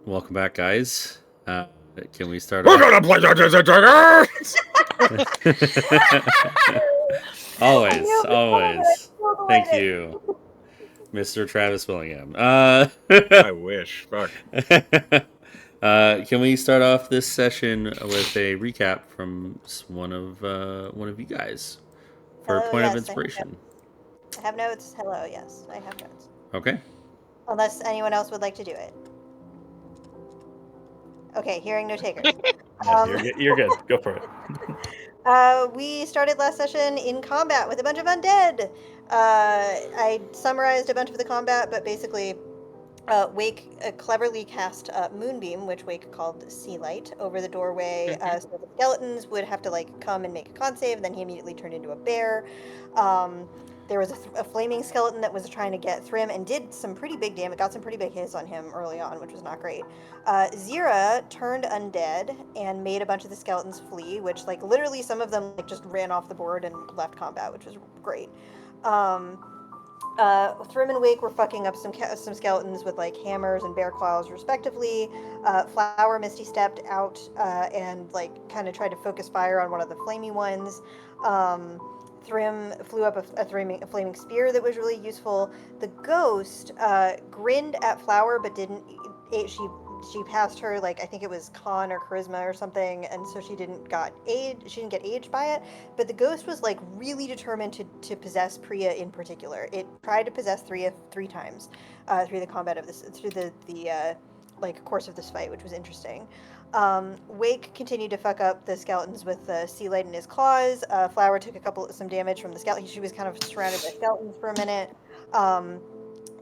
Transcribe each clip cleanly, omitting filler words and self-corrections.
Welcome back, guys. Can we start We're off? gonna play Dungeons and Dragons! I always, knew it was coming. I always. knew Thank it. you, Mr. Travis Willingham. I wish. Fuck. Can we start off this session with a recap from one of you guys for a Hello, point of yes, inspiration? I have notes. Hello, yes, I have notes. Okay. Unless anyone else would like to do it. Okay, hearing no takers. No, Um, you're good. Go for it. we started last session in combat with a bunch of undead. I summarized a bunch of the combat, but basically, Wake cleverly cast Moonbeam, which Wake called Sea Light, over the doorway, so the skeletons would have to like come and make a con save. Then he immediately turned into a bear. Um, there was a flaming skeleton that was trying to get Thrym and did some pretty big damage. Got some pretty big hits on him early on, which was not great. Zira turned undead and made a bunch of the skeletons flee, which like literally some of them like just ran off the board and left combat, which was great. Um, Thrym and Wake were fucking up some skeletons with like hammers and bear claws, respectively. Flower Misty stepped out and like kind of tried to focus fire on one of the flamey ones. Thrym flew up a flaming spear that was really useful. The ghost grinned at Flower, but didn't. She passed her like I think it was con or charisma or something, and so she didn't got aid. She didn't get aged by it. But the ghost was like really determined to possess Priya in particular. It tried to possess three times through the combat of this through the like course of this fight, which was interesting. Wake continued to fuck up the skeletons with the sea light in his claws. Flower took some damage from the skeleton. She was kind of surrounded by skeletons for a minute.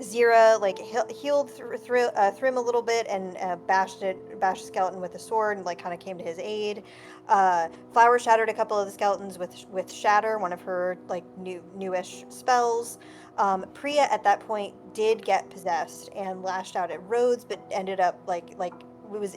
Zira like healed Thrym a little bit and bashed the skeleton with a sword and like kind of came to his aid. Flower shattered a couple of the skeletons with shatter, one of her like newish spells. Priya at that point did get possessed and lashed out at Rhodes, but ended up like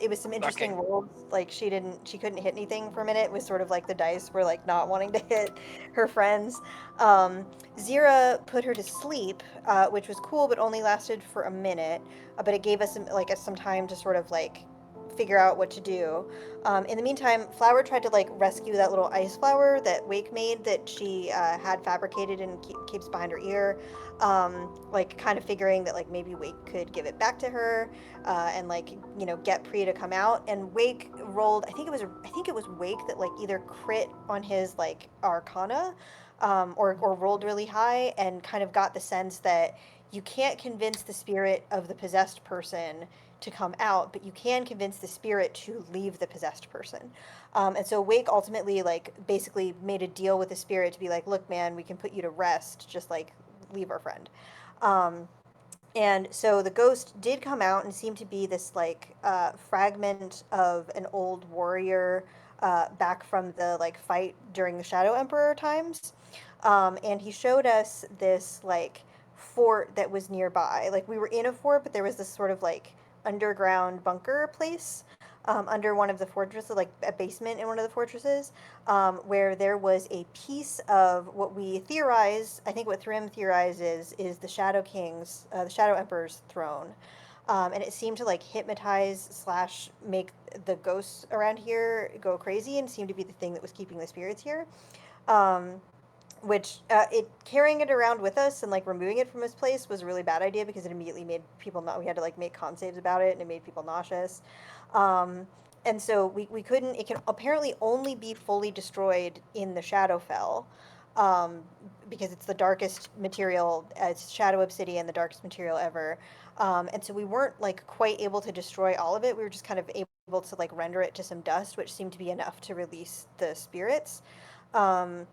it was some interesting Fucking. rolls. Like she couldn't hit anything for a minute. It was sort of like the dice were like not wanting to hit her friends. Um, Zira put her to sleep, which was cool, but only lasted for a minute. But it gave us some time to sort of like figure out what to do. In the meantime, Flower tried to like rescue that little ice flower that Wake made that she had fabricated and keeps behind her ear. Like kind of figuring that like maybe Wake could give it back to her and like get Priya to come out. And Wake rolled. I think it was Wake that like either crit on his like Arcana or rolled really high and kind of got the sense that you can't convince the spirit of the possessed person to come out, but you can convince the spirit to leave the possessed person. And so Wake ultimately, like, basically made a deal with the spirit to be like, look, man, we can put you to rest, just like leave our friend. Um, and so the ghost did come out and seemed to be this like fragment of an old warrior back from the like fight during the Shadow Emperor times. And he showed us this like fort that was nearby. Like we were in a fort, but there was this sort of like underground bunker place under one of the fortresses, like a basement in one of the fortresses, where there was a piece of what we theorize. I think what Thrym theorizes is the Shadow King's, the Shadow Emperor's throne. And it seemed to like hypnotize slash make the ghosts around here go crazy and seemed to be the thing that was keeping the spirits here. Um, which it carrying it around with us and like removing it from its place was a really bad idea because it immediately made people not. We had to like make con saves about it, and it made people nauseous. Um, and so we couldn't. It can apparently only be fully destroyed in the Shadowfell, um, because it's the darkest material. It's Shadow Obsidian, the darkest material ever. And so we weren't like quite able to destroy all of it. We were just kind of able to like render it to some dust, which seemed to be enough to release the spirits. Um,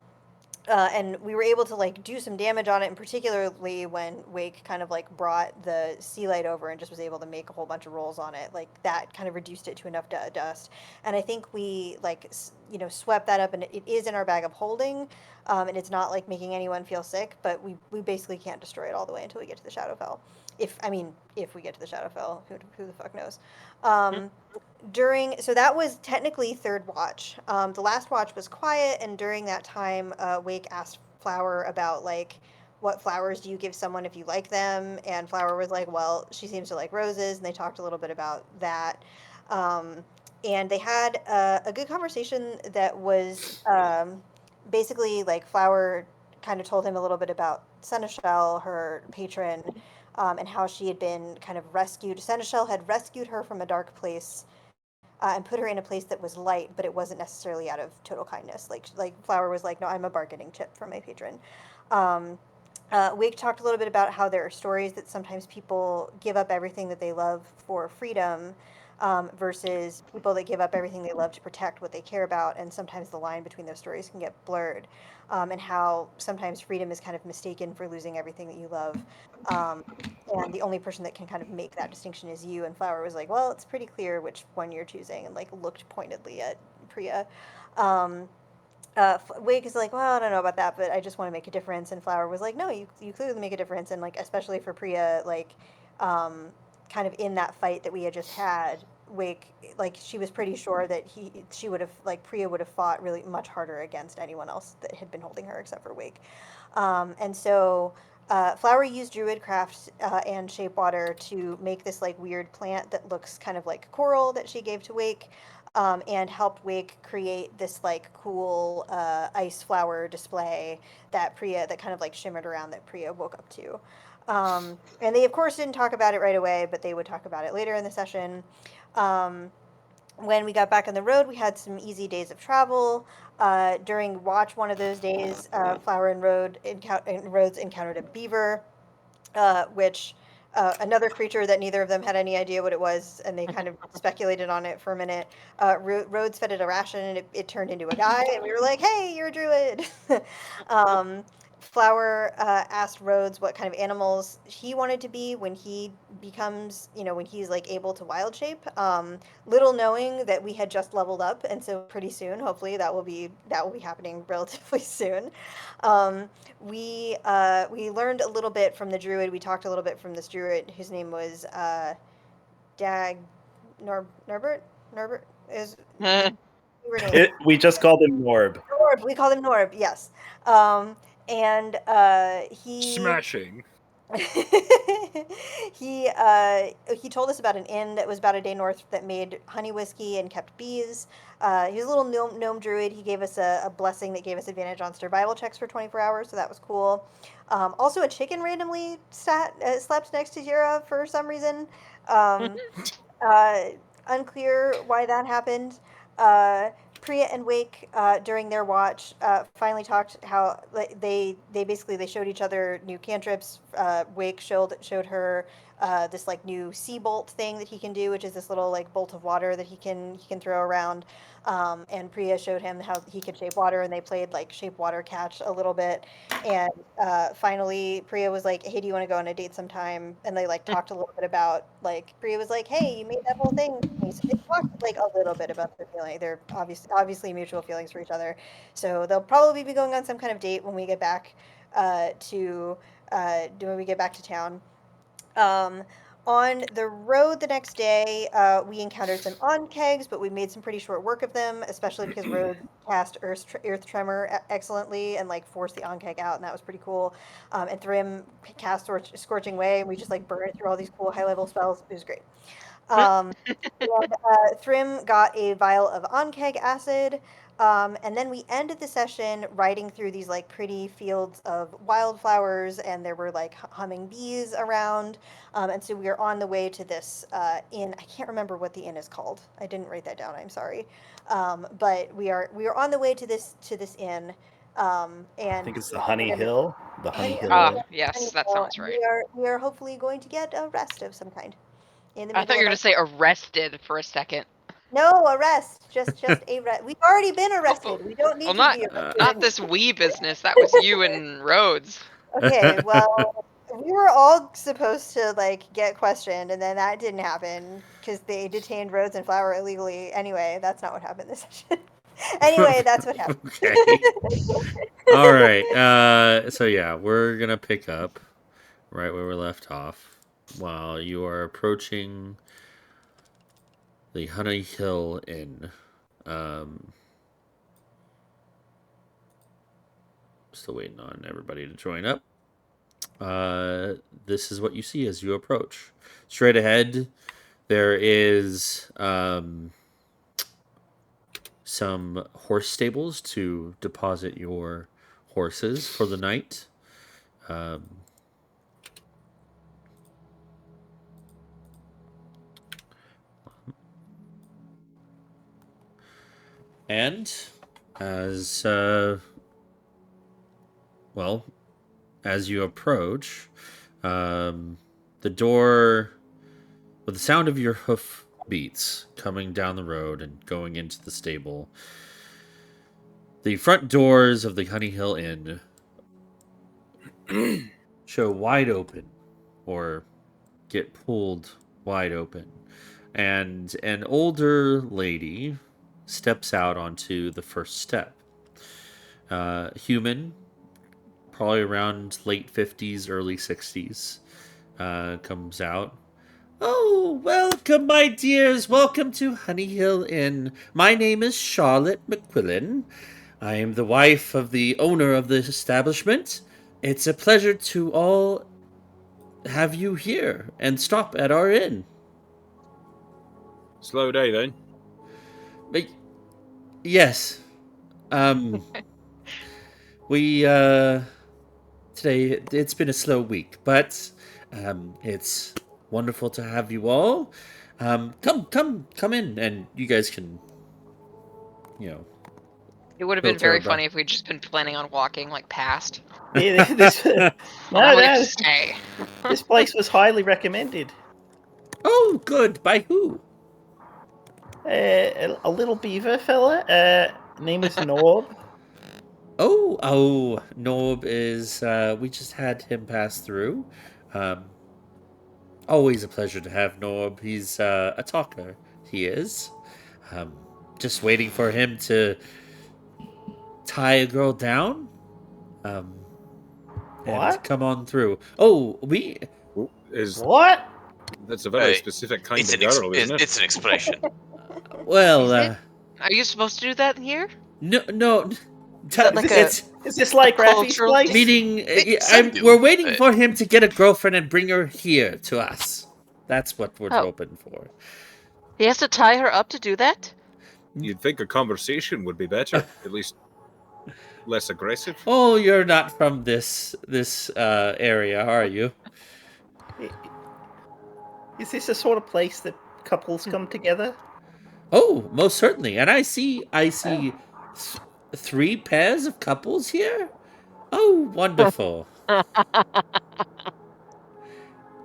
and we were able to like do some damage on it, and particularly when Wake kind of like brought the sea light over and just was able to make a whole bunch of rolls on it, like that kind of reduced it to enough dust. And I think we like swept that up, and it is in our bag of holding, and it's not like making anyone feel sick, but we basically can't destroy it all the way until we get to the Shadowfell. If we get to the Shadowfell, who the fuck knows? Um, so that was technically third watch. The last watch was quiet, and during that time, Wake asked Flower about like what flowers do you give someone if you like them? And Flower was like, well, she seems to like roses, and they talked a little bit about that. Um, and they had a good conversation that was basically like Flower kind of told him a little bit about Seneschal, her patron, and how she had been kind of rescued. Seneschal had rescued her from a dark place and put her in a place that was light, but it wasn't necessarily out of total kindness. Like Flower was like, no, I'm a bargaining chip for my patron. Um, Wake talked a little bit about how there are stories that sometimes people give up everything that they love for freedom, versus people that give up everything they love to protect what they care about, and sometimes the line between those stories can get blurred, and how sometimes freedom is kind of mistaken for losing everything that you love. Um, and the only person that can kind of make that distinction is you. And Flower was like, well, it's pretty clear which one you're choosing, and like looked pointedly at Priya. Um, Wake is like, well, I don't know about that, but I just want to make a difference. And Flower was like, no, you clearly make a difference, and like especially for Priya, like, um, kind of in that fight that we had just had, Wake, like she was pretty sure that she would have, like Priya would have fought really much harder against anyone else that had been holding her except for Wake. And so Flower used Druidcraft and Shapewater to make this like weird plant that looks kind of like coral that she gave to Wake, and helped Wake create this like cool ice flower display that kind of like shimmered around that Priya woke up to. And they of course didn't talk about it right away, but they would talk about it later in the session. Um, when we got back on the road, we had some easy days of travel. During watch one of those days, Flower and Rhodes encountered a beaver, which another creature that neither of them had any idea what it was, and they kind of speculated on it for a minute. Rhodes fed it a ration, and it turned into a guy, and we were like, "Hey, you're a druid." um, Flower asked Rhodes what kind of animals he wanted to be when he becomes, when he's like able to wild shape. Little knowing that we had just leveled up, and so pretty soon, hopefully, that will be happening relatively soon. Um, we learned a little bit from the druid. We talked a little bit from this druid whose name was Dag Norbert. Norbert is your name. We just called him Norb. Norb. We called him Norb. Yes. And he Smashing. he told us about an inn that was about a day north that made honey whiskey and kept bees. He was a little gnome druid. He gave us a blessing that gave us advantage on survival checks for 24 hours, so that was cool. Also, a chicken randomly slept next to Jira for some reason. Um, uh, Unclear why that happened. Uh, Priya and Wake, during their watch, finally talked how like, they showed each other new cantrips. Wake showed her this like new sea bolt thing that he can do, which is this little like bolt of water that he can throw around. And Priya showed him how he could shape water, and they played like shape water catch a little bit. And finally, Priya was like, "Hey, do you want to go on a date sometime?" And they like talked a little bit about like Priya was like, "Hey, you made that whole thing." So they talked like a little bit about their feeling. They're obviously mutual feelings for each other. So they'll probably be going on some kind of date when we get back when we get back to town. Um, on the road the next day, we encountered some onkegs, but we made some pretty short work of them, especially because Road cast Earth Tremor excellently and like forced the onkeg out, and that was pretty cool. And Thrim cast Scorching Way, and we just like burned through all these cool high level spells. It was great. Um, and Thrim got a vial of Onkeg acid. And then we ended the session riding through these like pretty fields of wildflowers, and there were like humming bees around. And so we are on the way to this inn. I can't remember what the inn is called. I didn't write that down. I'm sorry. But we are on the way to this inn. I And think it's the Honey Hill. The Honey Honey, Hill oh, Inn. yeah, Yes, that Honeyhill, sounds and right. we are hopefully going to get a rest of some kind in the I thought middle you of were our gonna say arrested for a second. no, arrest. Just a rest. We've already been Oh, arrested. We don't well, need to not be Uh, not arrested. this wee business. That was you and Rhodes. Okay, well, we were all supposed to like get questioned, and then that didn't happen because they detained Rhodes and Flower illegally. Anyway, that's not what happened this session. Anyway, that's what happened. okay. All right. So yeah, we're gonna pick up right where we left off while you are approaching the Honey Hill Inn. Um, Still waiting on everybody to join up. this is what you see as you approach. Straight ahead, there is some horse stables to deposit your horses for the night. Um, and as well, as you approach, the door, with the sound of your hoof beats coming down the road and going into the stable, the front doors of the Honey Hill Inn show wide open, or get pulled wide open, and an older lady steps out onto the first step. Human, probably around late 50s, early 60s, comes out. Oh, welcome, my dears. Welcome to Honey Hill Inn. My name is Charlotte McQuillan. I am the wife of the owner of this establishment. It's a pleasure to all have you here and stop at our inn. Slow day then. But yes, we today it's been a slow week, but it's wonderful to have you all. Come in, and you guys can, you know, It would have been filter very about. funny if we'd just been planning on walking like past. This, no, I'm like, no, stay. this place was highly recommended. Oh, good. By who? A little beaver fella. Name was Norb. Oh, Norb is. We just had him pass through. Um, Always a pleasure to have Norb. He's a talker. He is. Um, just waiting for him to tie a girl down. Um, and What? come on through. Oh, we. Is What? That's a very Hey, specific kind It's of an girl, isn't it? it's an expression. Well, Is it? Are you supposed to do that here? no. that like a- It's Is this like Raffy's cultural place? meaning. Some do. We're waiting for him to get a girlfriend and bring her here to us. That's what we're Oh. hoping for. He has to tie her up to do that? You'd think a conversation would be better, at least less aggressive. Oh, you're not from this area, are you? Is this the sort of place that couples come together? Oh, most certainly. And I see th- 3 pairs of couples here. Oh, wonderful.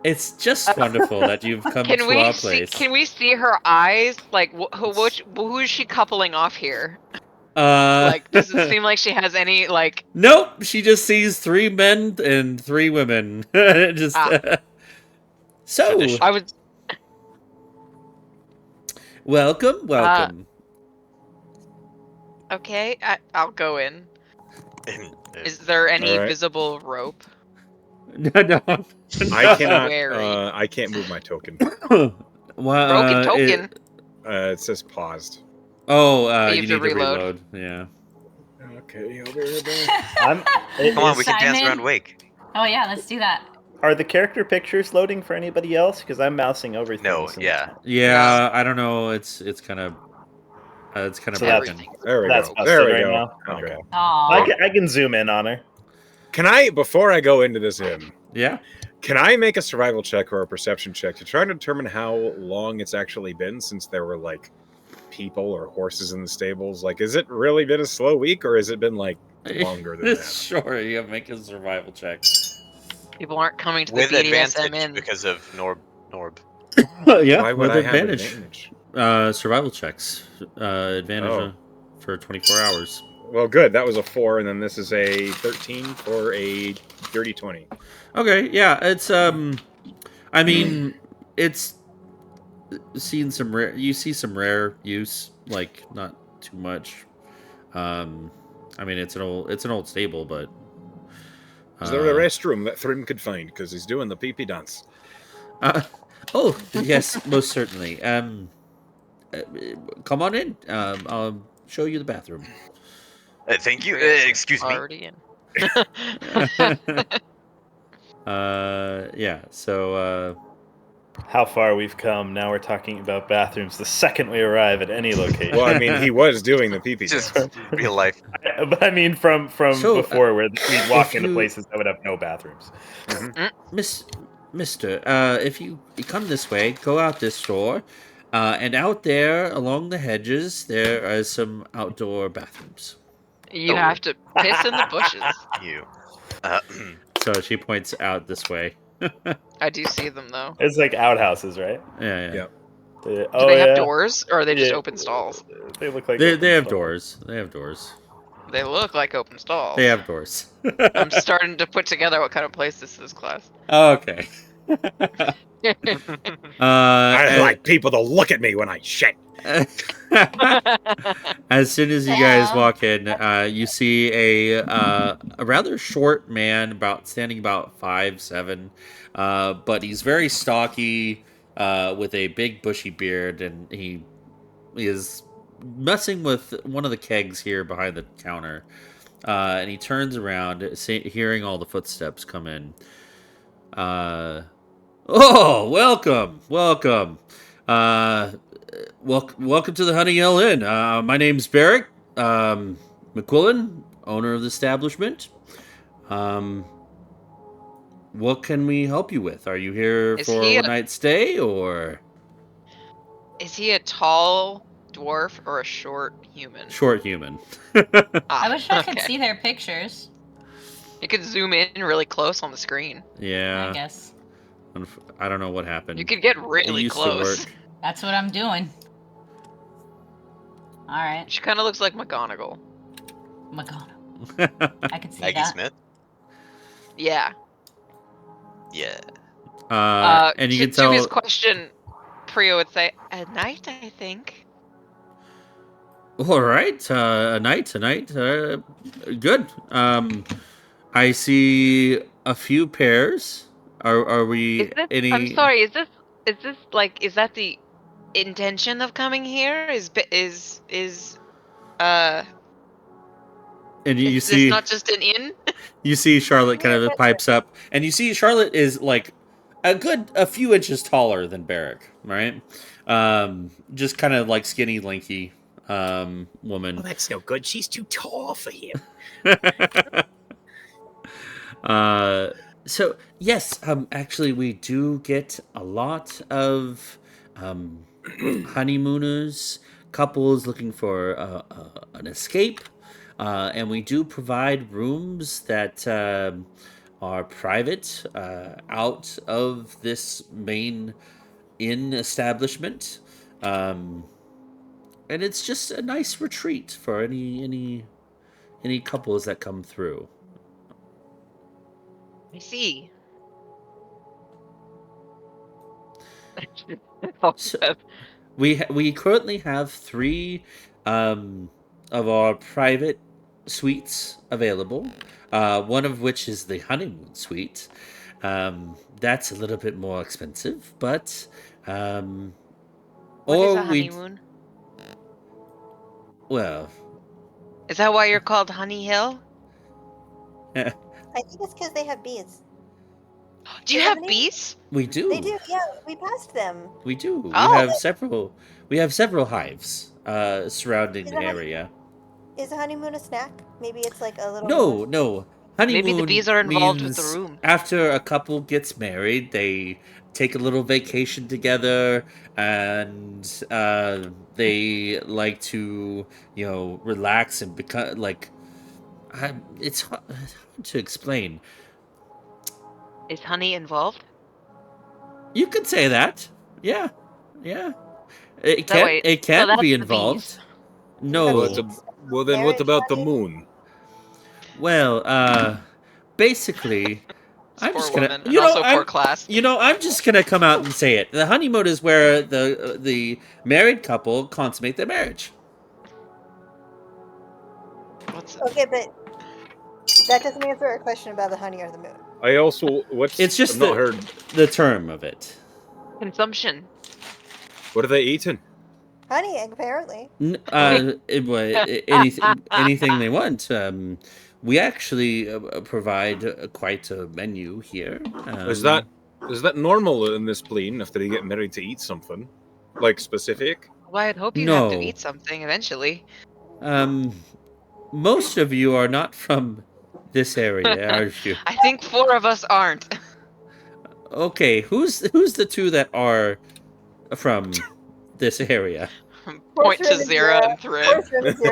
It's just wonderful that you've come Can to we our see? place. Can we see her eyes? Like, who is she coupling off here? Like, does it seem like she has any like? Nope, she just sees 3 men and 3 women. Just so, Tradition. I was. welcome. Okay, I'll go in. And, Is there any Alright. visible rope? No. I cannot. Wary. I can't move my token. Well, Broken token. It says paused. You have need to to reload. reload. Yeah. Okay, I'll be right back. I'm, come on, we can Chime dance in. around Wake. Oh yeah, let's do that. Are the character pictures loading for anybody else? Because I'm mousing over things. No, and- yeah. Yeah, I don't know. It's kind of So broken. Everything. There we That's go. busted There we right go. now? Okay. Aw. I can zoom in on her. Can I, before I go into this inn, Yeah. can I make a survival check or a perception check to try to determine how long it's actually been since there were like people or horses in the stables? Like, has it really been a slow week, or has it been like longer than that? Sure, you make a survival check. People aren't coming to the With BDSM advantage in. because of Norb. Yeah, Why would with I advantage. have advantage? Survival checks. Advantage Oh. for 24 hours. Well, good. That was a 4, and then this is a 13 for a dirty 20. Okay, yeah, it's I mean, it's seen some rare. You see some rare use, like not too much. I mean, it's an old stable, but Is there a restroom that Thrim could find? Because he's doing the pee-pee dance. Oh, yes, most certainly. Come on in. I'll show you the bathroom. Thank you. Chris Excuse me. Already in. Yeah. So How far we've come. Now we're talking about bathrooms the second we arrive at any location. Well, I mean, he was doing the pee-pee Just test. real life. But I mean, from So, before, where we'd walk if into you- places that would have no bathrooms. Mister, if you come this way, go out this door, and out there along the hedges, there are some outdoor bathrooms. You Oh. have to piss in the bushes. You. So she points out this way. I do see them though. It's like outhouses, right? Yeah. Yep. Do they have doors, or are they just open stalls? They look like They open have stalls. doors. They have doors. They look like open stalls. They have doors. I'm starting to put together what kind of place this is, class. Okay. I like people to look at me when I shit. As soon as you guys Yeah. walk in, you see a rather short man, standing about 5'7", but he's very stocky, with a big bushy beard, and he is messing with one of the kegs here behind the counter. And he turns around, hearing all the footsteps come in. Oh, welcome. Welcome to the Honey Hill Inn. My name's Barrick McQuillan, owner of the establishment. What can we help you with? Are you here Is for he a night's stay, or Is he a tall dwarf or a short human? short human? Ah, I wish I could okay. see their pictures. You could zoom in really close on the screen. I Yeah, guess I don't know what happened. You could get It really used close. to work. that's what I'm doing. All right, She kind of looks like McGonagall. McGonagall. I could see Maggie that. Smith? Yeah. Yeah. And you to, can tell. to his question, Priya would say, "At night, I think." All right, a night. Good. I see a few pairs. Are Is we this? any? I'm sorry. Is this like? Is that the intention of coming here? And you Is this see, not just an inn? you see Charlotte kind Yeah, of pipes up, and you see Charlotte is like a few inches taller than Barrick, right? Just kind of like skinny, lanky, woman. Oh, that's no good. She's too tall for him. So yes, actually, we do get a lot of honeymooners, couples looking for an escape, and we do provide rooms that are private, out of this main inn establishment, and it's just a nice retreat for any couples that come through. I see. So, we currently have 3 of our private suites available. One of which is the honeymoon suite. That's a little bit more expensive, but What is or a we honeymoon? well, Is that why you're called Honey Hill? I think it's because they have bees. Do you They have have an bees? we do. They do, yeah. We passed them. We do. We Oh. have several. We have several hives surrounding Is the it area. Is a honeymoon a snack? Maybe it's like a little. No. Honeymoon Maybe the bees are involved with the means room. after a couple gets married, they take a little vacation together, and they like to, relax and become like. It's hard to explain. Is honey involved? You could say that. Yeah. It That way- It so can that's be the involved. bees. No. Well, then what about the moon? Well, basically, I'm Poor just gonna, woman, and also poor class. I'm just gonna come out and say it. The honeymoon is where the married couple consummate their marriage. What's Okay, but that doesn't answer our question about the honey or the moon. I also It's just I've not heard. the term of it. consumption? What are they eating? Honey, apparently. Anything they want. We actually provide quite a menu here. Is that normal in this plane if they get married to eat something? Like specific? Well, I'd hope you'd have to No. eat something eventually. Most of you are not from this area, are you? I think 4 of us aren't. Okay, who's the two that are from this area? Point to Zira and Thrim.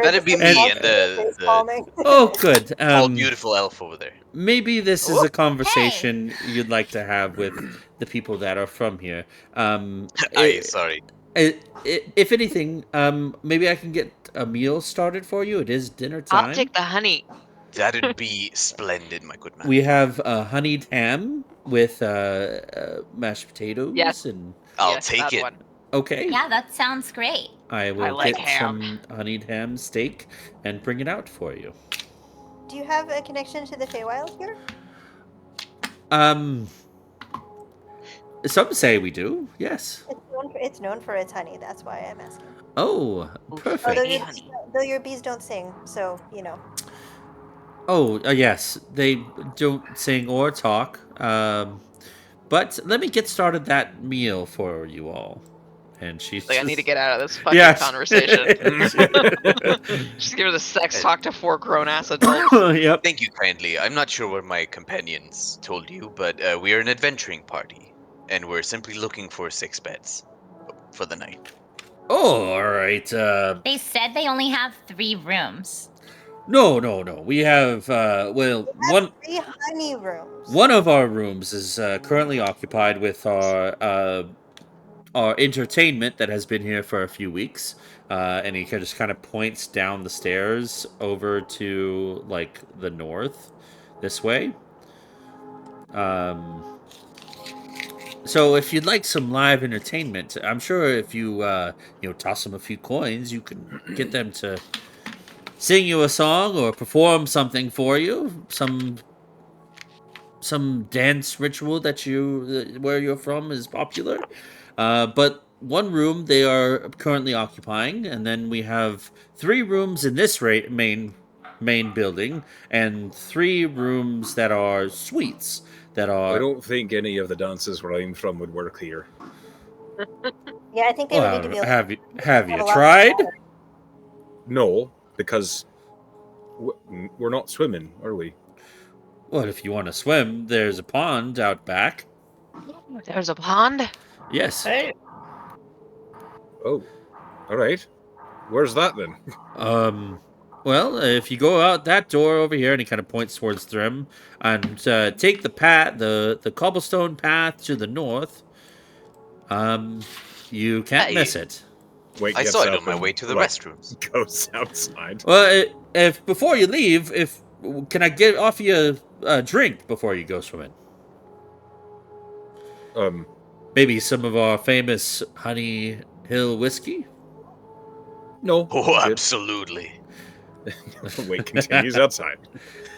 That'd be me and the Oh, good. tall, beautiful elf over there. Maybe this is Oh, a conversation you'd like to have with the people that are from here. Sorry. If anything, maybe I can get a meal started for you. It is dinner time. I'll take the honey. That'd be splendid, my good man. We have honeyed ham with mashed potatoes. Yes. And I'll Yes, take that it. one. okay. Yeah, that sounds great. I will like get ham. some honeyed ham steak and bring it out for you. Do you have a connection to the Feywild here? Some say we do. Yes. It's known for its honey. That's why I'm asking. Oh, perfect. Hey, honey. Though your bees don't sing, so you know. Oh, yes. They don't sing or talk. But let me get started that meal for you all. And she's Like, I need to just- get out of this fucking Yes. conversation. Just give her the sex talk to 4 grown-ass adults. Yep. Thank you kindly. I'm not sure what my companions told you, but we are an adventuring party, and we're simply looking for 6 beds for the night. Oh, all right. They said they only have 3 rooms. No. We have one 3 honey rooms. one of our rooms is currently occupied with our entertainment that has been here for a few weeks. And he just kind of points down the stairs over to like the north, this way. So if you'd like some live entertainment, I'm sure if you toss them a few coins, you can get them to sing you a song or perform something for you. Some dance ritual that where you're from is popular. But one room they are currently occupying, and then we have 3 rooms in this main building, and 3 rooms that are suites that are. I don't think any of the dances where I'm from would work here. Yeah, I think they would need to be. Have you have a lot tried? smaller. No, because we're not swimming, are we? Well, if you want to swim, there's a pond out back. There's a pond? Yes. Hey, Oh, all right. Where's that then? Well, if you go out that door over here, and he kind of points towards Thrym, and take the cobblestone path to the north, you can't Hey. miss it. Wait, I gets saw it up on my and, way to the like, restrooms. Goes outside. Well, if before you leave, can I offer you a drink before you go swimming? Maybe some of our famous Honey Hill whiskey. No. Oh, good. absolutely. Wait, continues outside.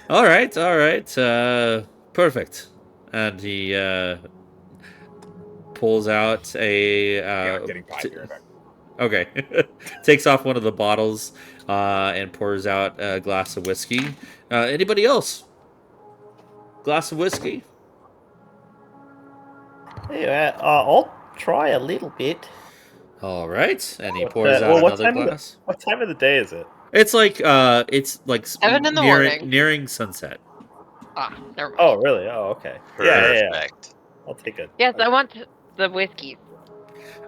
All right. Perfect. And he pulls out a. Yeah, I'm getting pie here. Okay. Takes off one of the bottles and pours out a glass of whiskey. Anybody else? Glass of whiskey? yeah, I'll try a little bit. All right. And he What pours the- out well, what another time of the- glass. What time of the day is it? It's like 7 in the morning. nearing sunset. Ah, never mind. Oh, really? Oh, okay. Yeah. Perfect. I'll take it. Yes, I want the whiskey.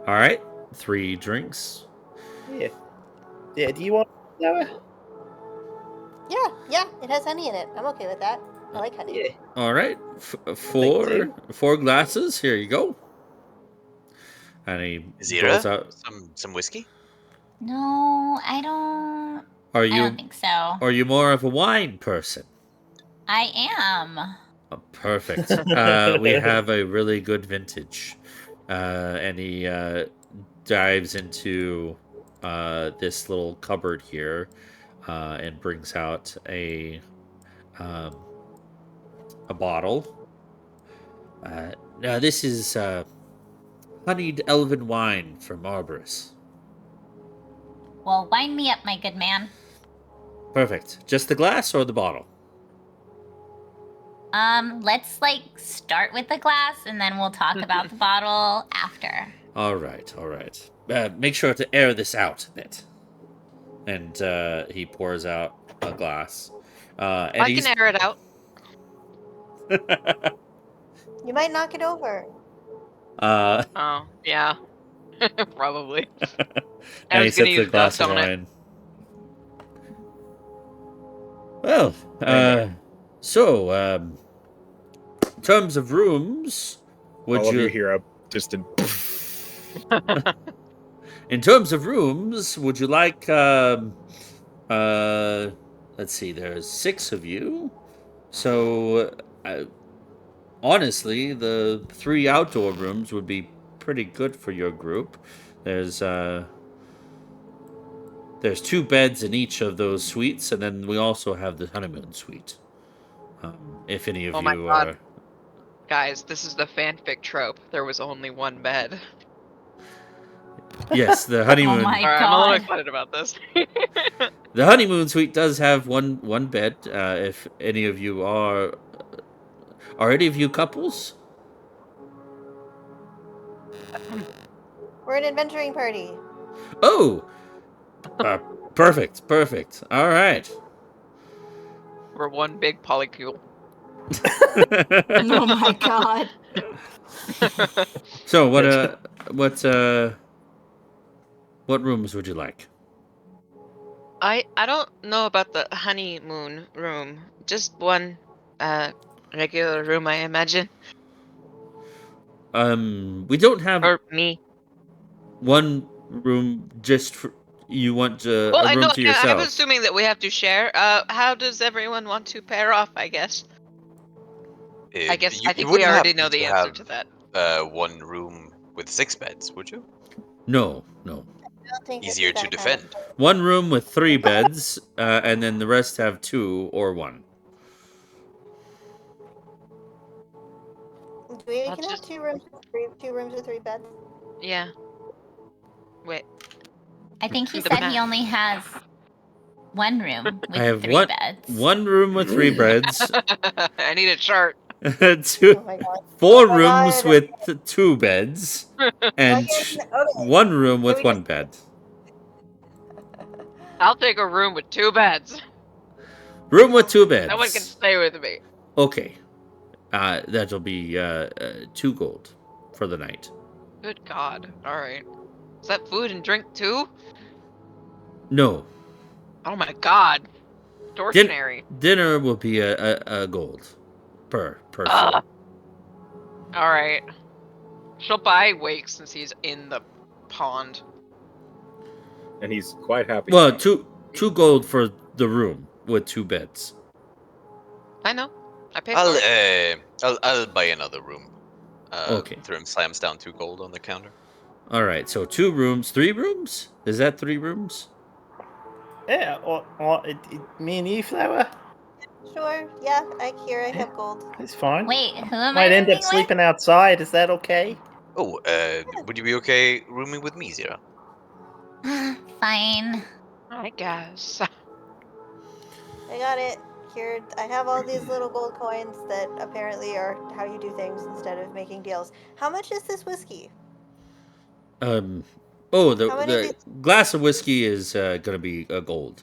All right. 3 drinks. Yeah. Yeah. Do you want? No. Yeah, it has honey in it. I'm okay with that. I like honey. Yeah. All right. Thank Four glasses. Here you go. And he Zira, goes out. some whiskey? No, I don't. Are I you don't think so. are you more of a wine person? I am. Oh, perfect. We have a really good vintage. And he dives into this little cupboard here and brings out a bottle. Now this is honeyed elven wine from Arborus. Well, wind me up, my good man. Perfect. Just the glass or the bottle? Let's start with the glass, and then we'll talk about the bottle after. All right, all right. Make sure to air this out a bit. And he pours out a glass. And I can air it out. You might knock it over. Oh, yeah. Probably. I and he was gonna sips a use glass dust of on it. wine. Well, Anyway. so in terms of rooms, would All of you you hear a distant. In terms of rooms, would you like let's see, there's 6 of you. So honestly, the 3 outdoor rooms would be pretty good for your group. There's 2 beds in each of those suites, and then we also have the honeymoon suite. If any of Oh my you God. are Guys, this is the fanfic trope. There was only one bed. yes, the Oh honeymoon. my Alright, I'm a little god. excited about this. The honeymoon suite does have one bed. If any of you are any of you couples? We're an adventuring party. Oh, perfect. All right. We're one big polycule. Oh my god. So what rooms would you like? I don't know about the honeymoon room. Just one regular room, I imagine. We don't have Or me. one room just for you. Want Well, a I room know. to Yeah, I'm yourself? assuming that we have to share. How does everyone want to pair off? I guess. I You think we wouldn't already happen know the to answer have to that. one room with 6 beds, would you? No. I don't think this Easier is to that defend. Kind One room with 3 beds, and then the rest have 2 or 1. of... We I'll can have just- 2 rooms with 3 beds. Yeah. Wait. I think he The said math. he only has one room with I have 3 beds. one room with 3 beds, I need a chart. Oh my god. 4 Oh my rooms God. with 2 beds, and Okay. 1 room with we 1 bed. I'll take a room with 2 beds. Room with 2 No one can beds. stay with me. Okay. That'll be 2 gold for the night. Good God. All right. Is that food and drink too? No. Oh my God. Extortionary. Dinner will be a gold per person. All right. She'll buy Wake since he's in the pond. And he's quite happy. Well, about it. 2 gold for the room with 2 beds. I know. I paid for it. I'll buy another room. Okay. Thrym slams down 2 gold on the counter. All right. So 2 rooms, 3 rooms? Is that 3 rooms? Yeah, me and you, Flower? Sure. Yeah, I have gold. It's fine. Wait, who am Might I end rooming up sleeping outside. Is that okay? Oh, would you be okay rooming with me, Zira? with? Fine. I guess. I got it. Here, I have all these little gold coins that apparently are how you do things instead of making deals. How much is this whiskey? Oh, How many the glass of whiskey is gonna be a gold.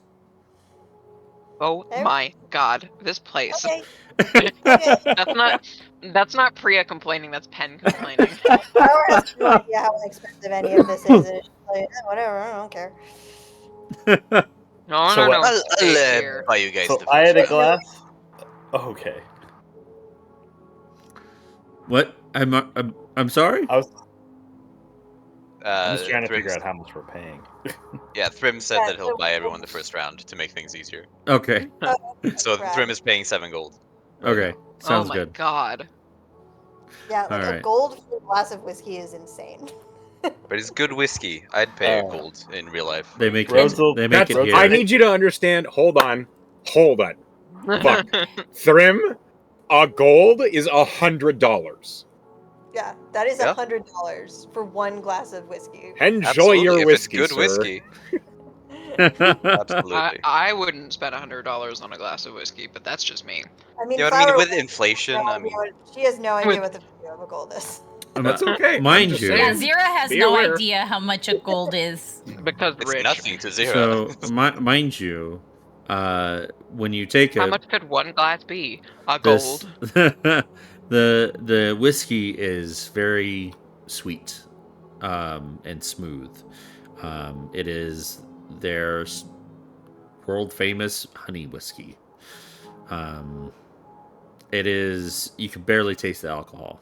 Oh There- my God. This place. Okay. Okay. That's not Priya complaining. That's Pen complaining. Power has no idea how expensive any of this is. It's just like, whatever, I don't care. No, So no, what- no. I'll Stay here. buy you guys So the I had a first round. glass. Okay. What? I'm sorry. I'm just trying to Thrym- figure out how much we're paying. Yeah, Thrym said Yeah, that he'll so- buy everyone the first round to make things easier. Okay. So Right. Thrym is paying 7 gold. Okay. Sounds Oh my good. God. Yeah, like Alright. a gold for a glass of whiskey is insane. But it's good whiskey. I'd pay a Oh. gold in real life. They make Rosal- it. They make That's, it here. I need you to understand. Hold on. Fuck. Thrym, a gold is $100. Yeah, that is Yeah. $100 for one glass of whiskey. Enjoy Absolutely, your if whiskey, it's good sir. whiskey. Absolutely. I wouldn't spend $100 on a glass of whiskey, but that's just me. I mean, Yeah, but I mean, Flower with has inflation, no I idea mean, she has no idea With- what the value of a gold is. That's okay. I'm Mind just you. saying, Yeah, Zira has be no aware. idea how much a gold is. Because it's rich. nothing to Zira. So, mind you, when you take How it, much could one glass be? A this gold. the whiskey is very sweet and smooth. It is their world famous honey whiskey. It is, you can barely taste the alcohol,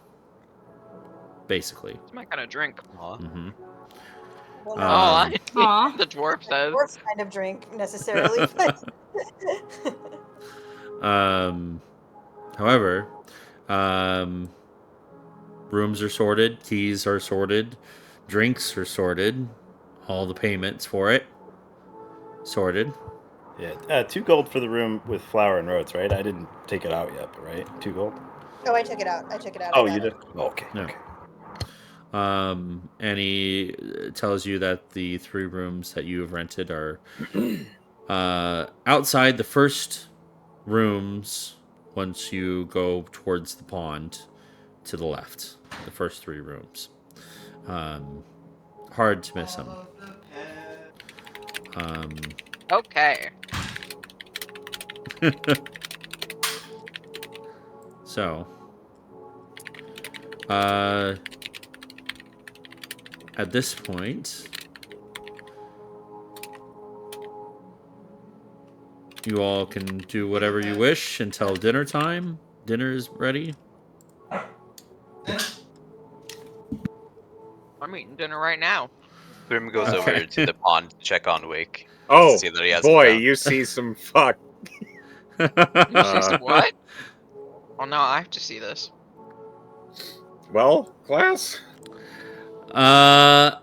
basically. It's my kind of drink. Aw. Hmm. Well, Um, Aw. The dwarf says. dwarf's kind of drink necessarily, but However, rooms are sorted, keys are sorted, drinks are sorted, all the payments for it sorted. Yeah, 2 gold for the room with flower and roads, right? I didn't take it out yet, but right? 2 gold. oh, I took it out. I took it out. Oh, I got you it. did. Oh, okay. No. Okay. And he tells you that the 3 rooms that you have rented are outside the first rooms once you go towards the pond to the left. The first 3 rooms. Hard to miss them. Okay. So, at this point, you all can do whatever you wish until dinner time. Dinner is ready. I'm eating dinner right now. Grim goes Okay. over to the pond to check on Wake. Oh, See that he hasn't boy, found- you see some fuck. You see some what? Oh no, I have to see this. Well, class? I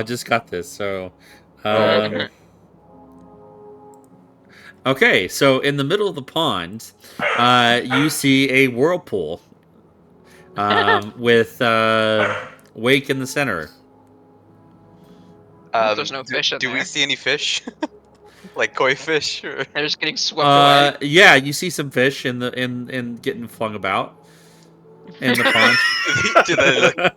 just got this. So, Okay. okay. So in the middle of the pond, you see a whirlpool with Wake in the center. There's no fish in do we there. see any fish? Like koi fish? Or... They're just getting swept away. Yeah, you see some fish in getting flung about in the pond. Do they look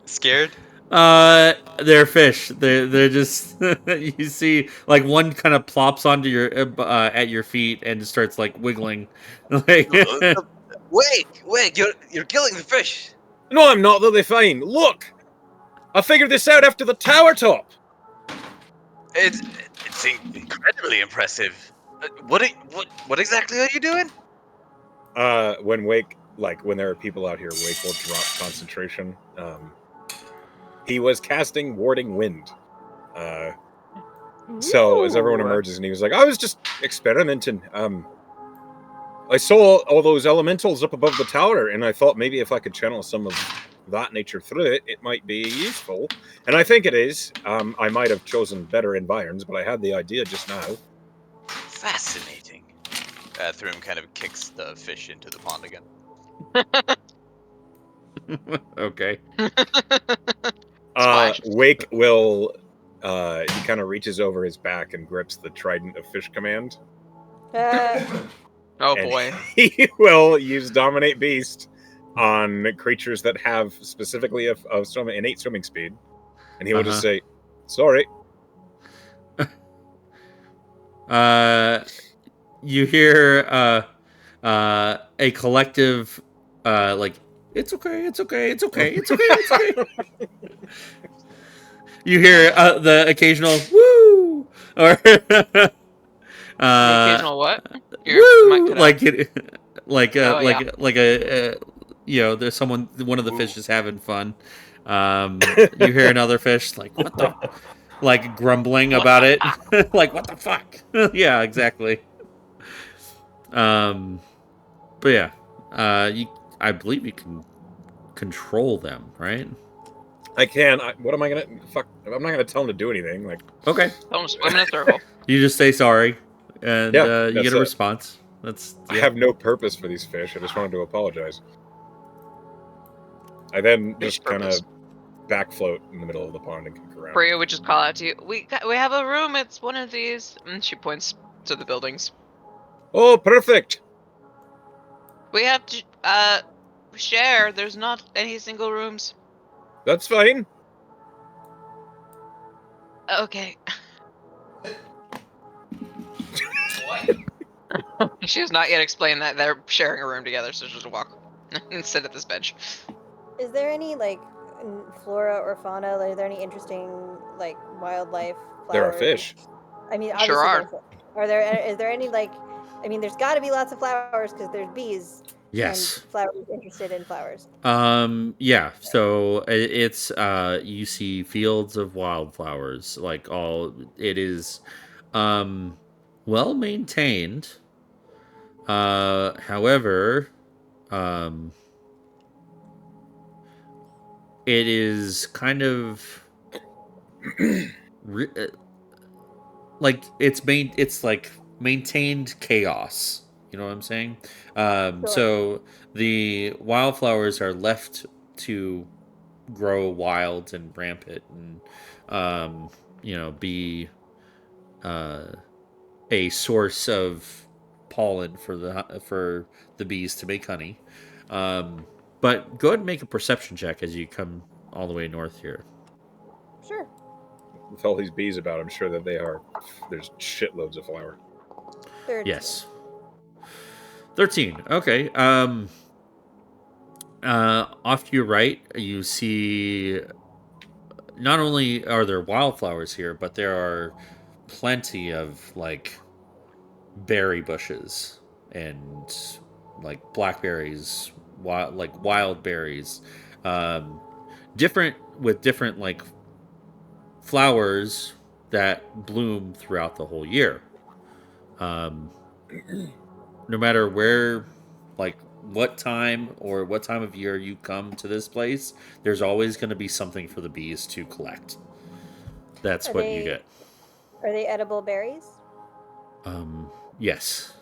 scared? They're fish. They're just you see like one kind of plops onto your at your feet and starts like wiggling. Like Wake! You're killing the fish. No, I'm not. They'll be fine. Look! I figured this out after the tower top. It's incredibly impressive. What exactly are you doing? When Wake, like, when there are people out here, Wake will drop concentration. He was casting Warding Wind. So as everyone Ooh. emerges, and he was like, I was just experimenting. I saw all those elementals up above the tower, and I thought maybe if I could channel some of that nature through it, it might be useful. And I think it is. I might have chosen better environs, but I had the idea just now. Fascinating. Thrim kind of kicks the fish into the pond again. okay. Splash. Wake will, he kind of reaches over his back and grips the Trident of Fish command. Oh and boy. He will use Dominate Beast on creatures that have specifically a innate swimming speed. And he will just say, sorry. You hear a collective like it's okay. You hear the occasional woo or The occasional what? Your mic woo cut out. like it like Oh, yeah. like a you know, there's one of the fish is having fun. You hear another fish like what the like grumbling about it. Like what the fuck. Yeah, exactly. But yeah, I believe you can control them, right? I can. What am I gonna fuck? I'm not gonna tell him to do anything. Like, Okay, Tell them to swim in a circle. you just say sorry, and Yeah, you that's get a it. response. That's I have no purpose for these fish. I just wanted to apologize. I then Fish just kind of purpose. back float in the middle of the pond and kick around. Bria would just call out to you, we have a room, it's one of these. And she points to the buildings. Oh, perfect! We have to share. There's not any single rooms. That's fine. Okay. She has not yet explained that they're sharing a room together, so she'll just walk and sit at this bench. Is there any like flora or fauna? Like, are there any interesting like wildlife? Flowers? There are fish. I mean, Sure obviously, are there? Is there any like? I mean, there's got to be lots of flowers because there's bees. Yes. And flowers interested in flowers. Yeah. So it's you see fields of wildflowers, like it is well maintained. However, it is kind of like it's like maintained chaos. You know what I'm saying? Sure. So the wildflowers are left to grow wild and rampant and be a source of pollen for the bees to make honey. But go ahead and make a perception check as you come all the way north here. Sure. With all these bees about, I'm sure that there's shitloads of flour. 13. Yes. 13. Okay. Off to your right, you see not only are there wildflowers here, but there are plenty of like berry bushes and like blackberries, wild berries, different like flowers that bloom throughout the whole year. No matter where, like what time of year you come to this place, there's always going to be something for the bees to collect. That's what you get. Are they edible berries? Yes.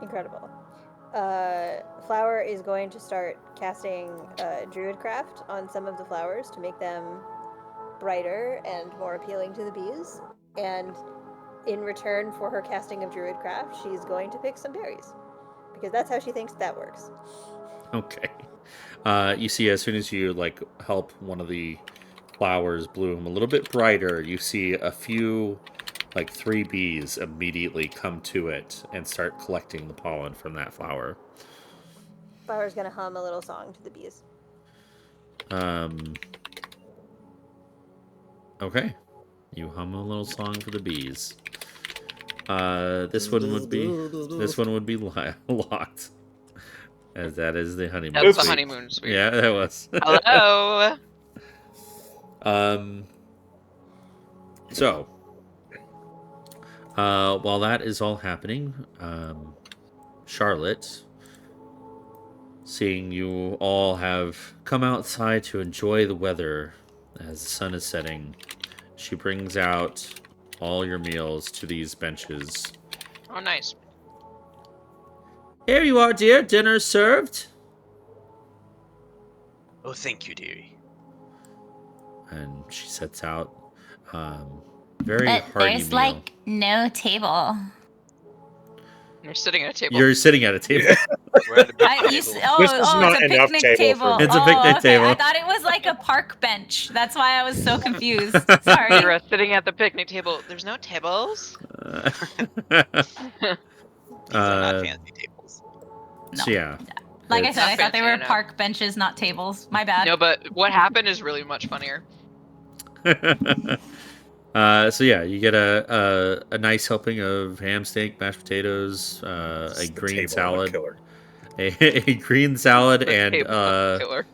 Incredible. Flower is going to start casting Druidcraft on some of the flowers to make them brighter and more appealing to the bees. And in return for her casting of Druidcraft, she's going to pick some berries. Because that's how she thinks that works. Okay. You see, as soon as you like help one of the flowers bloom a little bit brighter, you see a few, like 3 bees immediately come to it and start collecting the pollen from that flower. Flower's gonna hum a little song to the bees. Okay. You hum a little song for the bees. This one would be locked, as that is the honeymoon. That's the suite. honeymoon suite. Yeah, that was. Hello. So, while that is all happening, Charlotte, seeing you all have come outside to enjoy the weather as the sun is setting, she brings out all your meals to these benches. Oh, nice. Here you are, dear. Dinner's served. Oh, thank you, dearie. And she sets out very But hearty there's meal. like no table. You're sitting at a table. You're sitting at a table. We're at a big This is It's not a enough picnic table table. for me. It's a picnic okay. table. I thought it was like a park bench. That's why I was so confused. Sorry. You're sitting at the picnic table. There's no tables. These are not fancy tables. No. So yeah. Like I It's- said, I thought they were Fancy, I know. park benches, not tables. My bad. No, but what happened is really much funnier. So yeah, you get a nice helping of ham steak, mashed potatoes, This a is the green table of a salad, killer. a green salad, The and table of the killer.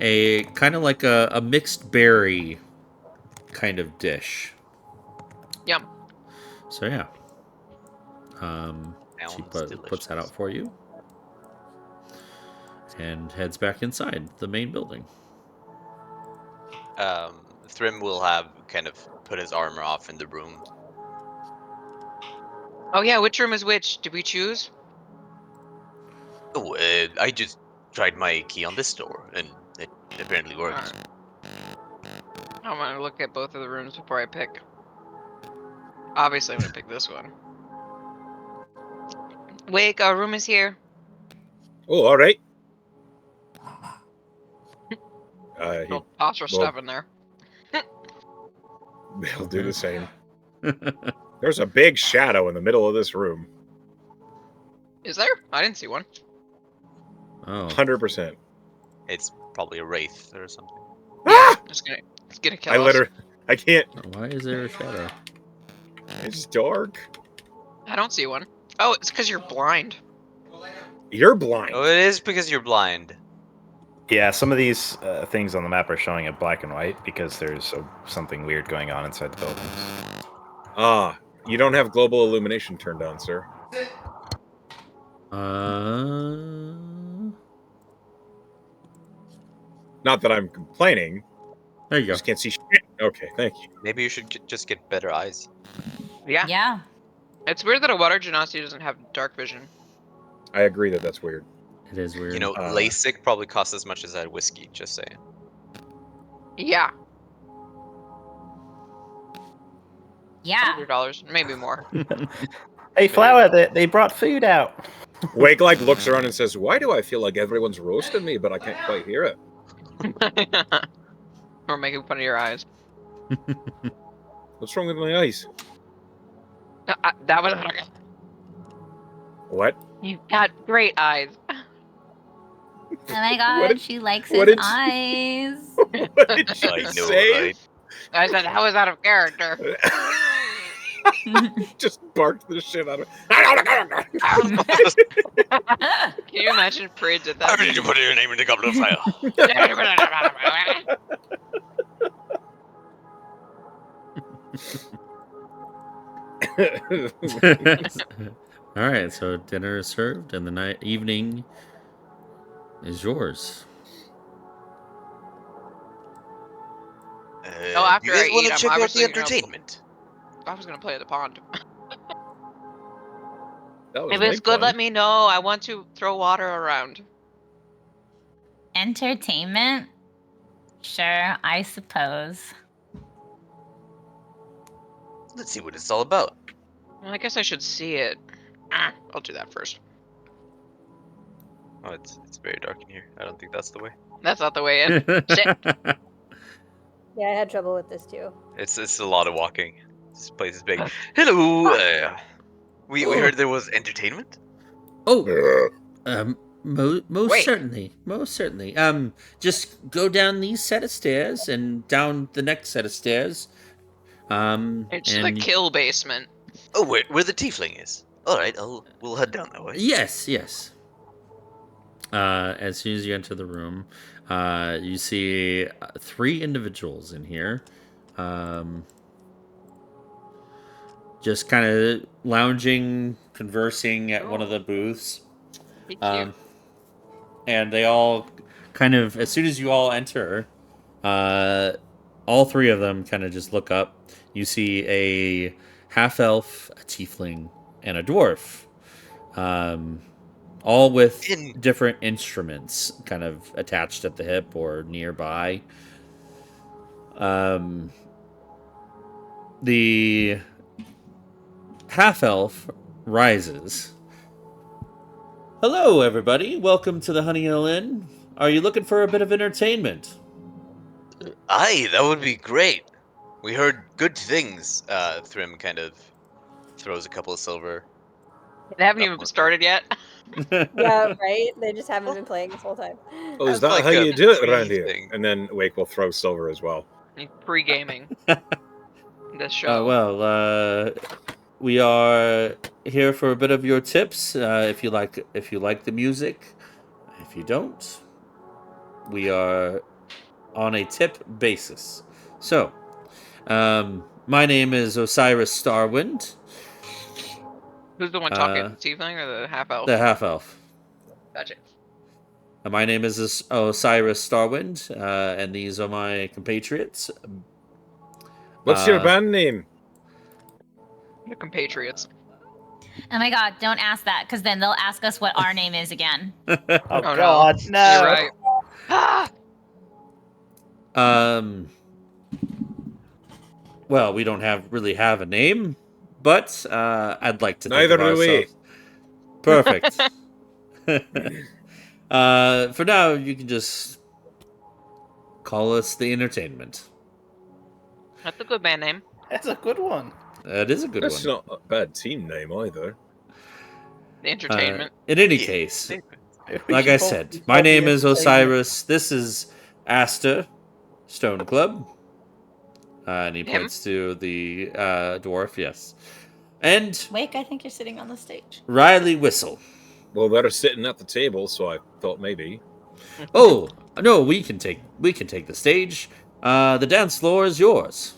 a kind of like a mixed berry kind of dish. Yum. So yeah, she Sounds puts that delicious. out for you and heads back inside the main building. Thrym will have kind of put his armor off in the room. Oh yeah, which room is which? Did we choose? Oh, I just tried my key on this door, and it apparently worked. I want to look at both of the rooms before I pick. Obviously, I'm gonna pick this one. Wake, our room is here. Oh, all right. Don't toss your stuff in there. He'll do the same. There's a big shadow in the middle of this room. Is there? I didn't see one. Oh. 100%. It's probably a wraith or something. Ah! It's gonna kill us. I can't. Why is there a shadow? It's dark. I don't see one. Oh, it's because you're blind. You're blind. Oh, it is because you're blind. Yeah, some of these things on the map are showing it black and white because there's something weird going on inside the buildings. Ah, you don't have global illumination turned on, sir. Not that I'm complaining. There you I go. just can't see shit. Okay, thank you. Maybe you should just get better eyes. Yeah. Yeah. It's weird that a water genasi doesn't have dark vision. I agree that that's weird. It is weird. You know, LASIK probably costs as much as that whiskey. Just saying. Yeah. Yeah. $100, maybe more. Hey, Flower, they brought food out. Wake looks around and says, "Why do I feel like everyone's roasting me, but I can't quite hear it?" Or making fun of your eyes. What's wrong with my eyes? That was. What? You've got great eyes. Oh my god, What did- she likes what his did- eyes. What did you I know, say? right? I said, how is that of character? Just barked the shit out of Can you imagine Prid did How that? did you put your name in the goblet of fire? All right, so dinner is served, and the evening is yours. Oh, after you guys I want eat, to I'm check out the obviously gonna- entertainment? I was gonna play at the pond. That was If it's my good, plan. let me know. I want to throw water around. Entertainment? Sure, I suppose. Let's see what it's all about. Well, I guess I should see it. I'll do that first. Oh, it's very dark in here. I don't think that's the way. That's not the way in. Shit. Yeah, I had trouble with this too. It's a lot of walking. This place is big. Hello. We heard there was entertainment. Oh, most Wait. certainly, most certainly. Just go down these set of stairs and down the next set of stairs. It's the and kill basement. Oh, where the tiefling is. All right, we'll head down that way. yes. As soon as you enter the room, you see 3 individuals in here. Just kind of lounging, conversing at one of the booths. Be cute. And they all kind of, as soon as you all enter, all 3 of them kind of just look up. You see a half-elf, a tiefling, and a dwarf. All with different instruments kind of attached at the hip or nearby. The half-elf rises. Hello, everybody. Welcome to the Honey Hill Inn. Are you looking for a bit of entertainment? Aye, that would be great. We heard good things. Thrym kind of throws a couple of silver. They haven't even started yet. Yeah, right? They just haven't been playing this whole time. Oh, is That's that like how a you do it free around here? thing. And then Wake will throw silver as well. Pre-gaming. This show. We are here for a bit of your tips. If you like the music, if you don't, we are on a tip basis. So, my name is Osiris Starwind. Who's the one talking? The tiefling or the half elf? The half elf. Gotcha. My name is Osiris Starwind, and these are my compatriots. What's your band name? Your compatriots. Oh my god, don't ask that, because then they'll ask us what our name is again. Oh, no. God, no. You're right. Ah! Well, we don't really have a name, but I'd like to Neither think of do we. ourselves. Perfect. For now, you can just call us the entertainment. That's a good band name. That's a good one. That is a good That's one. not a bad team name either. The entertainment. In any Yeah. case, We like should I call- said, we my call the name is entertainment. Osiris. This is Aster Stone Club. And he Him? points to the dwarf, yes. And Wake, I think you're sitting on the stage. Riley Whistle. Well, they're sitting at the table, so I thought maybe. Oh, no, we can take the stage. The dance floor is yours.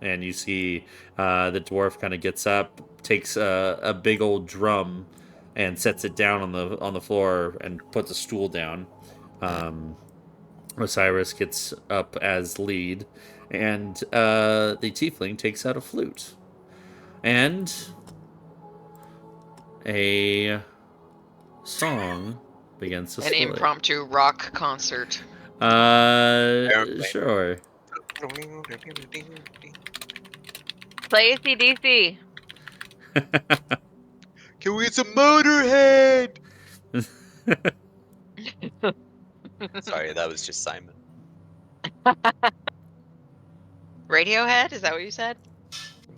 And you see the dwarf kind of gets up, takes a big old drum, and sets it down on the floor and puts a stool down. Osiris gets up as lead, and the tiefling takes out a flute, and a song begins to An play. impromptu rock concert. Sure. Play AC/DC. Can we get some Motorhead? Sorry, that was just Simon. Radiohead? Is that what you said?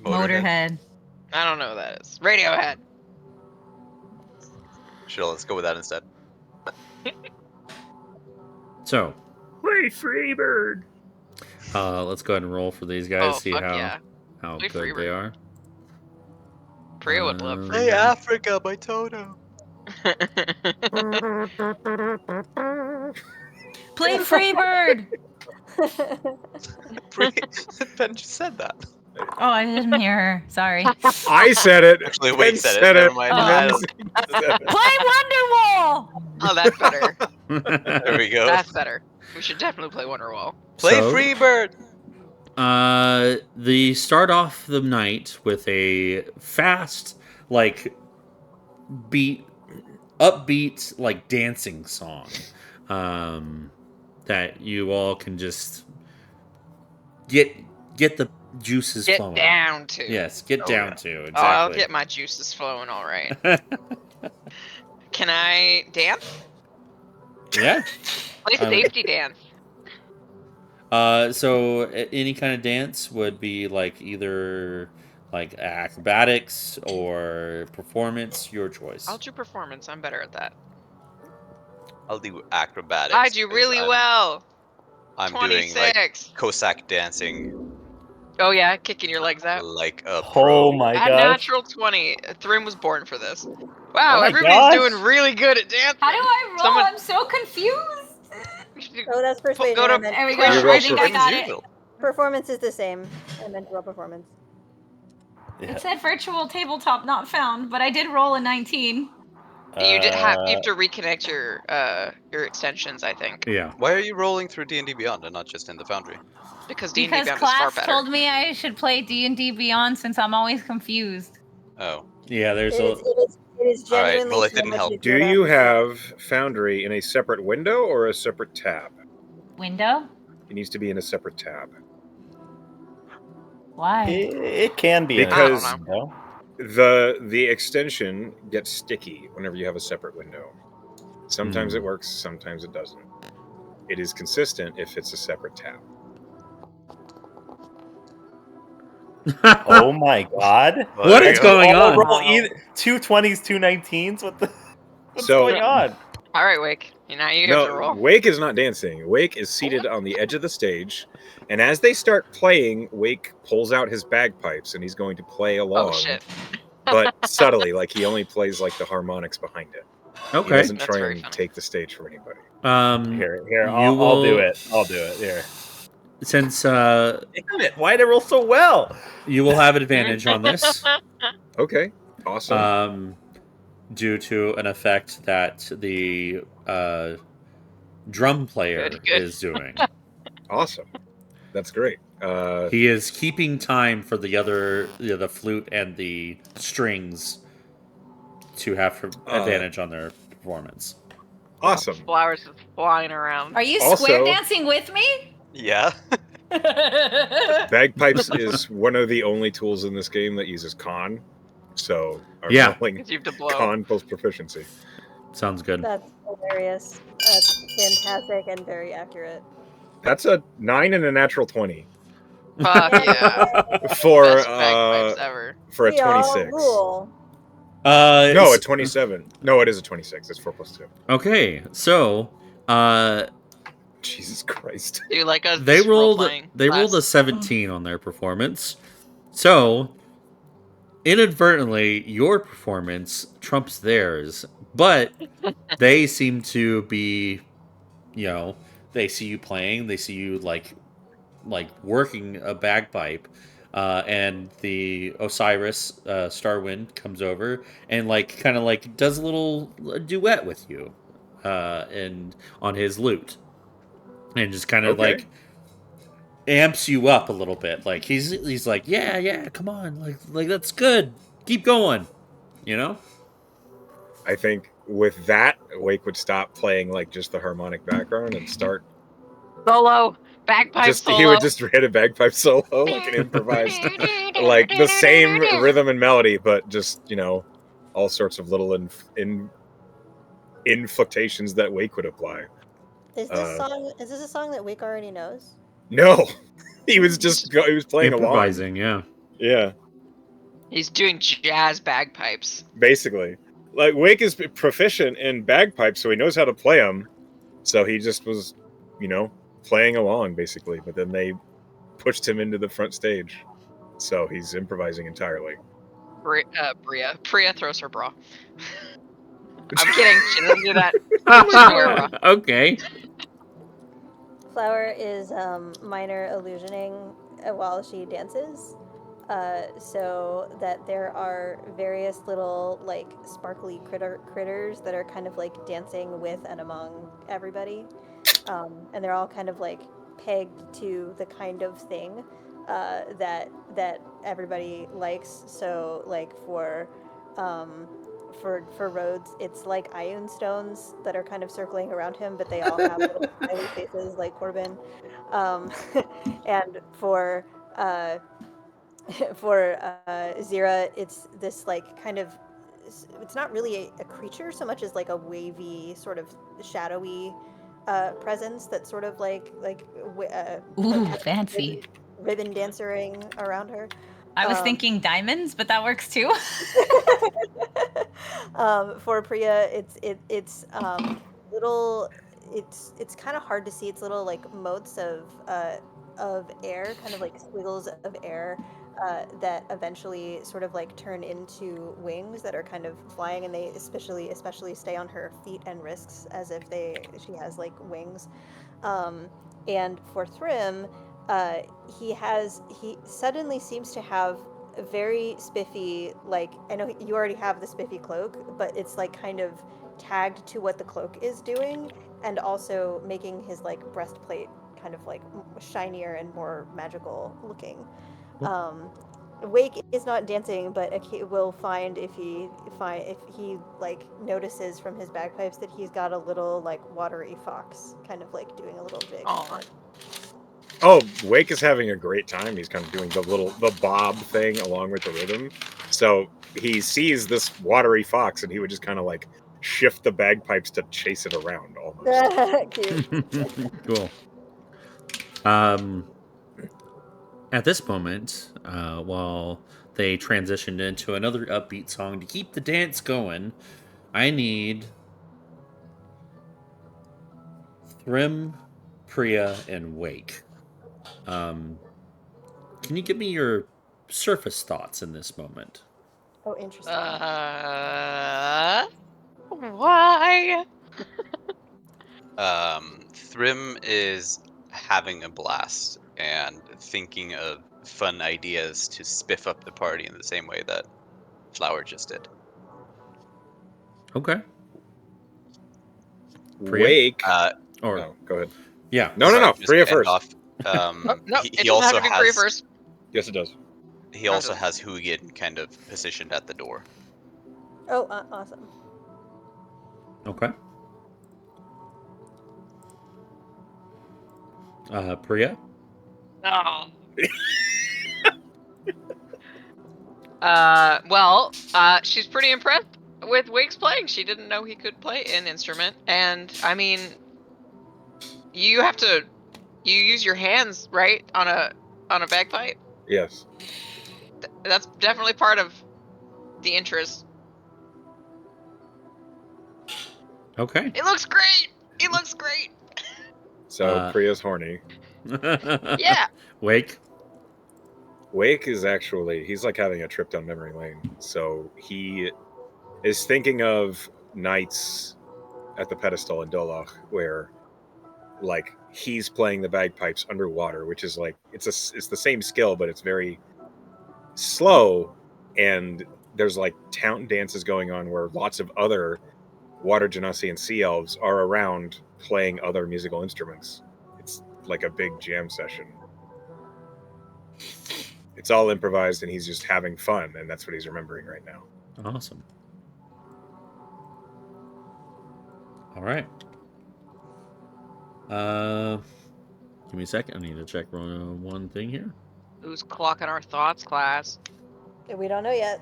Motorhead. I don't know what that is. Radiohead. Sure, let's go with that instead. So, Play Freebird. let's go ahead and roll for these guys. Oh, See fuck how yeah. how Play good Freebird. they are. Priya would love Um, Hey, Freebird. Africa by Toto. Play Freebird. Ben just said that. Oh, I didn't hear her. Sorry. I said it. Actually, Ben Wade said it. Never mind. Oh. I don't- Play Wonderwall. Oh, that's better. There we go. That's better. We should definitely play Wonderwall. Play So- Freebird. They start off the night with a fast, like upbeat, like dancing song, that you all can just get the juices Get flowing. down to. Yes, get Oh, down yeah. to exactly. Oh, I'll get my juices flowing, all right. Can I dance? Yeah. Play Um, safety dance. So any kind of dance would be like either like acrobatics or performance, your choice. I'll do performance. I'm better at that. I'll do acrobatics. I do 'cause really well. I'm doing like 26. Cossack dancing Oh yeah, kicking your legs out. like a pro. Oh my A gosh. natural 20. Thrim was born for this. Wow, Oh my everybody's gosh. doing really good at dancing. How do I roll? Someone- I'm so confused. Oh, that's persuasion. Go to- I meant There we go. Please You roll I think I for- got it. performance is the same. I meant roll performance. Yeah. It said virtual tabletop not found, but I did roll a 19. You have to reconnect your extensions, I think, Yeah. Why are you rolling through D&D Beyond and not just in the Foundry? because D&D Because Beyond is far class better. told me I should play D&D Beyond since I'm always confused. Oh, Yeah, there's It is All right, genuinely well, it so didn't much help. easier Do to you understand. have Foundry in a separate window or a separate tab? Window? It needs to be in a separate tab. Why? It can be Because- I don't know. The extension gets sticky whenever you have a separate window. Sometimes it works, sometimes it doesn't. It is consistent if it's a separate tab. Oh my god. What is going All on? roll either 2 20s, 2 19s. What's So- going on? All right, Wake. Now you have to No, roll. Wake is not dancing. Wake is seated on the edge of the stage, and as they start playing, Wake pulls out his bagpipes and he's going to play along, Oh shit. but subtly, like he only plays like the harmonics behind it. He Okay. doesn't That's try very and funny. take the stage from anybody. Here, You I'll do will- it. I'll do it. Here. Since Damn it! Why did I roll so well? you will have advantage on this, Okay, awesome. due to an effect that the drum player Good. is doing. Awesome. That's great. He is keeping time for the flute and the strings to have advantage on their performance. Awesome. Flowers is flying around. Are you Also- square dancing with me? yeah. Bagpipes is one of the only tools in this game that uses con. So I'm Yeah. rolling Because you have to blow. con plus proficiency. Sounds good. That's hilarious. That's fantastic and very accurate. That's a 9 and a natural 20 Fuck yeah. for Best bagpipes ever. for a We all 26. rule. No, a s- 27. No, it is a 26. It's 4 plus 2. Okay, so Jesus Christ. Do you like a they rolled role-playing a class? 17 on their performance. So inadvertently, your performance trumps theirs, but they seem to be, they see you playing, they see you like working a bagpipe, and the Osiris Starwind comes over and like kind of like does a little duet with you, and on his lute, and just kind of Okay. like amps you up a little bit. Like he's like, yeah, come on, like that's good, keep going, you know. I think with that, Wake would stop playing like just the harmonic background and start Solo! Bagpipe solo! he would just hit a bagpipe solo, like an improvised, like the same rhythm and melody, but just all sorts of little inflectations that Wake would apply. Is this a song that Wake already knows? No, he was playing along. Improvising, yeah. Yeah, He's doing jazz bagpipes. basically. Like Wake is proficient in bagpipes, so he knows how to play them. So he just was, playing along basically. But then they pushed him into the front stage, so he's improvising entirely. Bria. Priya throws her bra. I'm kidding. She doesn't do that. She doesn't wear a bra. Okay. Flower is minor illusioning while she dances, so that there are various little like sparkly critters that are kind of like dancing with and among everybody, and they're all kind of like pegged to the kind of thing that everybody likes. So like for Rhodes, it's like ion stones that are kind of circling around him, but they all have little smiley faces like Corbin. And for Zira, it's this like kind of, it's not really a creature so much as like a wavy sort of shadowy presence that's sort of like Ooh, kind of fancy. ribbon dancering around her. I was thinking diamonds, but that works too. For Priya, it's little. It's kind of hard to see. It's little like motes of air, kind of like squiggles of air that eventually sort of like turn into wings that are kind of flying, and they especially stay on her feet and wrists as if she has like wings. And for Thrym, he suddenly seems to have a very spiffy, like, I know you already have the spiffy cloak, but it's like kind of tagged to what the cloak is doing, and also making his like breastplate kind of like shinier and more magical looking. Wake is not dancing, but will find if he like notices from his bagpipes that he's got a little like watery fox kind of like doing a little jig. Aw. Oh, Wake is having a great time. He's kind of doing the bob thing along with the rhythm. So he sees this watery fox, and he would just kind of like shift the bagpipes to chase it around almost. Cute. Cool. At this moment, while they transitioned into another upbeat song to keep the dance going, I need Thrym, Priya, and Wake. Can you give me your surface thoughts in this moment? Oh, interesting. Why? Thrym is having a blast and thinking of fun ideas to spiff up the party in the same way that Flower just did. Okay. Priya? Wake. Or No, go ahead. yeah. No. Just Priya to end first. off, No, he it doesn't also have to be Priya has first. Yes, it does. he also has Hugin kind of positioned at the door. Oh, awesome. Okay. Priya? Oh. She's pretty impressed with Wake's playing. She didn't know he could play an instrument, and I mean, you use your hands, right, on a bagpipe. Yes. That's definitely part of the interest. Okay. It looks great. It looks great. So Priya's horny. Yeah. Wake. Wake is actually, he's like having a trip down memory lane. So he is thinking of nights at the pedestal in Dolach where like he's playing the bagpipes underwater, which is like it's the same skill, but it's very slow, and there's like town dances going on where lots of other water genasi and sea elves are around playing other musical instruments. It's like a big jam session. It's all improvised and he's just having fun, and that's what he's remembering right now. Awesome. All right. Give me a second. I need to check one thing here. Who's clocking our thoughts, class? We don't know yet.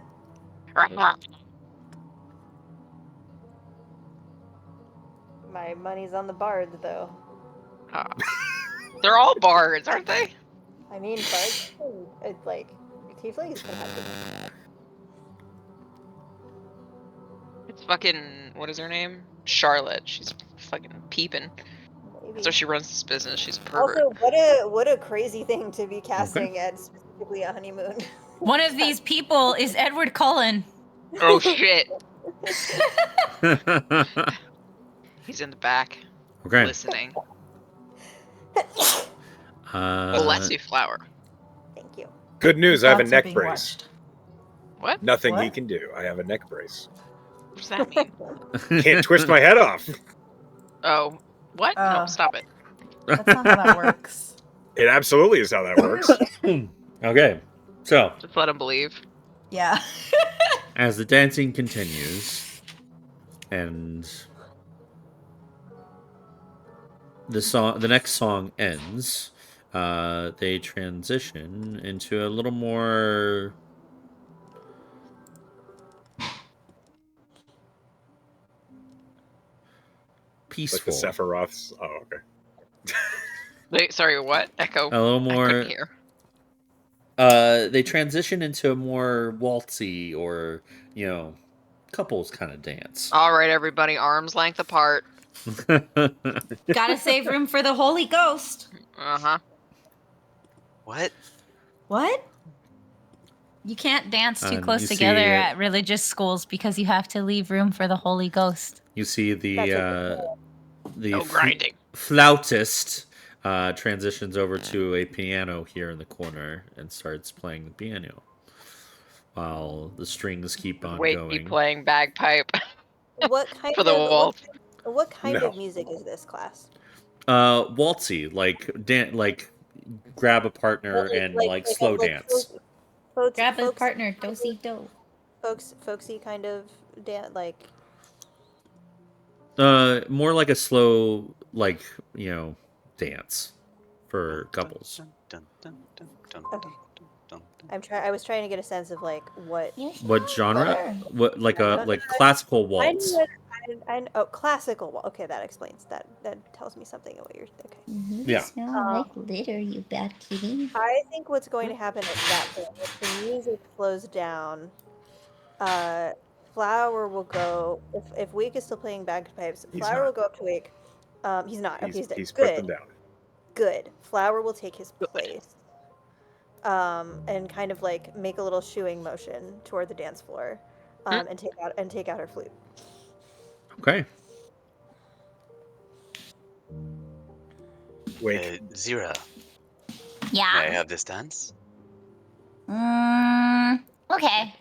My money's on the bards, though. They're all bards, aren't they? I mean, bards. It's like tieflings can have them. It's fucking, what is her name? Charlotte. She's fucking peeping. Maybe. So she runs this business. She's a pervert. Also, what a crazy thing to be casting at specifically a honeymoon. One of these people is Edward Cullen. Oh shit. He's in the back. Okay. Listening. Uh, Bless you, Flower. Thank you. Good news, I have a Thoughts are neck being brace. watched. What? Nothing he What? can do. I have a neck brace. What does that mean? Can't twist my head off. Oh, what? No, stop it. That's not how that works. It absolutely is how that works. Okay. So, Just let him believe. Yeah. as the dancing continues, and the next song ends, they transition into a little more peaceful, Like the Sephiroths. Oh, okay. Wait, sorry, what? Echo. a little I more. couldn't hear. They transition into a more waltzy or couples kind of dance. All right, everybody, arms length apart. Gotta save room for the Holy Ghost. Uh-huh. What? What? You can't dance too And close you together see- at religious schools because you have to leave room for the Holy Ghost. You see the No grinding. flautist transitions over to a piano here in the corner and starts playing the piano while the strings keep on Wait, going. you playing bagpipe. What kind For the of waltz. what kind No. of music is this class? Waltzy, like grab a partner and slow dance. Grab a partner, do-si-do. Folksy kind of dance, like More like a slow, dance for couples. Dun, dun, dun, dun, Okay. dun, dun, dun. I was trying to get a sense of like what. What genre? Sure. What like classical waltz? Oh, classical. Okay, that explains that. That tells me something of what you're. Okay. Yeah. Smell like litter, you bad kitty. I think what's going to happen at that point, if the music slows down, Flower will go. If Wake is still playing bagpipes, He's Flower not. will go up to Wake. He's not. Okay, he's dead. He's put them Good. down. Good. Flower will take his place. And kind of like make a little shooing motion toward the dance floor, and take out her flute. Okay. Wake. Zira, may I Yeah. have this dance? Okay.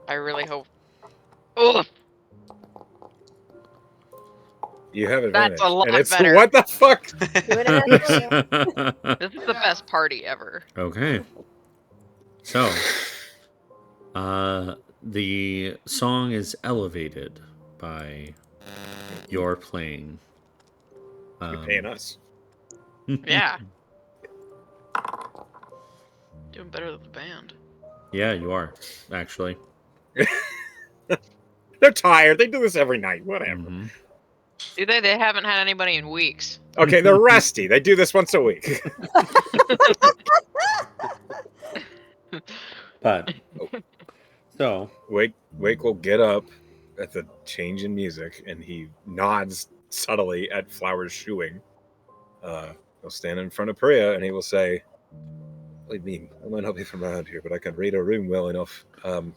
I really hope. Oh, You have advantage. That's a lot and it's better. what the fuck? Doing it this is the best party ever. Okay. So, the song is elevated by your playing You're paying us. Yeah. Doing better than the band. Yeah, you are, actually. They're tired. They do this every night. Whatever. Mhm. Do they? They haven't had anybody in weeks. Okay, they're rusty. They do this once a week. But so Wake will get up at the change in music, and he nods subtly at Flower's shoeing. He'll stand in front of Priya, and he will say, "What do you mean? I might not be from around here, but I can read a room well enough. Can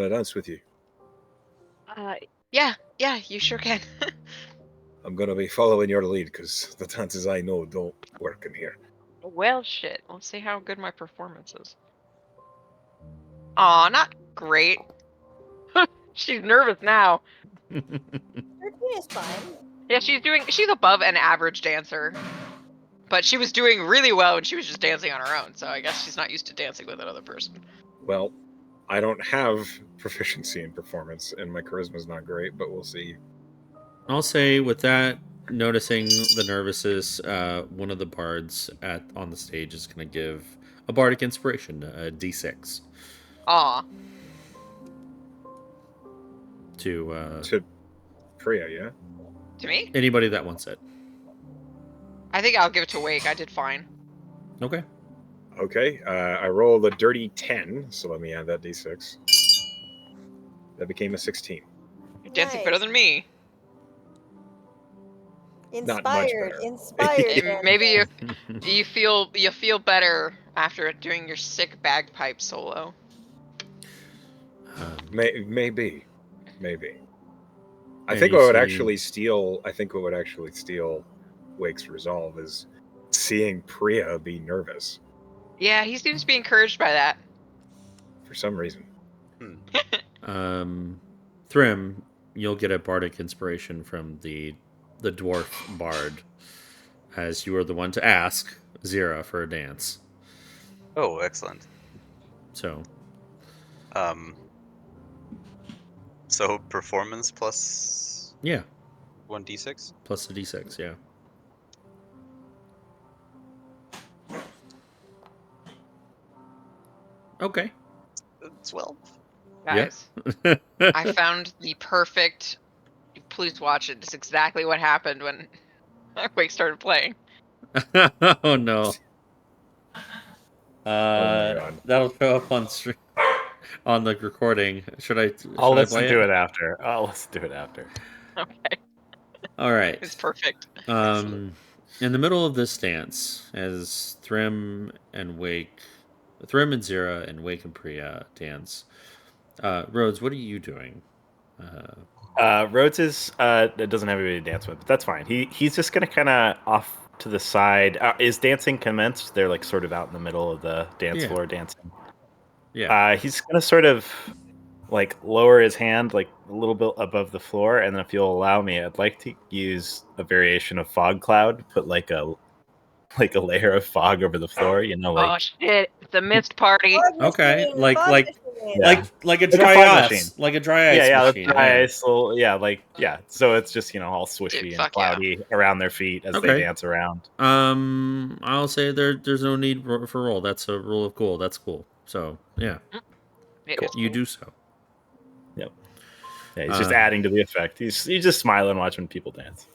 I dance with you? Yeah, you sure can. I'm gonna be following your lead because the dances I know don't work in here." Well, shit. Let's see how good my performance is. Aw, not great. She's nervous now. 13 is fine. Yeah, she's above an average dancer. But she was doing really well and she was just dancing on her own, so I guess she's not used to dancing with another person. Well, I don't have proficiency in performance, and my charisma's not great, but we'll see. I'll say with that, noticing the nervousness, one of the bards on the stage is going to give a bardic inspiration, a d6, Aw. to To Priya, yeah? To me? anybody that wants it. I think I'll give it to Wake. I did fine. Okay. Okay, I rolled a dirty 10, so let me add that d6. That became a 16. You're dancing Nice. better than me. Not much Inspired. better. Inspired. And maybe you feel better after doing your sick bagpipe solo. Maybe. I And think you what would see- actually steal Wake's resolve is seeing Priya be nervous Yeah, he seems to be encouraged by that. for some reason. Thrym, you'll get a bardic inspiration from the dwarf bard, as you are the one to ask Zira for a dance. Oh, excellent. So So performance plus yeah, 1d6. plus the d6. Yeah. Okay. 12. Guys, Yeah. I found the perfect. Please watch it. It's exactly what happened when Wake started playing. Oh no. God. That'll show up on stream, on the recording. Should I I'll listen play to it after. Okay, All right. it's perfect. In the middle of this dance, as Thrym and Zira and Wake and Priya dance, Rhodes, what are you doing? Rhodes is doesn't have anybody to dance with, but that's fine. He's just gonna kind of off to the side. Is dancing commenced? They're like sort of out in the middle of the dance Yeah. floor dancing. Yeah. He's gonna sort of like lower his hand like a little bit above the floor, and then if you'll allow me, I'd like to use a variation of fog cloud. Put like a layer of fog over the floor. You know, like Oh shit! It's a mist party. Okay, Fog like machine. Yeah. like a Like a dry fog ice, machine. like a dry ice yeah, machine. that's dry ice. So it's just all swishy Dude, and fuck yeah. cloudy around their feet as Okay. they dance around. I'll say there's no need for roll. That's a rule of cool. That's cool. So yeah, It is you cool. do so. Yeah, he's just adding to the effect. He's just smiling watching people dance.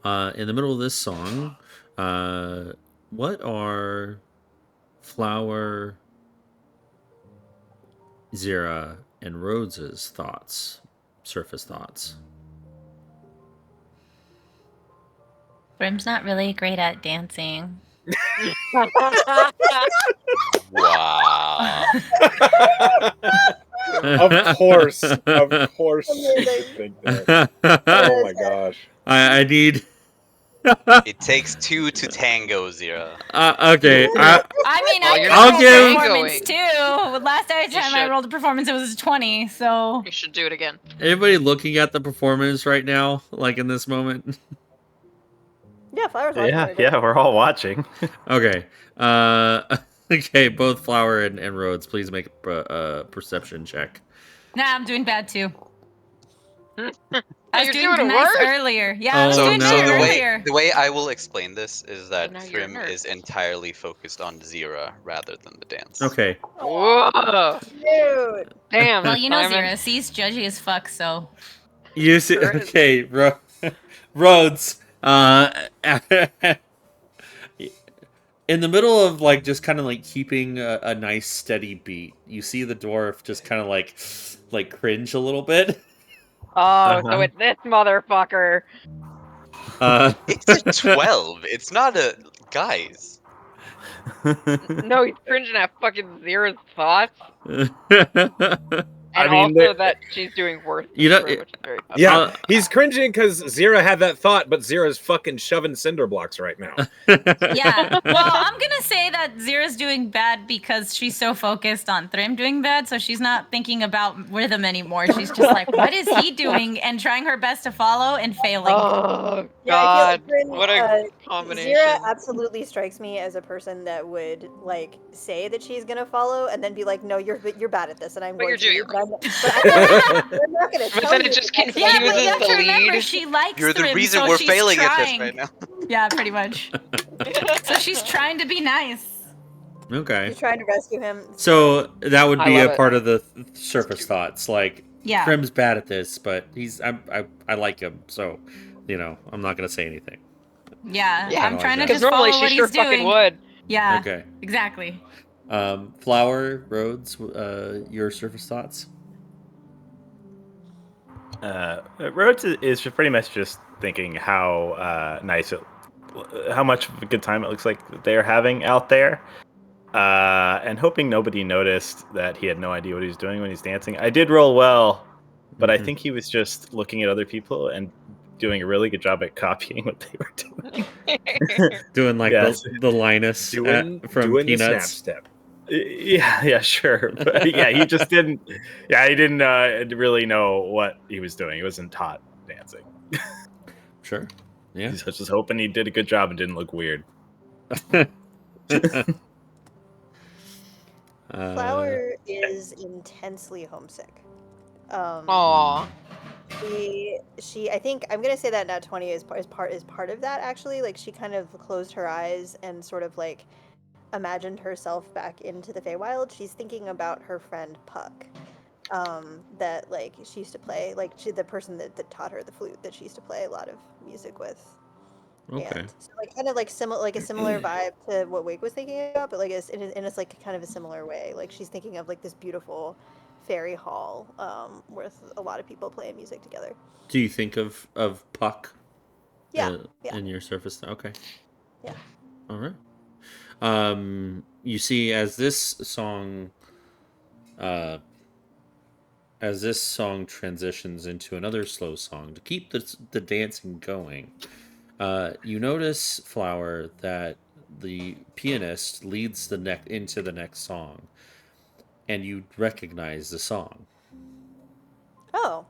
In the middle of this song, what are Flower, Zira, and Rhodes's surface thoughts? Brim's not really great at dancing. Wow. Of course you Amazing. could think that. Oh my gosh. I need. It takes two to tango, Zira. Okay. I mean, Well, I you're can not roll tangoing. performance too. Last time I should. rolled a performance, it was a 20. So You should do it again. Anybody looking at the performance right now, like in this moment? Yeah, Flower's watching Yeah, it. yeah, we're all watching. Okay. Okay. Both Flower and Rhodes, please make a perception check. nah, I'm doing bad too. I was You're doing doing nice worse. earlier. Yeah, I was Oh, doing no. better So earlier. the way I will explain this is that now you're a Thrym nerd. is entirely focused on Zira rather than the dance. Okay. Whoa. Dude. Damn. Well, you know, Simon. Zero, C's judgy as fuck, so. You see, Sure is. okay, Rhodes. In the middle of like just kind of like keeping a nice steady beat, you see the dwarf just kind of like cringe a little bit. Oh, so Uh-huh. it's this motherfucker. It's a 12. It's not a guys. No, he's cringing at fucking Zira's thoughts. And I mean, also that she's doing worse than You know, Thrym, which is very funny. Yeah, Uh, he's cringing because Zira had that thought, but Zira's fucking shoving cinder blocks right now. Yeah. Well, I'm gonna say that Zira's doing bad because she's so focused on Thrym doing bad, so she's not thinking about rhythm anymore. She's just like, what is he doing? And trying her best to follow and failing. Oh, Yeah, I God. feel like What a Zira combination. absolutely strikes me as a person that would like say that she's gonna follow and then be like, "No, you're bad at this," and I'm But you're going to. doing I'm not gonna But tell then you. it just that that's Yeah, what but confuses you have the to remember lead. she likes You're the Thrym, reason so we're she's failing at this trying. right now. Yeah, pretty much. So she's trying to be nice. okay. She's trying to rescue him. So that would I be a love it. part of the surface thoughts. Like, Yeah. Thrym's bad at this, but I like him, so I'm not gonna say anything. Yeah, Yeah, I'm trying to because just normally follow she what sure he's doing. fucking would. Yeah, Okay. exactly. Flower, Rhodes, your surface thoughts. Rhodes is pretty much just thinking how how much of a good time it looks like they're having out there, and hoping nobody noticed that he had no idea what he was doing when he's dancing. I did roll well, but I Mhm. think he was just looking at other people and doing a really good job at copying what they were doing. Doing like Yes. the Linus doing from the snap Peanuts. step. Yeah, sure. But yeah, he just didn't. Yeah, he didn't really know what he was doing. He wasn't taught dancing. Sure. Yeah. He's just hoping he did a good job and didn't look weird. Flower is intensely homesick. Aww. She I think I'm gonna say that Nat 20 is part of that actually. Like she kind of closed her eyes and sort of like imagined herself back into the Feywild. She's thinking about her friend Puck. That like she used to play, like the person that taught her the flute that she used to play a lot of music with. Okay. And so like kind of like a similar vibe to what Wake was thinking about, but like it's like kind of a similar way. Like she's thinking of like this beautiful fairy hall with a lot of people playing music together. Do you think of Puck? Yeah, yeah. In your surface. Okay. Yeah. All right. You see, as this song transitions into another slow song to keep the dancing going, you notice, Flower, that the pianist leads into the next song, and you recognize the song. Oh,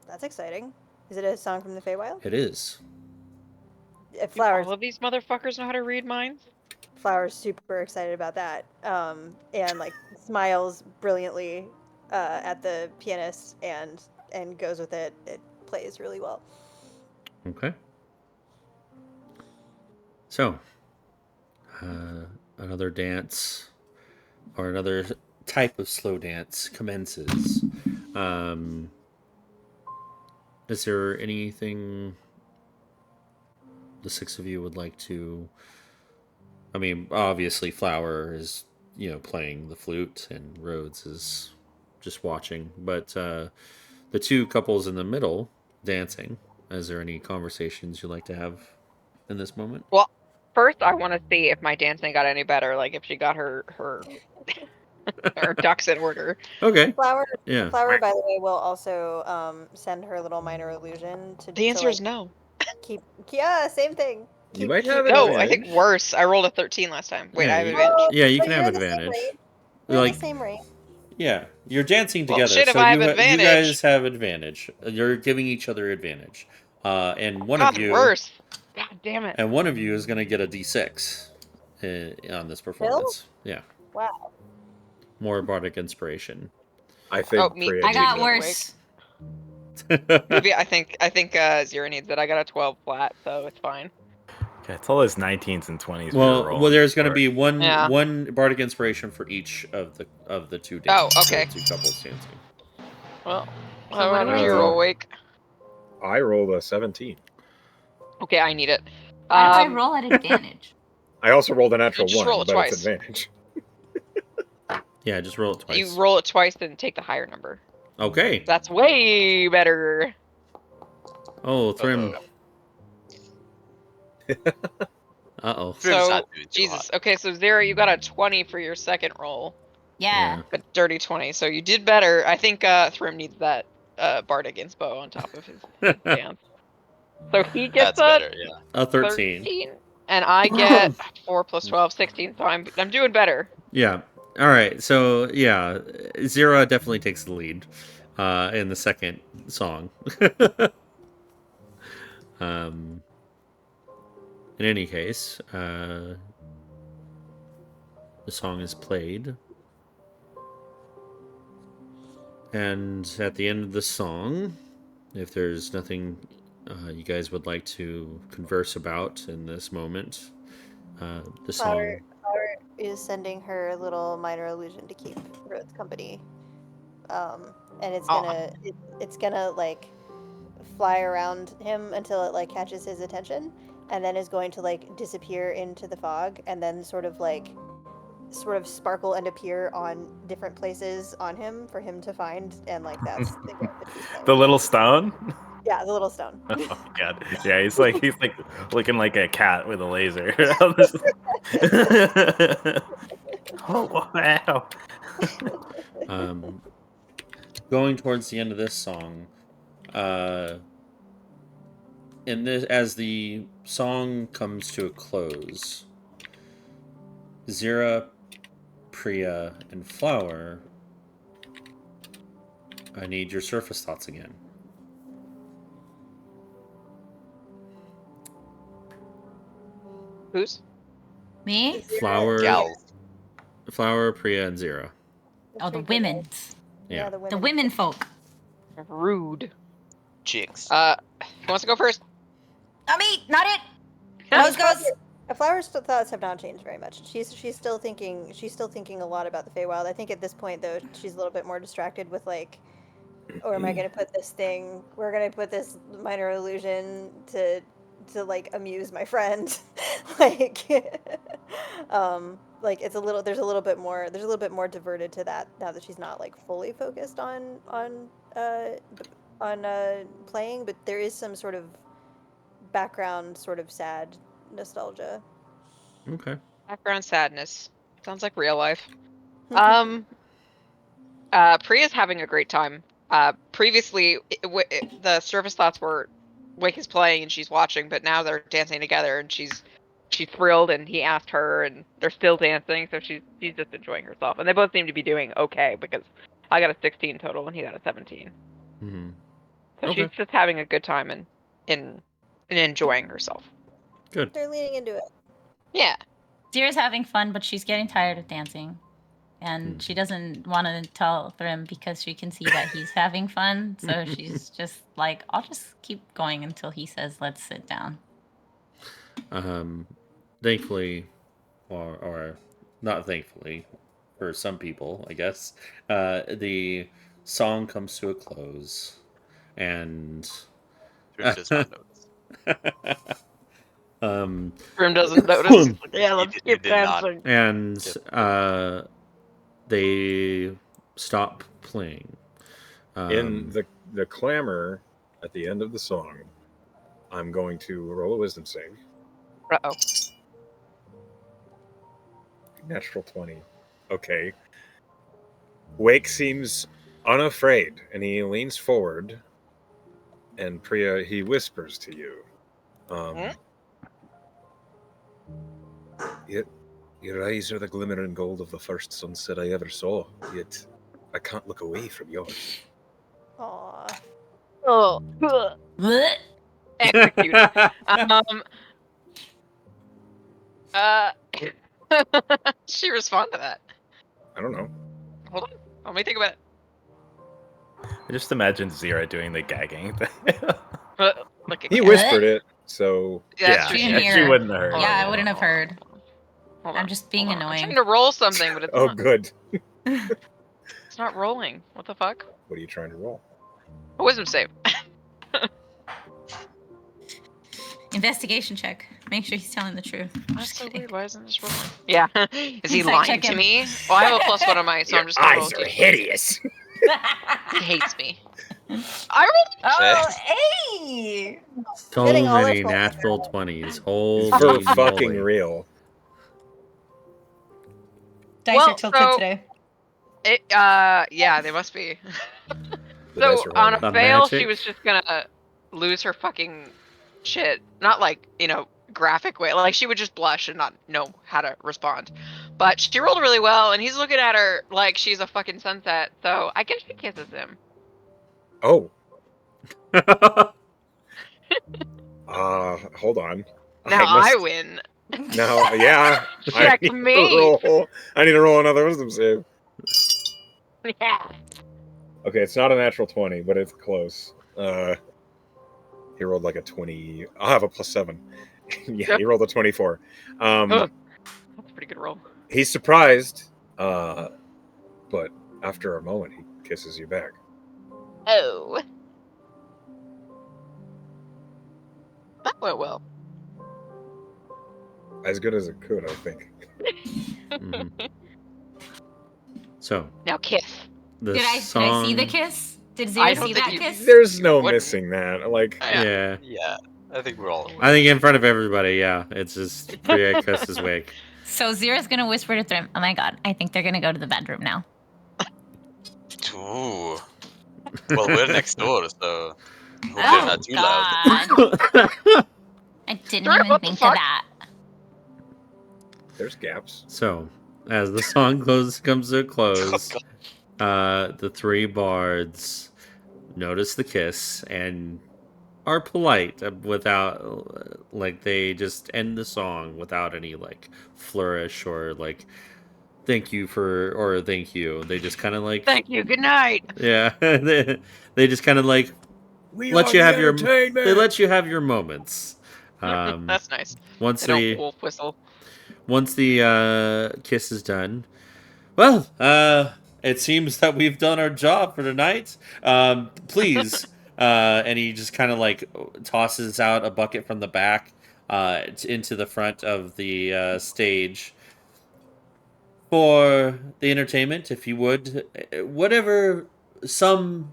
that's exciting. Is it a song from the Feywild? It is. Flowers. All of these motherfuckers know how to read minds? Flower's super excited about that, and like smiles brilliantly at the pianist and goes with it. It plays really well. Okay. So, another dance or another type of slow dance commences. Is there anything the six of you would like to? I mean, obviously, Flower is playing the flute, and Rhodes is just watching. But the two couples in the middle dancing. Is there any conversations you'd like to have in this moment? Well, first I want to see if my dancing got any better, like if she got her her ducks in order. Okay. Flower, Yeah. Flower, by the way, will also send her little minor illusion to. The answer like, is no. Yeah, same thing. You might have No, advantage. I think worse. I rolled a 13 last time. Wait, Yeah, I have you- advantage. Yeah, you but can you're have in the same advantage. rate. You're in Like, the same rate. yeah, you're dancing Well, together, shit, if so I have you advantage. guys have advantage. You're giving each other advantage, and one God, of you, worse. God damn it. and one of you is going to get a D6 on this performance. Yeah, Wow. more bardic inspiration. I think Oh, me- Priya I got needs it. worse. Maybe I think Zero needs it. I got a 12 flat, so it's fine. Okay, it's all those 19s and 20s. Well, there's going to be Yeah. one bardic inspiration for each of the two Oh, dancing. okay. The two couples dancing. Well, So how what do did I you do? roll, Wake? I rolled a 17. Okay, I need it. Why do I roll at advantage? I also rolled a natural just 1, roll it but twice. it's advantage. Yeah, just roll it twice. You roll it twice, then take the higher number. Okay. That's way better. Oh, Thrym. Uh-oh. Uh-oh. Thrym's So, not doing too Jesus. hot. Okay, so Zero, you got a 20 for your second roll. Yeah. A dirty 20. So you did better. I think Thrym needs that bardic inspo on top of his dance. So he gets That's better, yeah. A 13. 13, and I get 4 plus 12, 16. So I'm doing better. Yeah. All right. So yeah, Zero definitely takes the lead in the second song. In any case, the song is played, and at the end of the song, if there's nothing you guys would like to converse about in this moment, the song. Flower is sending her a little minor illusion to keep Rhodes company, and it's gonna like fly around him until it like catches his attention, and then is going to like disappear into the fog, and then sort of sparkle and appear on different places on him for him to find, and like that's the game that he's playing. The little stone. Yeah, the little stone. Oh my god! Yeah, he's like looking like a cat with a laser. Oh wow! Going towards the end of this song, in this, as the song comes to a close, Zira, Priya, and Flower, I need your surface thoughts again. Who's? Me? Flower, Gals. Flower, Priya, and Zira. Oh, the women. Yeah. The women folk. Rude. Chicks. Who wants to go first? Not me. Not it. Rose goes. Flower's thoughts have not changed very much. She's still thinking a lot about the Feywild. I think at this point though she's a little bit more distracted with like, or am I going to put this thing? We're going to put this minor illusion to like amuse my friend, like, like it's a little. There's a little bit more diverted to that now that she's not like fully focused on playing, but there is some sort of background sort of sad nostalgia. Okay. Background sadness. Sounds like real life. Priya's having a great time. Previously, the surface thoughts were Wake is playing and she's watching, but now they're dancing together and she's thrilled, and he asked her and they're still dancing, so she's just enjoying herself. And they both seem to be doing okay because I got a 16 total and he got a 17. Mm-hmm. So Okay. she's just having a good time and enjoying herself. Good. They're leaning into it. Yeah. Zira's having fun, but she's getting tired of dancing. And she doesn't want to tell Thrym because she can see that he's having fun. So she's just like, I'll just keep going until he says, let's sit down. Thankfully, or not thankfully, for some people, I guess, the song comes to a close. And Thrym does not notice. Thrym doesn't notice. He's like, yeah, let's He keep did not. dancing. And they stop playing. In the clamor at the end of the song, I'm going to roll a wisdom save. Uh-oh. Natural 20. Okay. Wake seems unafraid, and he leans forward, and Priya, he whispers to you. Your eyes are the glimmer and gold of the first sunset I ever saw, yet I can't look away from yours. Aww. Oh. Blech. Executed. She respond to that? I don't know. Hold on. Let me think about it. I just imagine Zira doing the gagging thing. Look at He Cat. whispered it, so That's She true. didn't she hear. wouldn't have heard. Hold Yeah, on, I hold wouldn't on, have heard. Hold I'm on, just being hold on. I'm annoying. trying to roll something, but oh, good. it's not rolling. What the fuck? What are you trying to roll? A wisdom save. Investigation check. Make sure he's telling the truth. I'm That's just so kidding. weird. Why isn't this rolling? Yeah. Is he He's like, lying check to him. me? Well, I have a +1 on mine, so I'm just gonna roll two. hideous. He hates me. I rolled. Oh, hey! So Getting all many our 20s natural right. 20s. For Holy fucking moly. real. Dice Well, are tilted so- today. Yeah, they must be. The So dice are on a horny. The fail, she magic. was just gonna lose her fucking shit. Not like, graphic way. Like she would just blush and not know how to respond. But she rolled really well, and he's looking at her like she's a fucking sunset. So I guess she kisses him. Oh, hold on. Now I must... win. No, yeah. I need to Checkmate. roll another wisdom save. Yeah. Okay, it's not a natural 20, but it's close. He rolled like a 20. I'll have a +7. Yeah, he rolled a 24. Ugh. That's a pretty good roll. He's surprised, but after a moment, he kisses you back. Oh. That went well. As good as it could, I think. Mhm. So, Now kiss. the Did I song. see the kiss? Did I Zira don't see think that you- kiss? There's no Wouldn't. missing that. Like, Yeah. Yeah, I think we're all aware. I think in front of everybody, yeah. It's just pre-Chris's wake. So Zira's gonna whisper to Thrym, "Oh my god, I think they're gonna go to the bedroom now." Ooh. Well, we're next door, so hope they're Oh not too loud. god. I didn't Thrym, even what the think of fuck? that. there's gaps. So, as the song comes to a close, the three bards notice the kiss and are polite without, they just end the song without any, flourish or, thank you for, or thank you. They just kind of, Thank you. Good night. yeah, they just kind of, We let are you the have your, entertainment! they let you have your moments. That's nice. Once They don't the wolf whistle. once the kiss is done, well, it seems that we've done our job for tonight. Please, and he just kind of tosses out a bucket from the back into the front of the stage for the entertainment, if you would. Whatever sum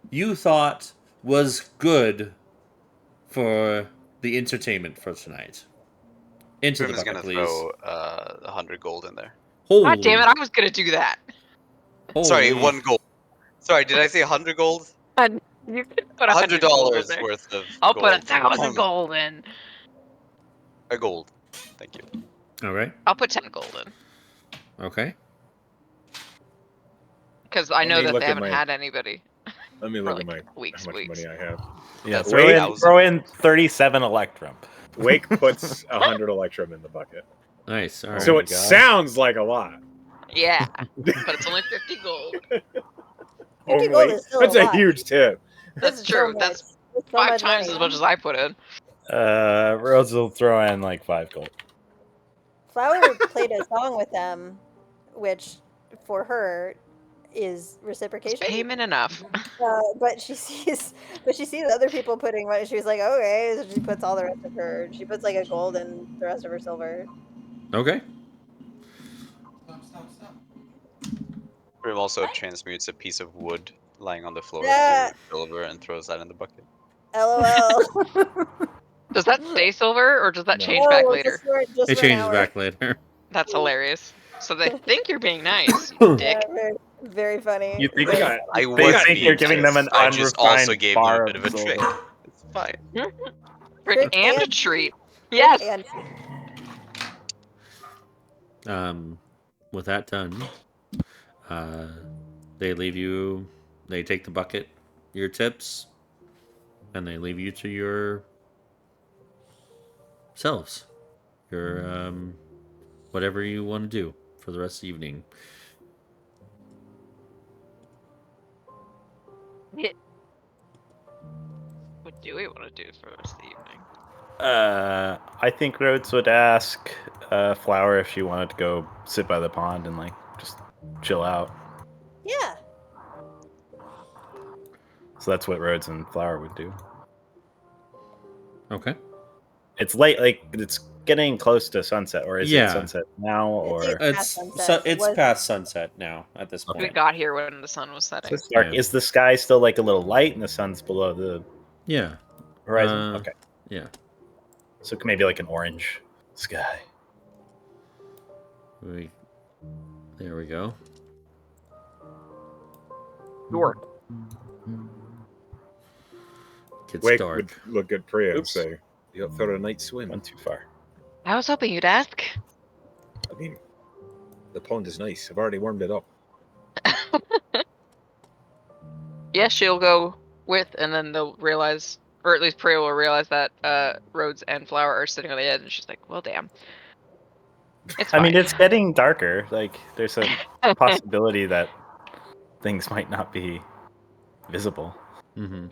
you thought was good for the entertainment for tonight. Into Trim the is bucket, gonna please. throw 100 gold in there. Holy, God damn it! I was gonna do that. Sorry, holy. 1 gold. Sorry, did I say 100 gold? And you could put $100 gold in $100 there. worth of I'll gold. put 1,000 gold in. A gold. Thank you. All right. I'll put 10 gold in Okay. because I Let know me that look they at haven't my- had anybody. Let me For look at like how weeks. much money I have. Yeah, Wait. throw in 37 Electrum. Wake puts 100 Electrum in the bucket. Nice. All right. So my it God. sounds like a lot. Yeah, but it's only 50 gold. 50 gold Only, is still that's a a lot. huge tip. This That's is so true. much. That's That's so 5 much times money. as much as I put in. Rose will throw in 5 gold. Flower played a song with them, which for her is Is reciprocation. payment enough? But she sees other people putting money. She's like, okay, so she puts all the rest of her. She puts a gold and the rest of her silver. Okay. Trim also transmutes a piece of wood lying on the floor Yeah. to silver and throws that in the bucket. LOL. Does that stay silver or does that No. change back No, later? just It for an changes hour. back later. That's hilarious. So they think you're being nice, you dick. Yeah, very, very funny. You think Very I- I They was think you're being giving them nice. an I just also unrefined gave them bar a bit of a silver. trick. It's fine. Trick Trick and a and- treat. Yes. And With that done, they leave you. They take the bucket, your tips, and they leave you to your selves. Your whatever you want to do for the rest of the evening. What do we want to do for the rest of the evening? I think Rhodes would ask Flower if she wanted to go sit by the pond and like just chill out. Yeah. So that's what Rhodes and Flower would do. Okay. It's late, like it's getting close to sunset, or is it Yeah. sunset now? I think Or it's past sunset. It It's was- past sunset now at this Okay. We point. got here when the sun was so setting. it's dark. Yeah. Is the sky still like a little light and the sun's below the Yeah. horizon? Uh, Okay, Yeah. so maybe like an orange sky. There we go. Sure. Gets Wake dark. would look at Priya and Oops. say, "You up for a night swim?" Went too far. I was hoping you'd ask. I mean, the pond is nice. I've already warmed it up. Yes, she'll go with, and then they'll realize, or at least Priya will realize that Rhodes and Flower are sitting on the edge, and she's like, "Well, damn." It's I fine. mean, it's getting darker. Like there's a possibility that things might not be visible. Mm-hmm.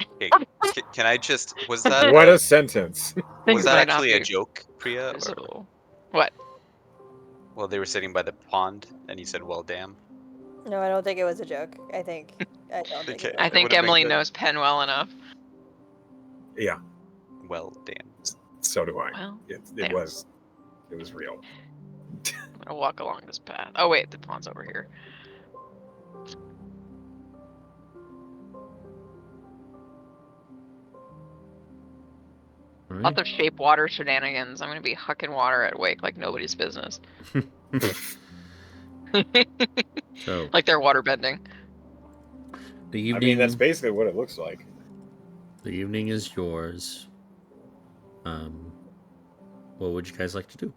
Okay, can I just? Was that What a sentence! Things was that might not actually a be joke, Priya? Or, visible. What? well, they were sitting by the pond, and you said, "Well, damn." No, I don't think it was a joke. I don't think Okay. it I was. think would've been Emily good. knows Penn well enough. Yeah, Well, damn. so do I. Well, It damn. was real. I'm gonna walk along this path. Oh wait, the pond's over here. All Lots right. of shape water shenanigans. I'm gonna be hucking water at Wake like nobody's business. So Like they're water bending. the I evening. mean, that's basically what it looks like. The evening is yours. What would you guys like to do?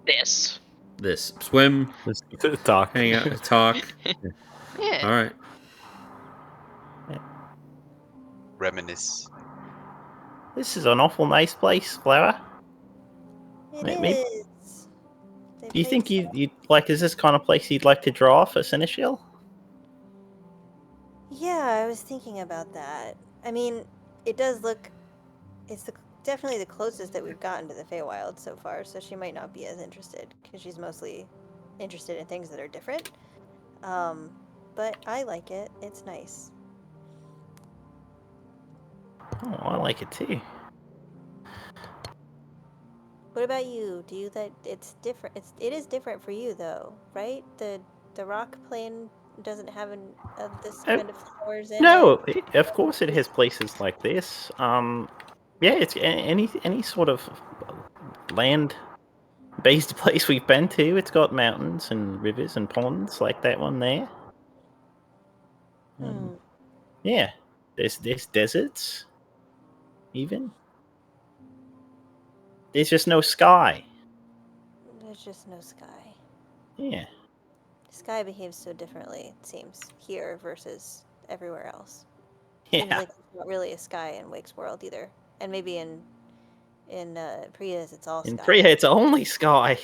This. This swim, Just talk. hang out, talk. Yeah. All right. Reminisce. This is an awful nice place, Flower. It Maybe- is. They Do you think played you'd like? Is this kind of place you'd like to draw for Seneschal? Yeah, I was thinking about that. I mean, it does look. It's definitely the closest that we've gotten to the Feywild so far, so she might not be as interested because she's mostly interested in things that are different. But I like it. It's nice. Oh, I like it too. What about you? Do you that it's different? It is different for you though, right? The rock plane doesn't have this Oh, kind of flowers in No, it. of course it has places like this. Yeah, it's any sort of land-based place we've been to. It's got mountains and rivers and ponds like that one there. Hmm. Yeah, there's deserts. Even there's just no sky. There's just no sky. Yeah, Sky behaves so differently, it seems, here versus everywhere else. Seems yeah. like it's not really a sky in Wake's world either. And maybe in Priya's it's all In sky. Priya, it's only sky.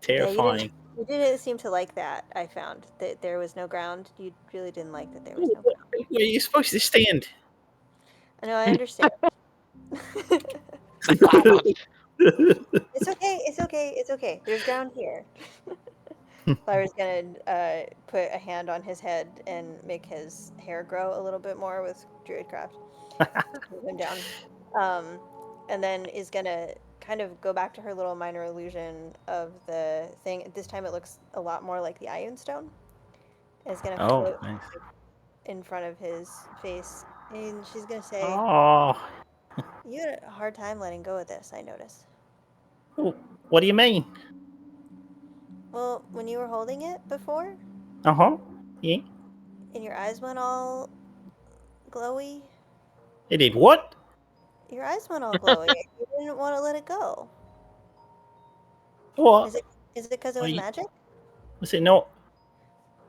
Yeah, Terrifying. you didn't seem to like that, I found. That there was no ground. You really didn't like that there was no ground. Where are you supposed to stand? I know, I understand. It's okay, it's okay, it's okay. There's ground here. Flower's gonna put a hand on his head and make his hair grow a little bit more with Druidcraft. Move him down. And then is gonna kind of go back to her little minor illusion of the thing. This time it looks a lot more like the Ioun Stone. It's gonna Oh, float nice. in front of his face. And she's gonna say, Oh, "You had a hard time letting go of this, I noticed. what do you mean? Well, when you were holding it before, Yeah. and your eyes went all glowy, It did what? your eyes went all glowy. You didn't want to let it go. What? Is it because it Well, was you- magic? Was it not?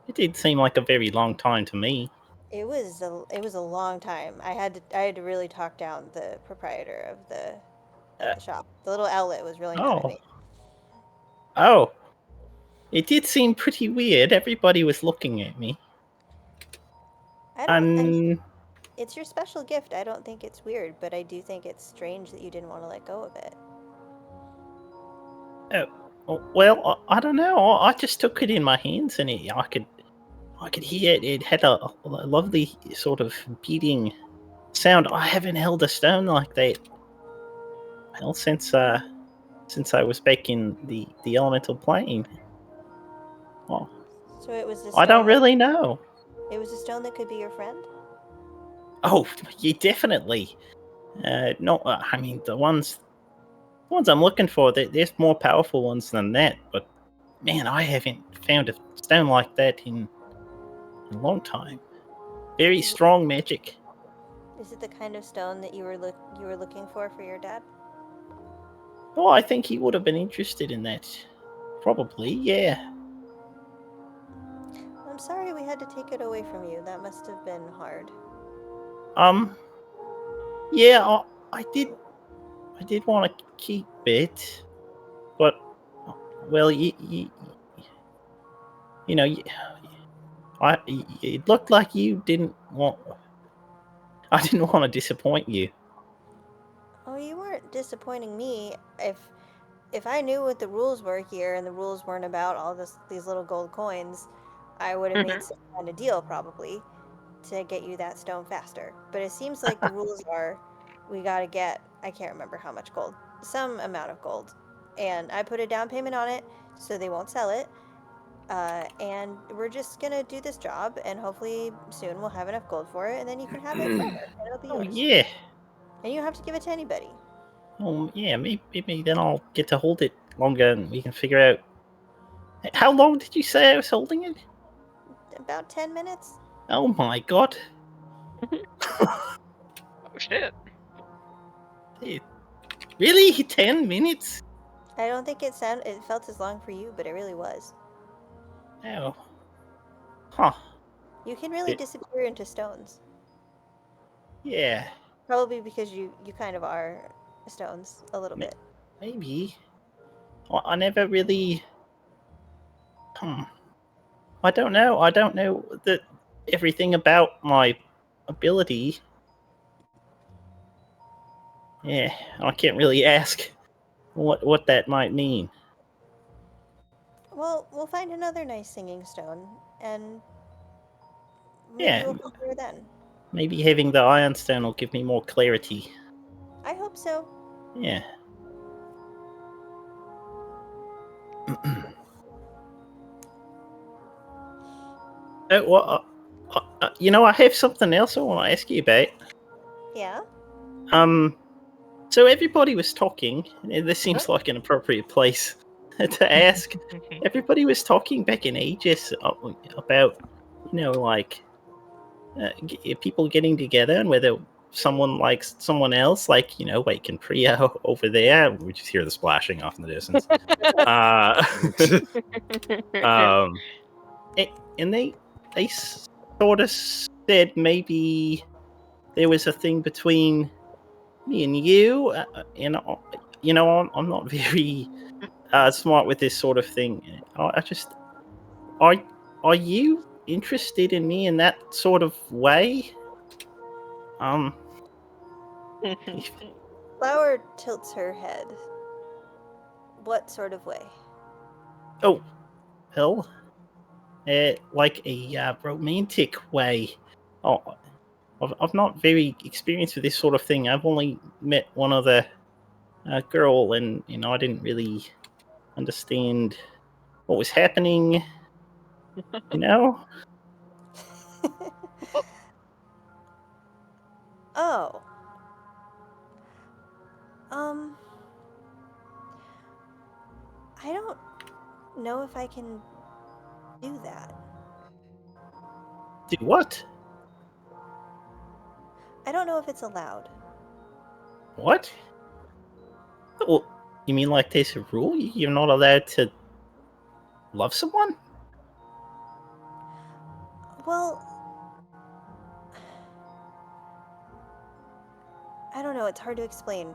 It did seem like a very long time to me. It was a long time. I had to really talk down the proprietor of the shop. The little outlet was really mad at me. Oh. It did seem pretty weird. Everybody was looking at me. I mean, And it's your special gift. I don't think it's weird, but I do think it's strange that you didn't want to let go of it. well, I don't know. I just took it in my hands, and I could hear it. It had a lovely sort of beating sound. I haven't held a stone like that, well, since I was back in the elemental plane. Well, So it was a I don't stone that really know. could be your friend. Oh, yeah, definitely. No, I mean the ones I'm looking for. There's more powerful ones than that, but man, I haven't found a stone like that in a long time. Very strong magic. Is it the kind of stone that you were looking for your dad? Oh, I think he would have been interested in that. Probably, yeah. I'm sorry we had to take it away from you. That must have been hard. Um, yeah, I did want to keep it, but well, you know, it looked like you didn't want. I didn't want to disappoint you. Oh, you weren't disappointing me. If I knew what the rules were here and the rules weren't about all these little gold coins, I would have made some kind of deal probably to get you that stone faster. But it seems like the rules are we got to get, I can't remember how much gold, some amount of gold. And I put a down payment on it so they won't sell it. And we're just going to do this job and hopefully soon we'll have enough gold for it and then you can have it forever and it'll be Oh yours. yeah. And you don't have to give it to anybody. Oh yeah. Maybe then I'll get to hold it longer, and we can figure out. How long did you say I was holding it? About 10 minutes. Oh my god. Oh shit. Really? 10 minutes? I don't think it felt as long for you, but it really was. Oh. Huh. You can really It- disappear into stones. Yeah. Probably because you kind of are stones a little bit. Maybe. I never really. I don't know. I don't know that everything about my ability. Yeah, I can't really ask what that might mean. Well, we'll find another nice singing stone, and maybe Yeah, we'll compare then. maybe having the Ironstone will give me more clarity. I hope so. Yeah. Well, I have something else I want to ask you about. Yeah? So everybody was talking, and this seems like an appropriate place to ask. Everybody was talking back in Aegis about, like people getting together and whether someone likes someone else, like, Wake and Priya over there. We just hear the splashing off in the distance. Um, and they sort of said maybe there was a thing between me and you, and I'm not very smart with this sort of thing. I just are you interested in me in that sort of way? Flower tilts her head. What sort of way? Oh, well, like a romantic way. Oh, I've not very experienced with this sort of thing. I've only met one other girl, and I didn't really understand what was happening. You know? Oh. I don't know if I can do that. Do what? I don't know if it's allowed. What? Well, you mean like there's a rule? You're not allowed to love someone? Well, I don't know, it's hard to explain.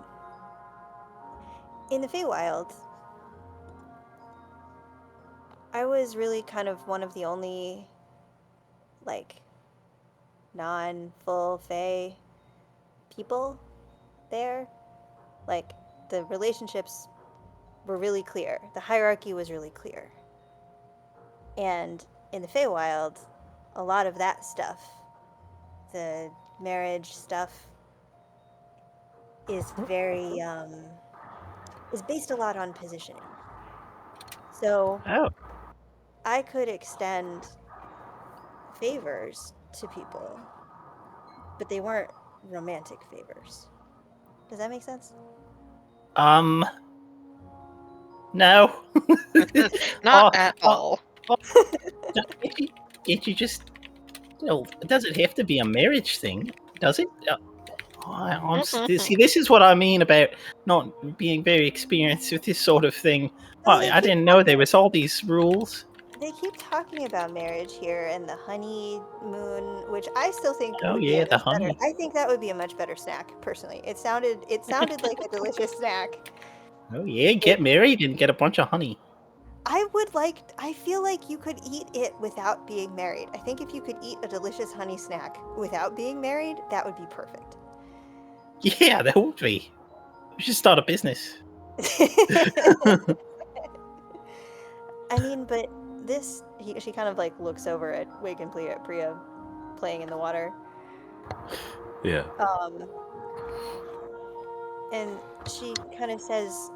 In the Feywild, I was really kind of one of the only, like, non-full fae people there. Like, the relationships were really clear. The hierarchy was really clear. And in the Feywild, a lot of that stuff, the marriage stuff, is very is based a lot on positioning. So Oh, I could extend favors to people, but they weren't romantic favors. Does that make sense? no. Not at all. Can't you just? Well, it doesn't have to be a marriage thing, does it? See, this is what I mean about not being very experienced with this sort of thing. No, they I keep didn't know there was all these rules. they keep talking about marriage here and the honeymoon, which I still think Oh would be yeah, a the much better. honey. I think that would be a much better snack, personally. It sounded like a delicious snack. Oh yeah, get married and get a bunch of honey. I feel like you could eat it without being married. I think if you could eat a delicious honey snack without being married, that would be perfect. Yeah, that would be. We should start a business. I mean, but she kind of like looks over at Wake and Priya playing in the water. Yeah. And she kind of says,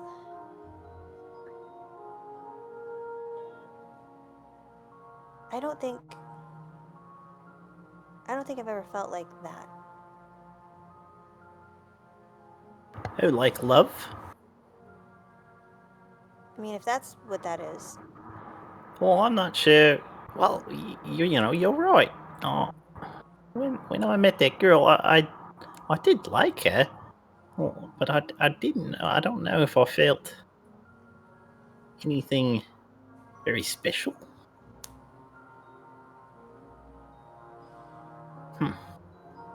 I don't think I've ever felt like that. Oh, like love? I mean, if that's what that is. Well, I'm not sure. Well, you're right. When I met that girl, I did like her. Well, but I didn't. I don't know if I felt anything very special.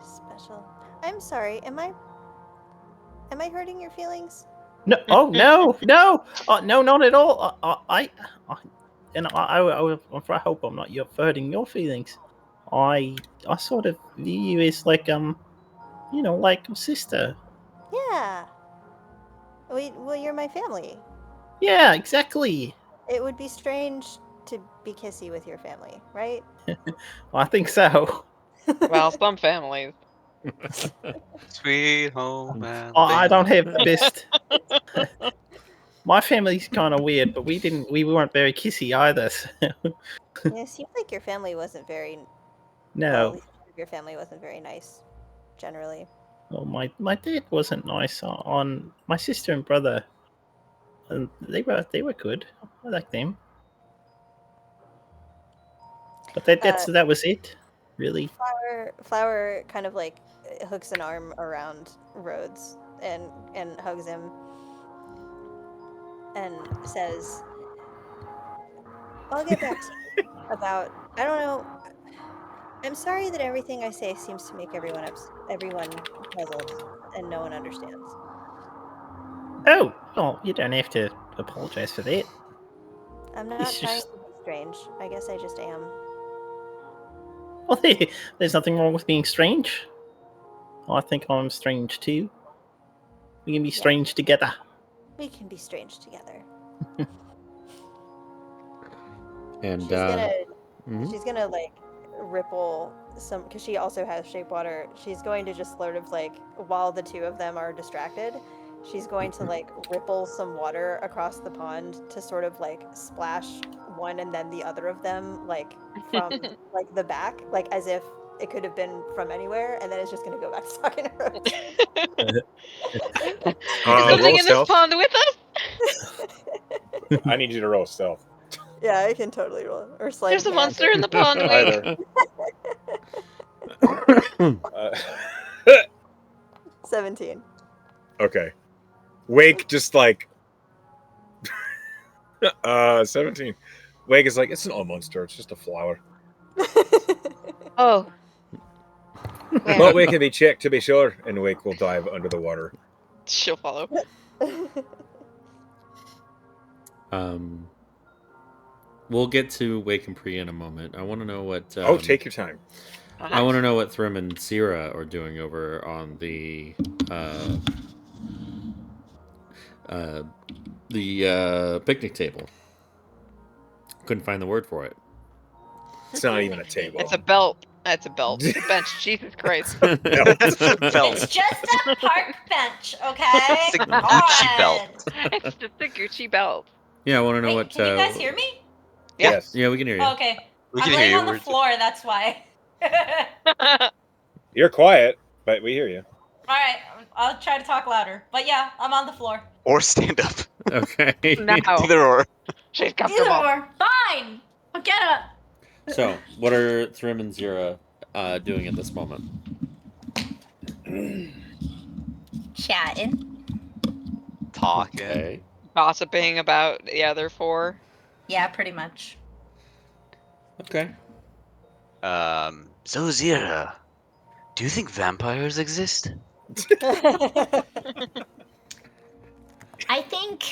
Special. I'm sorry. Am I hurting your feelings? No, oh no, no, no, not at all. I hope I'm not hurting your feelings. I sort of view you as like like a sister. Yeah. Well, you're my family. Yeah, exactly. It would be strange to be kissy with your family, right? I think so. Well, some families. Sweet home I don't have the Alabama. best. My family's kind of weird, but we weren't very kissy either. So. Yeah, it seems like your family wasn't very. Well, at No. least your family wasn't very nice, generally. Well, my dad wasn't nice on my sister and brother. And they were good. I like them. But that was it, really. Flower kind of like hooks an arm around Rhodes and hugs him and says, "I'll get back to you about. I don't know. I'm sorry that everything I say seems to make everyone puzzled and no one understands." Oh, well, you don't have to apologize for that. I'm not It's trying just to be strange. I guess I just am. well, there's nothing wrong with being strange. I think I'm strange too. We can be strange together. We can be strange together. And She's gonna like ripple some, because she also has shape water. She's going to just sort of like, while the two of them are distracted, she's going to like ripple some water across the pond to sort of like splash one and then the other of them like from like the back, like as if it could have been from anywhere, and then it's just gonna go back to talking to her. Is roll something in this stealth. pond with us? I need you to roll stealth. Yeah, I can totally roll. Or sleight There's of a hand. monster in the pond, Wake. Either. 17. Okay. Wake just like 17. Wake is like, it's an all monster, it's just a flower. Oh. But Wake can be checked to be sure, and Wake will dive under the water. She'll follow. We'll get to Wake and Priya in a moment. I want to know what. Take your time. I want to know what Thrym and Sierra are doing over on the picnic table. Couldn't find the word for it. It's not even a table. It's a belt. It's a belt. It's a bench. Jesus Christ. Belt. It's just a park bench, okay? It's a Come Gucci belt. on. It's just a Gucci belt. Yeah, I want to know Wait, what. can you guys hear me? Yeah. Yes. Yeah, we can hear you. Oh, okay. We I'm can hear laying you. on the floor, that's why. You're quiet, but we hear you. Alright, I'll try to talk louder. But yeah, I'm on the floor. Or stand up. Okay. No. Either or. She's Either comfortable. or. Fine! I'll get up. So, what are Thrym and Zira doing at this moment? Chatting. Talking. Okay. Gossiping about the other four. Yeah, pretty much. Okay. So Zira, do you think vampires exist? I think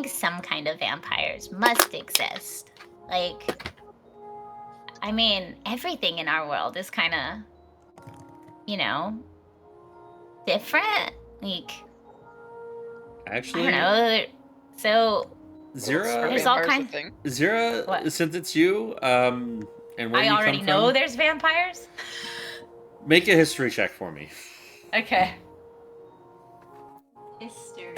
some kind of vampires must exist. Like, I mean, everything in our world is kind of, different. Like, Actually, I don't know. So Zira, There's all Vampires a kind- thing. Zira, What? since it's you, and where I you already come know from, there's vampires. make a history check for me. Okay. History.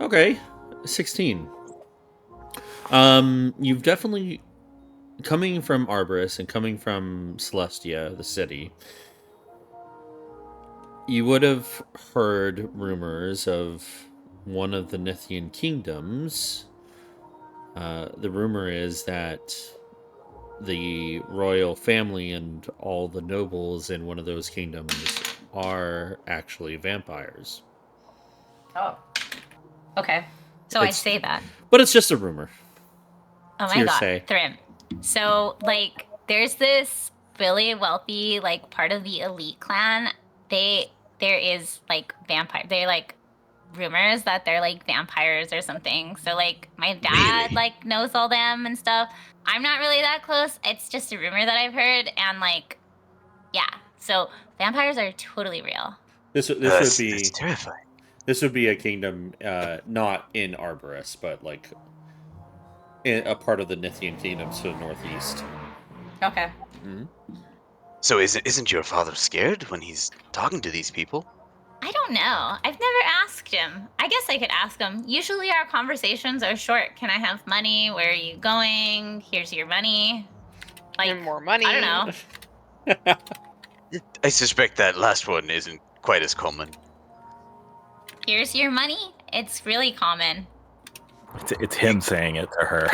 Okay, 16. You've definitely coming from Arborus and coming from Celestia, the city. You would have heard rumors of one of the Nithian kingdoms. The rumor is that the royal family and all the nobles in one of those kingdoms are actually vampires. Oh. Okay. So I It's- say that. But it's just a rumor. Oh It's my god, hearsay. Thrym. So, like, there's this really wealthy, like, part of the elite clan. There is, like, vampire. They're, like, rumors that they're, like, vampires or something. So, like, my dad, Really? like, knows all them and stuff. I'm not really that close. It's just a rumor that I've heard. And, like, yeah. So, vampires are totally real. This would That's be terrifying. this would be a kingdom not in Arborus, but like in a part of the Nithian kingdoms to the northeast. Okay. So isn't your father scared when he's talking to these people? I don't know. I've never asked him. I guess I could ask him. Usually our conversations are short. Can I have money? Where are you going? Here's your money. Like, And more money. I don't know. I suspect that last one isn't quite as common. Here's your money. It's really common. It's him saying it to her.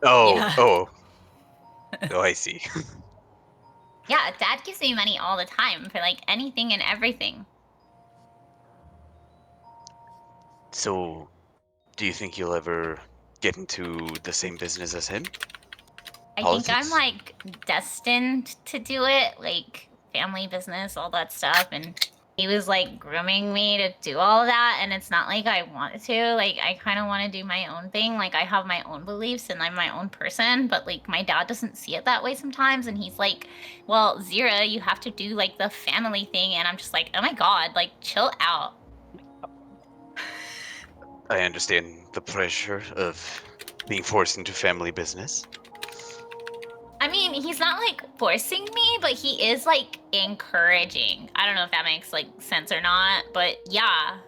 Oh, Yeah. oh. Oh, I see. Yeah, Dad gives me money all the time for like anything and everything. So, do you think you'll ever get into the same business as him? I think Politics? I'm like destined to do it, like family business, all that stuff. And he was like grooming me to do all of that. And it's not like I wanted to. Like, I kind of want to do my own thing. Like, I have my own beliefs and I'm my own person. But like, my dad doesn't see it that way sometimes. And he's like, well, Zira, you have to do like the family thing. And I'm just like, oh my God, like, chill out. I understand the pressure of being forced into family business. I mean, he's not like forcing me, but he is like encouraging. I don't know if that makes like sense or not, but yeah.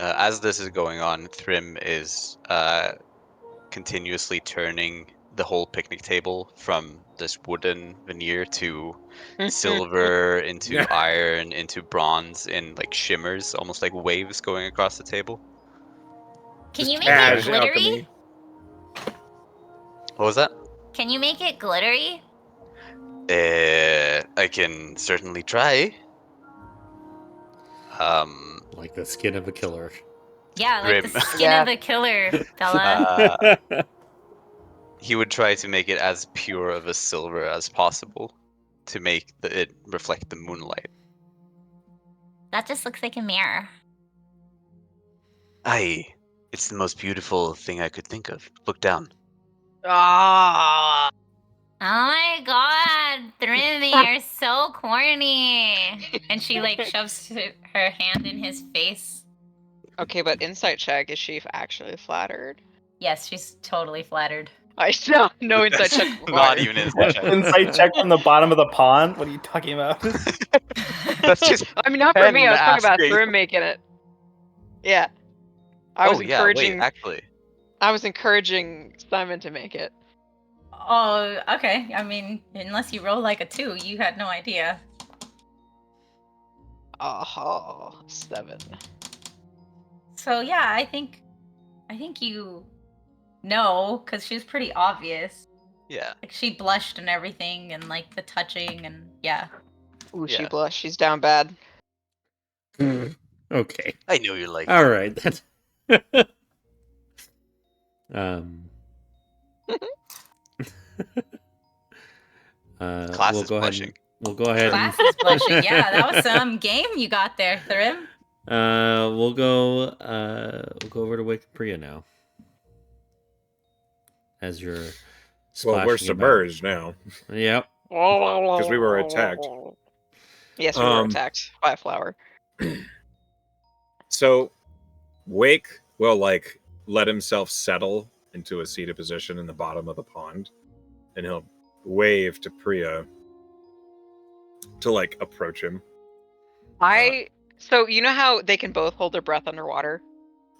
As this is going on, Thrym is continuously turning the whole picnic table from this wooden veneer to silver into iron into bronze in like shimmers, almost like waves going across the table. Can Just you make cash it glittery? alchemy. What was that? Can you make it glittery? I can certainly try. Like the skin of a killer. Yeah, like the Grim. skin Yeah. of a killer, fella. He would try to make it as pure of a silver as possible to make it reflect the moonlight. That just looks like a mirror. Aye, it's the most beautiful thing I could think of. Look down. Ah. Oh my god, Thrimmy, you're so corny. And she like shoves her hand in his face. Okay, but insight check, is she actually flattered? Yes, she's totally flattered. I know, no insight check Not required. even insight check. Insight check from the bottom of the pond. What are you talking about? That's just. I mean, not for me. I was talking about asking. Thrim making it. Yeah, I was Yeah, wait, encouraging. actually. I was encouraging Simon to make it. Oh, okay. I mean, unless you roll like a 2, you had no idea. Oh, 7. So yeah, I think you know, because she was pretty obvious. Yeah. Like she blushed and everything, and like the touching, and yeah. Ooh, she Yeah. blushed. She's down bad. Okay. I knew you liked All it. right. That's Class we'll is go blushing. ahead. We'll go ahead. Class is blushing. Yeah, that was some game you got there, Thrim. We'll go over to Wake and Priya now. As you're Well, we're splashing about. submerged now. Yep. Because we were attacked. Yes, we were attacked by a flower. So, Wake will like let himself settle into a seated position in the bottom of the pond, and he'll wave to Priya to like approach him. So you know how they can both hold their breath underwater?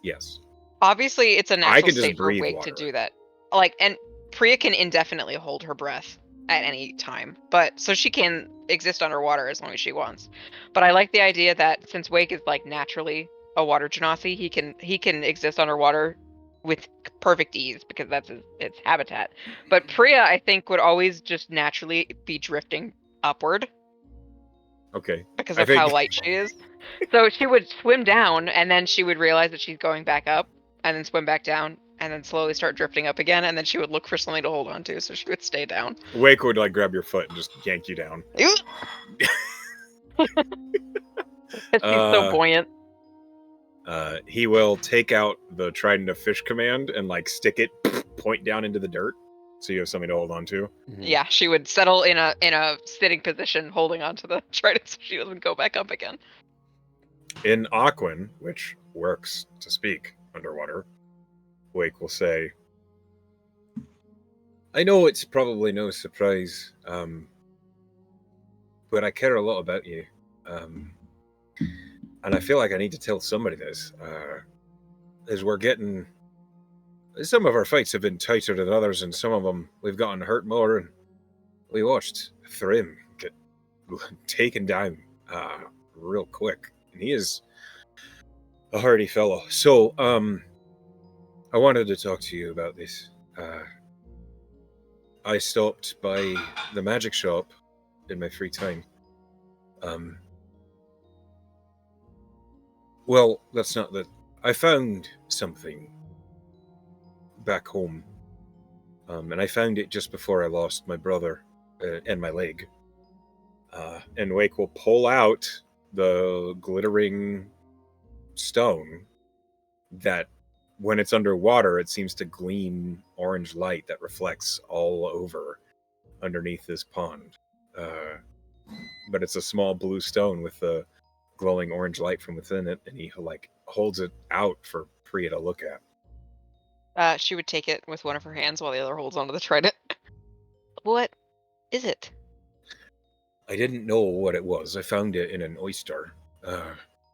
Yes. Obviously, it's a I natural can just state for breathe Wake water. to do that. Like, and Priya can indefinitely hold her breath at any time, but so she can exist underwater as long as she wants. But I like the idea that since Wake is like naturally a water genasi, he can exist underwater with perfect ease because that's its habitat. But Priya, I think, would always just naturally be drifting upward Okay. because I of think- how light she is. So she would swim down, and then she would realize that she's going back up, and then swim back down, and then slowly start drifting up again, and then she would look for something to hold on to, so she would stay down. Wake would like grab your foot and just yank you down. She's so buoyant. He will take out the trident of fish command and like stick it point down into the dirt, so you have something to hold on to. Yeah, she would settle in a sitting position, holding onto the trident so she doesn't go back up again. In Aquan, which works to speak underwater, Wake will say, I know it's probably no surprise, but I care a lot about you. And I feel like I need to tell somebody this. As we're getting... Some of our fights have been tighter than others, and some of them we've gotten hurt more, and we watched Thrim get taken down real quick. And he is a hardy fellow. So, I wanted to talk to you about this. I stopped by the magic shop in my free time. Well, that's not the... I found something back home. And I found it just before I lost my brother and my leg. And Wake will pull out the glittering stone that, when it's underwater, it seems to gleam orange light that reflects all over underneath this pond. But it's a small blue stone with a glowing orange light from within it, and he like holds it out for Priya to look at. She would take it with one of her hands while the other holds onto the trident. What is it? I didn't know what it was. I found it in an oyster,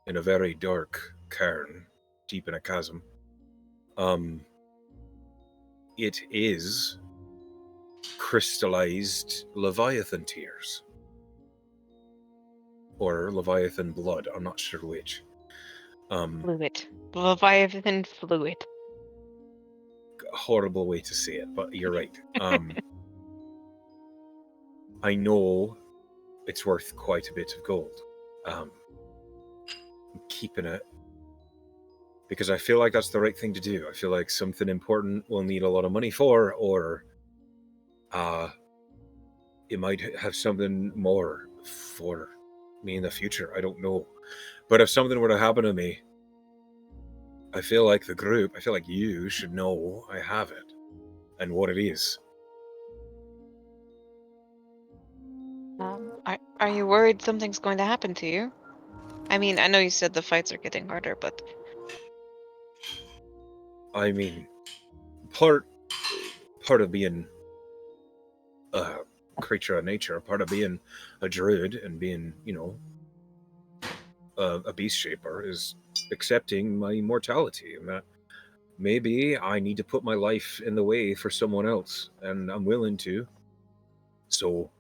in a very dark cairn, deep in a chasm. It is crystallized Leviathan tears. Or Leviathan blood, I'm not sure which. Fluid. Leviathan fluid. A horrible way to say it, but you're right. I know it's worth quite a bit of gold. I'm keeping it because I feel like that's the right thing to do. I feel like something important we'll need a lot of money for, or it might have something more for me in the future. I don't know. But if something were to happen to me, I feel like the group, I feel like you should know I have it and what it is. Are you worried something's going to happen to you? I mean, I know you said the fights are getting harder, but I mean, part of being a creature of nature, part of being a druid and being, a beast shaper is accepting my mortality, and that maybe I need to put my life in the way for someone else, and I'm willing to. So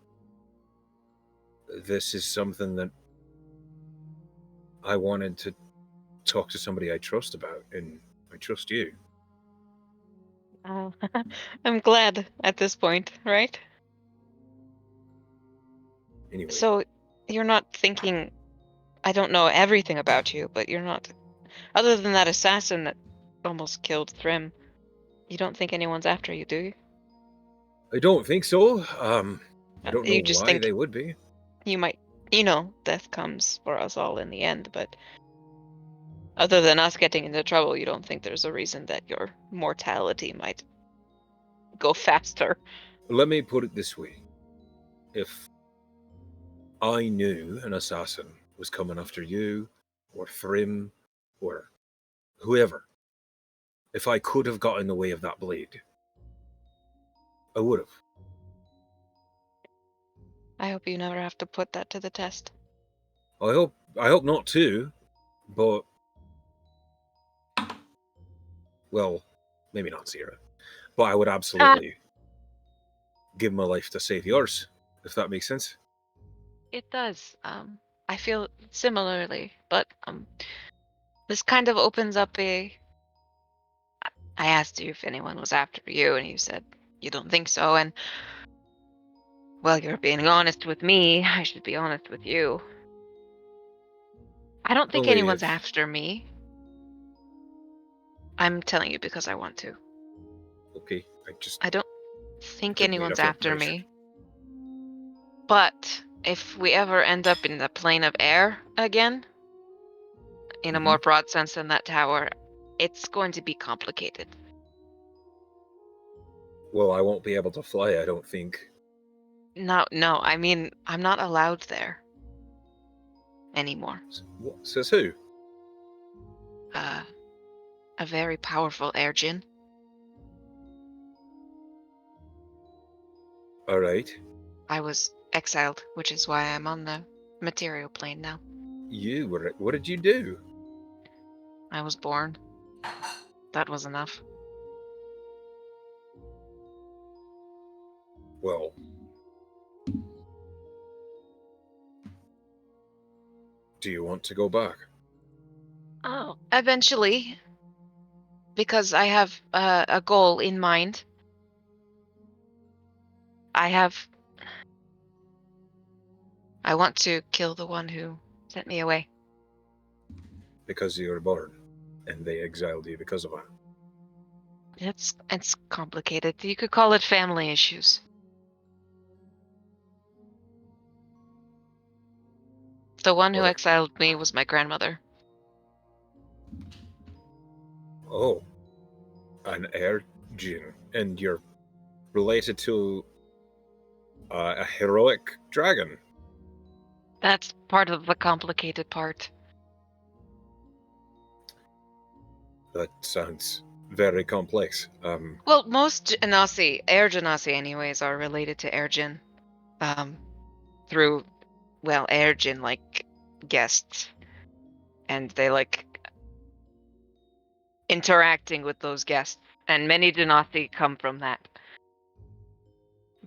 this is something that I wanted to talk to somebody I trust about, and I trust you. I'm glad at this point, right? Anyway, So you're not thinking, I don't know everything about you, but you're not, other than that assassin that almost killed Thrym, you don't think anyone's after you, do you? I don't think so. I don't know You just why think they would be. you might, death comes for us all in the end, but other than us getting into trouble, you don't think there's a reason that your mortality might go faster. Let me put it this way. If I knew an assassin was coming after you, or Thrym, or whoever, if I could have got in the way of that blade, I would have. I hope you never have to put that to the test. I hope not too, but well, maybe not Zira. But I would absolutely give my life to save yours, if that makes sense. It does. I feel similarly, but this kind of opens up a. I asked you if anyone was after you, and you said you don't think so. And well, you're being honest with me. I should be honest with you. I don't think Only anyone's if after me. I'm telling you because I want to. okay, I just I don't think didn't know anyone's enough after information. me. But if we ever end up in the plane of air again, in a more broad sense than that tower, it's going to be complicated. Well, I won't be able to fly, I don't think. No, I mean, I'm not allowed there anymore. What says who? A very powerful air djinn. Alright. I was exiled, which is why I'm on the material plane now. You were what did you do? I was born. That was enough. Well, do you want to go back? Oh, eventually, because I have a goal in mind. I want to kill the one who sent me away. Because you were born, and they exiled you because of it. It's complicated. You could call it family issues. The one who Well, exiled me was my grandmother. oh, an air djinn, and you're related to a heroic dragon. That's part of the complicated part. That sounds very complex. Well, most air genasi anyways, are related to air djinn. Through, well, air djinn like guests. And they like interacting with those guests. And many genasi come from that.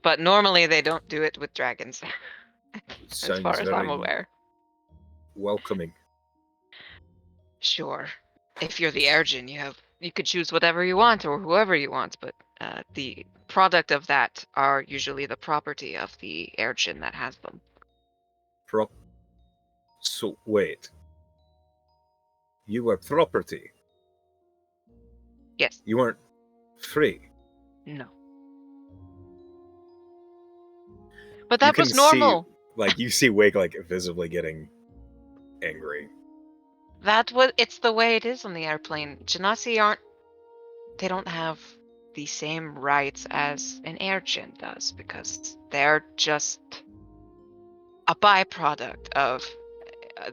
But normally they don't do it with dragons. As far Sounds as I'm very aware. welcoming. Sure. If you're the air djinn, you could choose whatever you want or whoever you want, but the product of that are usually the property of the air djinn that has them. So wait, you were property. Yes. You weren't free. No. But You that can was normal. see, you see Wig like visibly getting angry. It's the way it is on the airplane. Genasi they don't have the same rights as an air gen does because they're just a byproduct of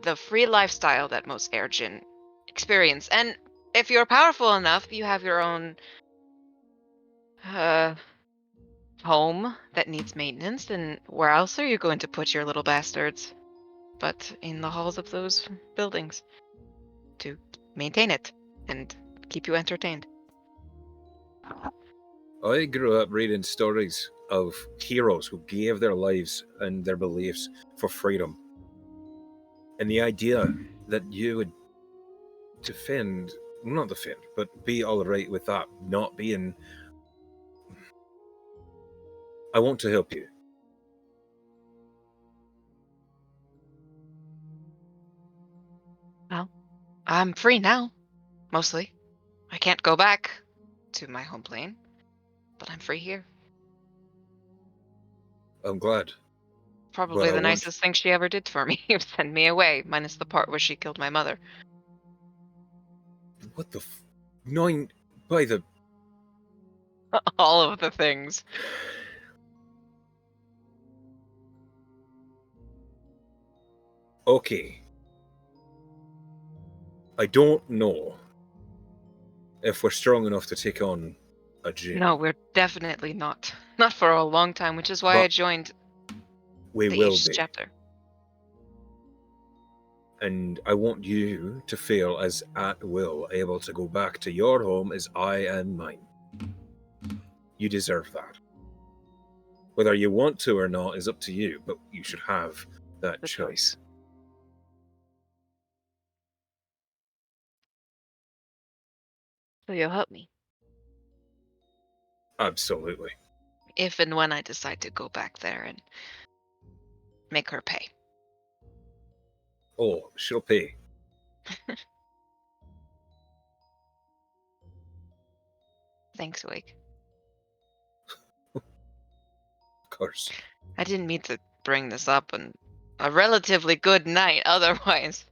the free lifestyle that most air gen experience. And if you're powerful enough, you have your own home that needs maintenance, then where else are you going to put your little bastards? But in the halls of those buildings to maintain it and keep you entertained. I grew up reading stories of heroes who gave their lives and their beliefs for freedom. And the idea that you would not defend, but be alright with that not being. I want to help you. Well, I'm free now, mostly. I can't go back to my home plane, but I'm free here. I'm glad. Probably I the want- nicest thing she ever did for me. Send me away, minus the part where she killed my mother. What the? Nine by the. All of the things. Okay. I don't know if we're strong enough to take on a gym. No, we're definitely not. Not for a long time, which is why I But joined we the will 8th be. chapter. And I want you to feel as at will able to go back to your home as I am mine. You deserve that. Whether you want to or not is up to you, but you should have that The choice. So you'll help me. Absolutely. If and when I decide to go back there and make her pay. Oh, she'll pay. Thanks, Wake. Of course. I didn't mean to bring this up on a relatively good night otherwise.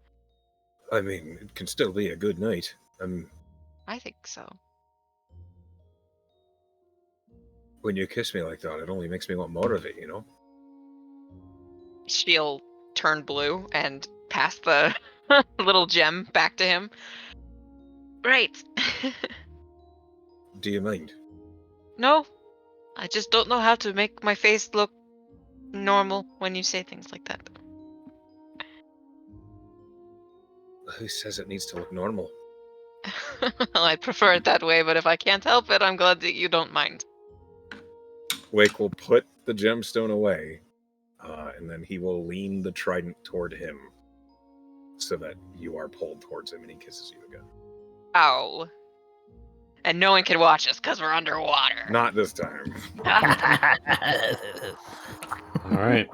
I mean, it can still be a good night. I think so. When you kiss me like that, it only makes me want more of it, you know? She'll turn blue and pass the little gem back to him. Right. Do you mind? No, I just don't know how to make my face look normal when you say things like that. Who says it needs to look normal? Well, I prefer it that way, but if I can't help it, I'm glad that you don't mind. Wake will put the gemstone away, and then he will lean the trident toward him so that you are pulled towards him and he kisses you again. Ow. And no one can watch us because we're underwater. Not this time. All right.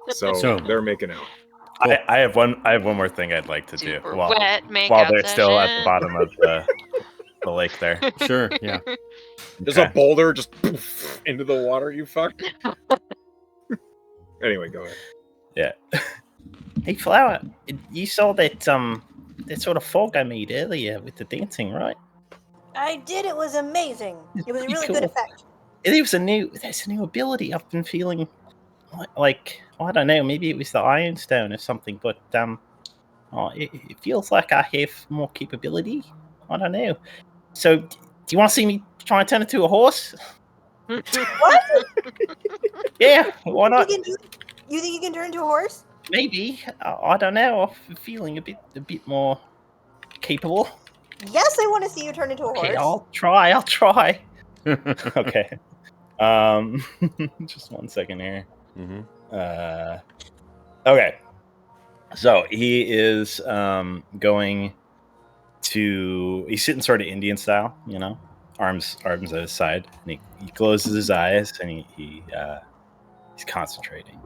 So they're making out. Cool. I have one more thing I'd like to do Super while wet makeout while they're still at the session. bottom of the lake there. Sure. Yeah. There's Okay. a boulder just poof, into the water, you fuck. Anyway, go ahead. Yeah. Hey, Flower, you saw that sort of fog I made earlier with the dancing, right? I did. It was amazing. It was a Pretty really good cool. effect. There's a new ability I've been feeling like I don't know, maybe it was the Iron Stone or something, but it feels like I have more capability. I don't know. So, do you want to see me try and turn into a horse? What? Yeah, why not? You think you can turn into a horse? Maybe. I don't know. I'm feeling a bit more capable. Yes, I want to see you turn into a Okay, horse. I'll try. Okay. Just 1 second here. Mm-hmm. Okay. So he is going to. He's sitting sort of Indian style, you know, arms at his side, and he closes his eyes and he's concentrating.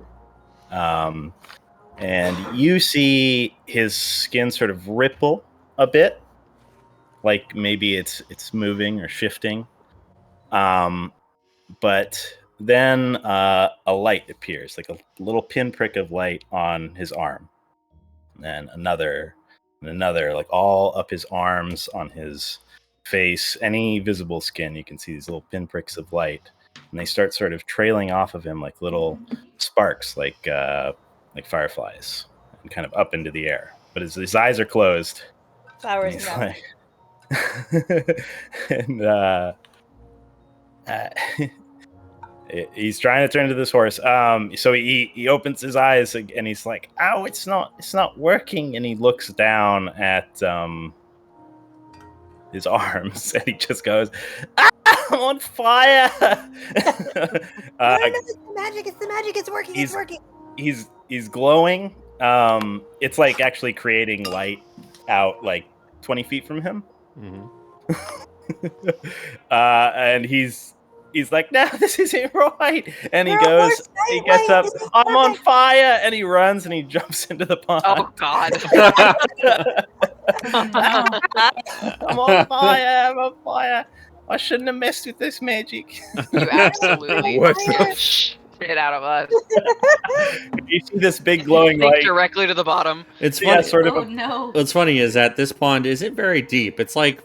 And you see his skin sort of ripple a bit, like maybe it's moving or shifting. But then a light appears, like a little pinprick of light on his arm. And another, and another, like all up his arms, on his face, any visible skin. You can see these little pinpricks of light, and they start sort of trailing off of him like little sparks, like fireflies, and kind of up into the air. But his eyes are closed. Flowers And and he's like, and he's trying to turn to this horse. So he opens his eyes and he's like, "Ow, it's not working." And he looks down at his arms and he just goes, "Ah, I'm on fire!" No, it's the magic. It's the magic. It's working. It's working. He's glowing. It's like actually creating light out like 20 feet from him. And he's like, "No, this isn't right." And he gets up, "I'm on fire!" And he runs and he jumps into the pond. Oh God! I'm on fire! I'm on fire! I shouldn't have messed with this magic. You absolutely What scared the shit out of us. You see this big glowing Sink light. directly to the bottom. It's Yeah, funny. sort of. Oh no. What's funny is that this pond isn't very deep. It's like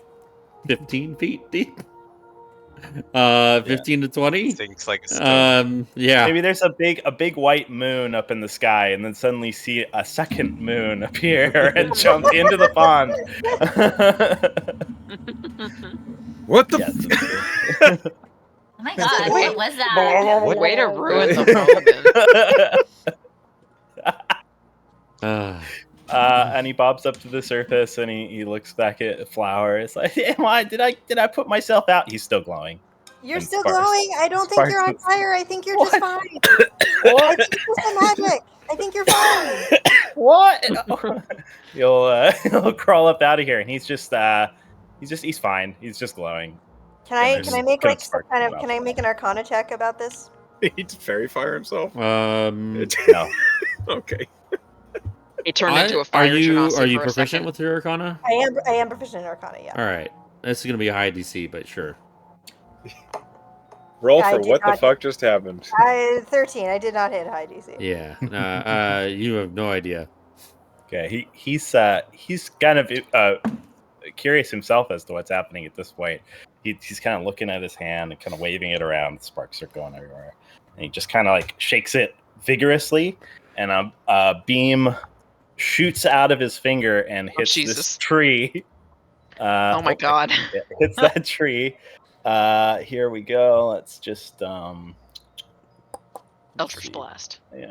15 feet deep. 15 to 20. Stinks like a stone. Yeah. Maybe there's a big white moon up in the sky, and then suddenly see a second moon appear and jump into the pond. What the? Yes. Oh my god, what was that? Way to ruin the moment. And he bobs up to the surface and he looks back at Flower. It's like, did I put myself out? He's still glowing. You're And still sparks- glowing. I don't think you're on sparks- fire. I think you're just fine. What? I think it's the magic. I think you're fine. What? He'll crawl up out of here, and he's fine. He's just glowing. Can I there's make kind of like some sparks kind in of the can I make an Arcana check about this? He'd fairy fire himself. No. Okay. He turned into a fire Are you genasi for a proficient second. with your Arcana? I am proficient in Arcana. Yeah. All right. This is gonna be a high DC, but sure. Roll I for did what the not- fuck just happened. 13. I did not hit high DC. Yeah. You have no idea. Okay, he's kind of curious himself as to what's happening at this point. He's kind of looking at his hand and kind of waving it around. Sparks are going everywhere, and he just kind of like shakes it vigorously, and a beam shoots out of his finger and hits Jesus. this tree. Oh my God! It hits that tree. Here we go. Let's just Eldritch Blast. yeah.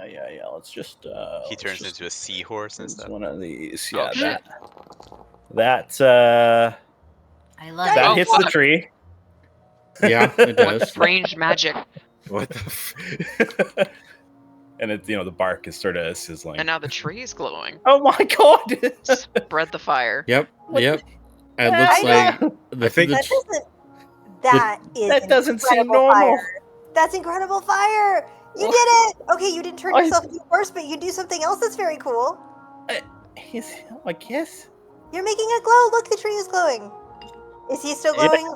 Let's just He turns into a seahorse use instead. one of these. Oh, Yeah, shit. that I love That that Oh, hits fuck. the tree. Yeah, it What does. strange magic! What the? And it's the bark is sort of sizzling. And now the tree is glowing. Oh my god! Spread the fire. Yep. It I looks like I think- That doesn't. That is. That doesn't seem incredible normal. Fire. That's incredible fire. You did it. Okay, you didn't turn yourself into a horse, but you do something else that's very cool. I guess You're making it glow. Look, the tree is glowing. Is he still glowing?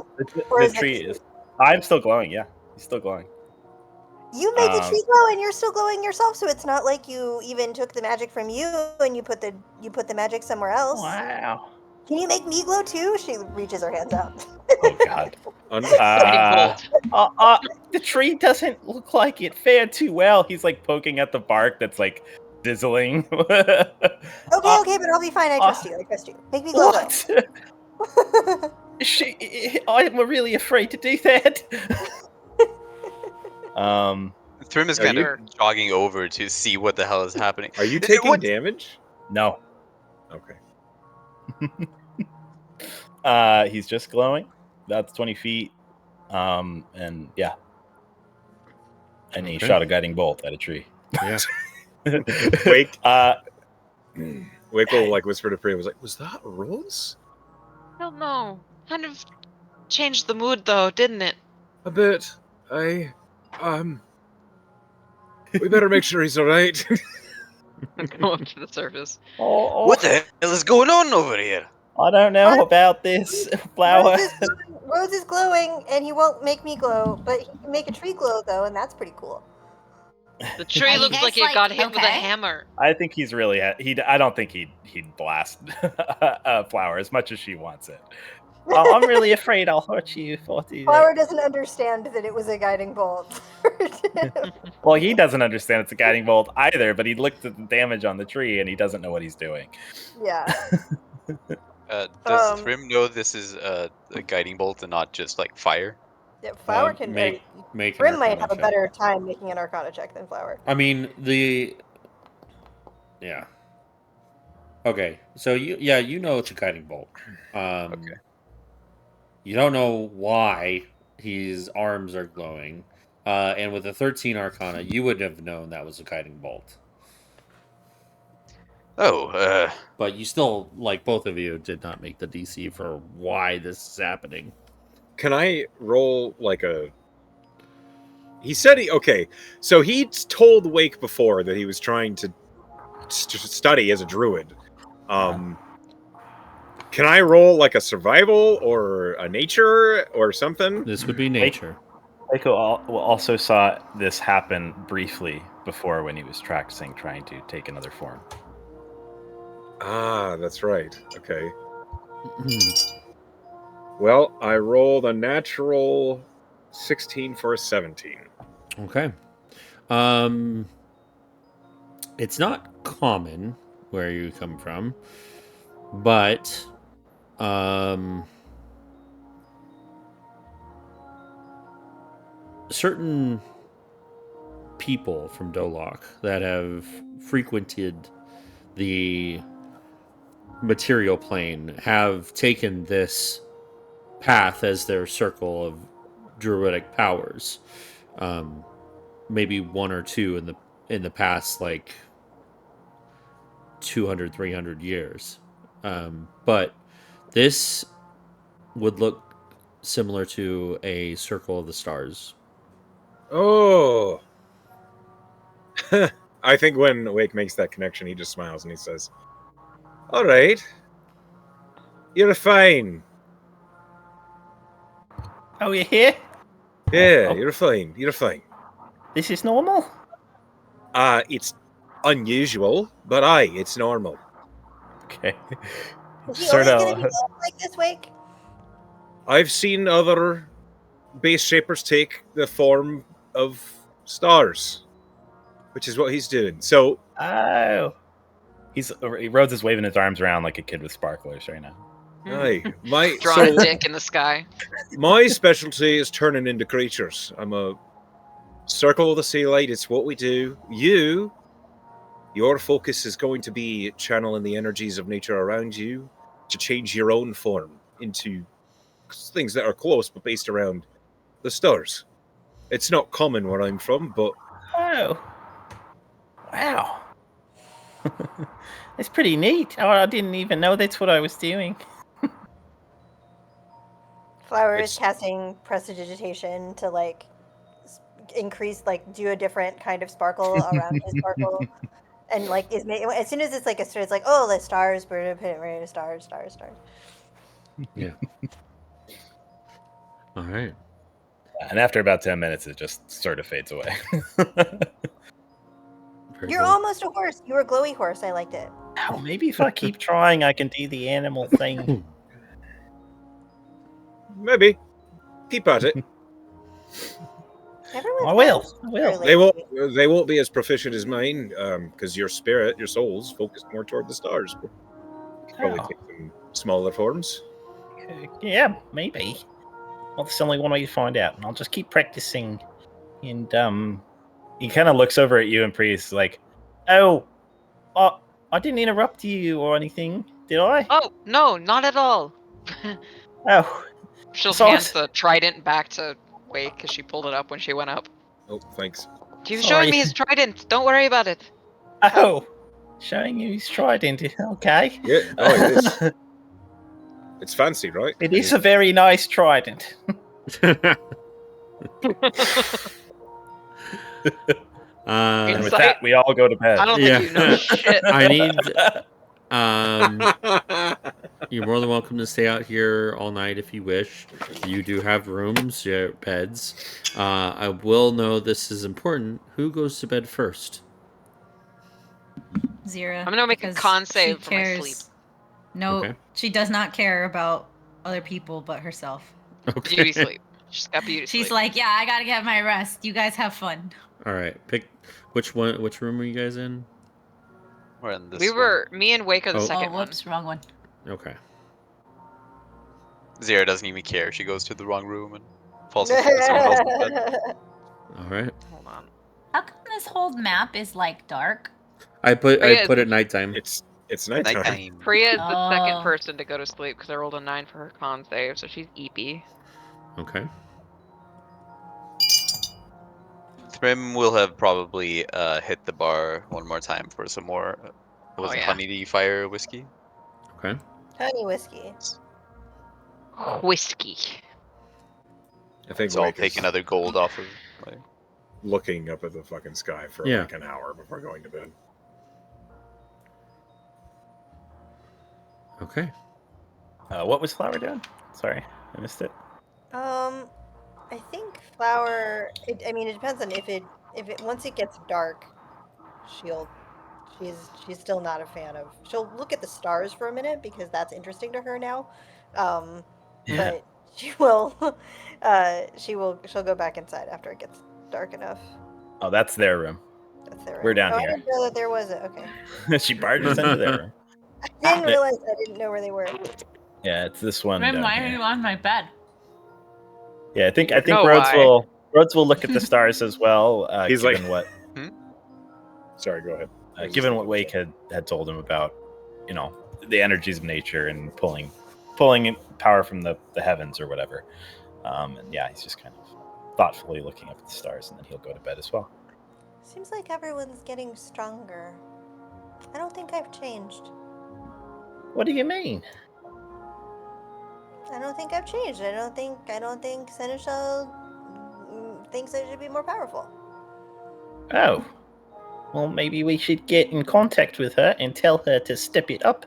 Or the is it tree just- is. I'm still glowing. Yeah, he's still glowing. You made the Um, tree glow, and you're still glowing yourself. So it's not like you even took the magic from you and you put the magic somewhere else. Wow. Can you make me glow too? She reaches her hands out. Oh god. Lightning bolt. The tree doesn't look like it fared too well. He's like poking at the bark that's like sizzling. Okay, but I'll be fine. I trust you. I trust you. Make me glow. What? I'm really afraid to do that. Thrym is Are kind you- of jogging over to see what the hell is happening. Are you taking What? damage? No. Okay. He's just glowing. That's 20 feet. And yeah. And he Okay. shot a guiding bolt at a tree. yeah. Wake. Uh, Wake will like whisper to Priya. Was like, was that a rose? I don't know. Kind of changed the mood though, didn't it? A bit. We better make sure he's all right. Go up to the surface. What the hell is going on over here? I don't know about this flower. Rose is glowing, and he won't make me glow, but he can make a tree glow though, and that's pretty cool. The tree Are you looks guys, like it like, got hit with a okay? hammer. I think he's really. I don't think he'd blast Flower as much as she wants it. I'm really afraid I'll hurt you if I do Flower that. doesn't understand that it was a guiding bolt. Well, he doesn't understand it's a guiding bolt either, but he looked at the damage on the tree and he doesn't know what he's doing. Yeah. Does Thrym know this is a guiding bolt and not just like fire? Yeah, Flower can. Make an Brim might Arcana have a check. better time making an Arcana check than Flower. I mean yeah. Okay, so you know it's a guiding bolt. Okay. You don't know why his arms are glowing, and with a 13 Arcana, you would have known that was a guiding bolt. Oh, But you still, like, both of you did not make the DC for why this is happening. Can I roll like a? He said okay. So he told Wake before that he was trying to study as a druid. Can I roll like a survival or a nature or something? This would be nature. Eiko also saw this happen briefly before when he was practicing trying to take another form. Ah, that's right. Okay. Well, I rolled a natural 16 for a 17. Okay. It's not common where you come from, but certain people from Dolok that have frequented the material plane have taken this path as their circle of druidic powers. Maybe one or two in the past, like 200, 300 years. But this would look similar to a circle of the stars. Oh. I think when Wake makes that connection, he just smiles and he says, "All right. You're fine. Oh, you're here? Yeah, Oh. you're fine. You're fine. This is normal? It's unusual, but aye, it's normal." Okay. Is he Sort always going of. to be like this, Wake? I've seen other base shapers take the form of stars, which is what he's doing. So, Oh. Rhodes is waving his arms around like a kid with sparklers right now. aye, Drawing a dick in the sky. my specialty is turning into creatures. I'm a circle of the sea light. It's what we do. Your focus is going to be channeling the energies of nature around you to change your own form into things that are close but based around the stars. It's not common where I'm from, but Oh. Wow. That's pretty neat. Oh, I didn't even know that's what I was doing. Flower is casting prestidigitation to like increase, like do a different kind of sparkle around his sparkle, and like as soon as it's like it's like, oh, the stars, we're gonna put it right to stars. Yeah. All right. And after about 10 minutes, it just sort of fades away. You're almost a horse. You were a glowy horse. I liked it. Oh, maybe if I keep trying, I can do the animal thing. maybe keep at it. Everyone's I will. They won't be as proficient as mine, because your spirit, your soul's focused more toward the stars. Probably take some smaller forms. Yeah, maybe. Well, that's only one way to find out. And I'll just keep practicing. And he kind of looks over at you and Priest like, "Oh, I didn't interrupt you or anything, did I?" Oh, no, not at all. Oh. She'll So- hand the trident back to Wake because she pulled it up when she went up. Oh, thanks. He was Sorry. showing me his trident. Don't worry about it. Oh. Showing you his trident. Okay. Yeah. Oh, it is. It's fancy, right? It is a very nice trident. And with that, we all go to bed. I don't think you know shit. I need You're more than welcome to stay out here all night if you wish. You do have rooms, beds. I will know this is important. Who goes to bed first? Zira. I'm gonna make a because con she save for my cares- sleep. No, Okay. she does not care about other people but herself. Okay. Beauty sleep. She's got beauty She's sleep. like, yeah, I gotta get my rest. You guys have fun. All right. Pick which one. Which room are you guys in? We're in this We were me and Wake are the Oh. second Oh, whoops, wrong one. Okay. one. Zira doesn't even care. She goes to the wrong room and falls asleep in someone else's bed. All right. one. Hold on. How come this whole map is like dark? I put Priya it is- nighttime. It's nighttime. Nighttime. Priya is the second Oh. person to go to sleep because I rolled a 9 for her con save, so she's eepy. Okay. Thrym will have probably hit the bar one more time for some more. Was Oh, it yeah. honey fire whiskey? Okay. Honey whiskey. Whiskey. I think So I'll Wake take is another gold off of. Like, looking up at the fucking sky for Yeah. like an hour before going to bed. Okay. What was Flower doing? Sorry, I missed it. I think Flower. I mean, it depends on if it once it gets dark, she's still not a fan of. She'll look at the stars for a minute because that's interesting to her now. Yeah. But she'll go back inside after it gets dark enough. Oh, that's their room. That's their We're room. down I here. didn't know that there was a. Okay. She barges into their room. I didn't realize I didn't know where they were. Yeah, it's this one. Rim, down why are here. you on my bed? Yeah, I think know Rhodes why. will look at the stars as well. He's given like- what Sorry, go ahead. given what Wake had told him about, the energies of nature and pulling power from the heavens or whatever. And yeah, he's just kind of thoughtfully looking up at the stars, and then he'll go to bed as well. Seems like everyone's getting stronger. I don't think I've changed. What do you mean? I don't think I've changed. I don't think Seneschal thinks I should be more powerful. Oh, well, maybe we should get in contact with her and tell her to step it up.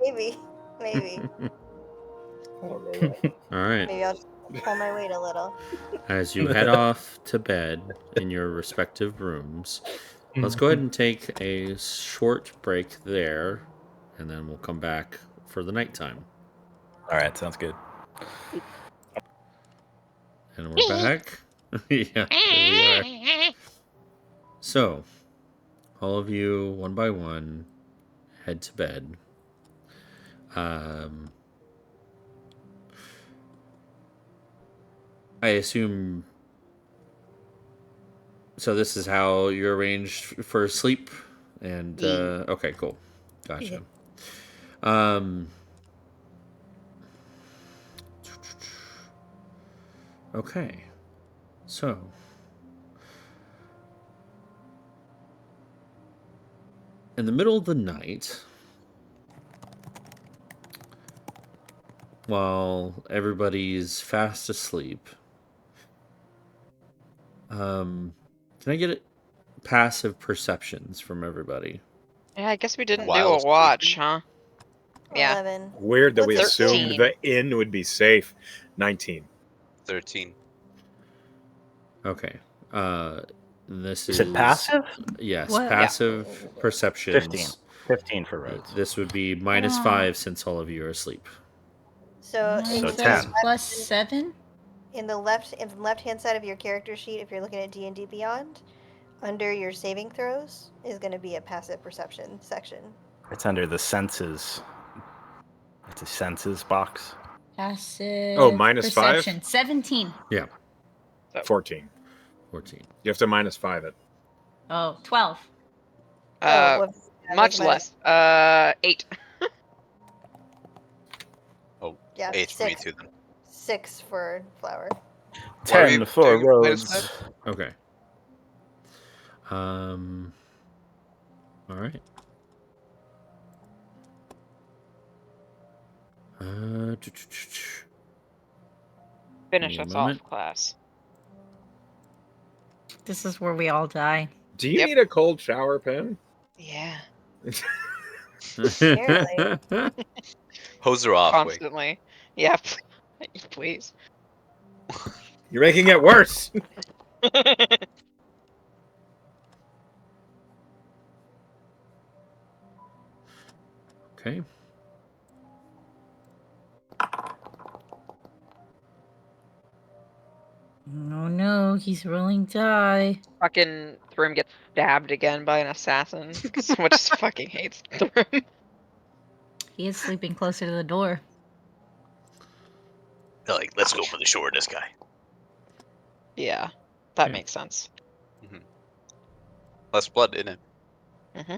Maybe. All right. Maybe I'll just pull my weight a little. As you head off to bed in your respective rooms, let's go ahead and take a short break there, and then we'll come back for the nighttime. All right, sounds good. And we're back. Yeah, here we are. So, all of you, one by one, head to bed. I assume. So this is how you arranged for sleep, and okay, cool, gotcha. Okay, so in the middle of the night, while everybody's fast asleep, can I get passive perceptions from everybody? Yeah, I guess we didn't do While a watch, sleeping? huh? Yeah. 11. Weird that we What's it? assumed 13. the inn would be safe. 19. 13. Okay. This Is it passive? Yes, What? passive perceptions. 15. 15 for Rhodes. This would be -5 since all of you are asleep. So, So in 10. Plus 7? in the left-hand side of your character sheet, if you're looking at D&D Beyond, under your saving throws is going to be a passive perception section. It's under the senses. It's a senses box. Passive. Oh, minus 5? perception. 17. Yeah, 14. 14. You have to -5 it. Oh, 12. Much less. 8. Yeah, 8 for me 6. too then. 6 for Flower. Why are 10 we for doing minus Rhodes. Okay. All right. Finish Give me a us moment. off, class. This is where we all die. Do you Yep. need a cold shower pen? Yeah. Apparently. Hose her off, Wake. Constantly. Yeah, please. You're making it worse. Okay. Oh no, he's rolling die. Fucking Thrim gets stabbed again by an assassin. Someone just fucking hates Thrim. He is sleeping closer to the door. They're like, let's go for the shortest guy. Yeah, that Yeah. makes sense. Less blood in it. Mm-hmm.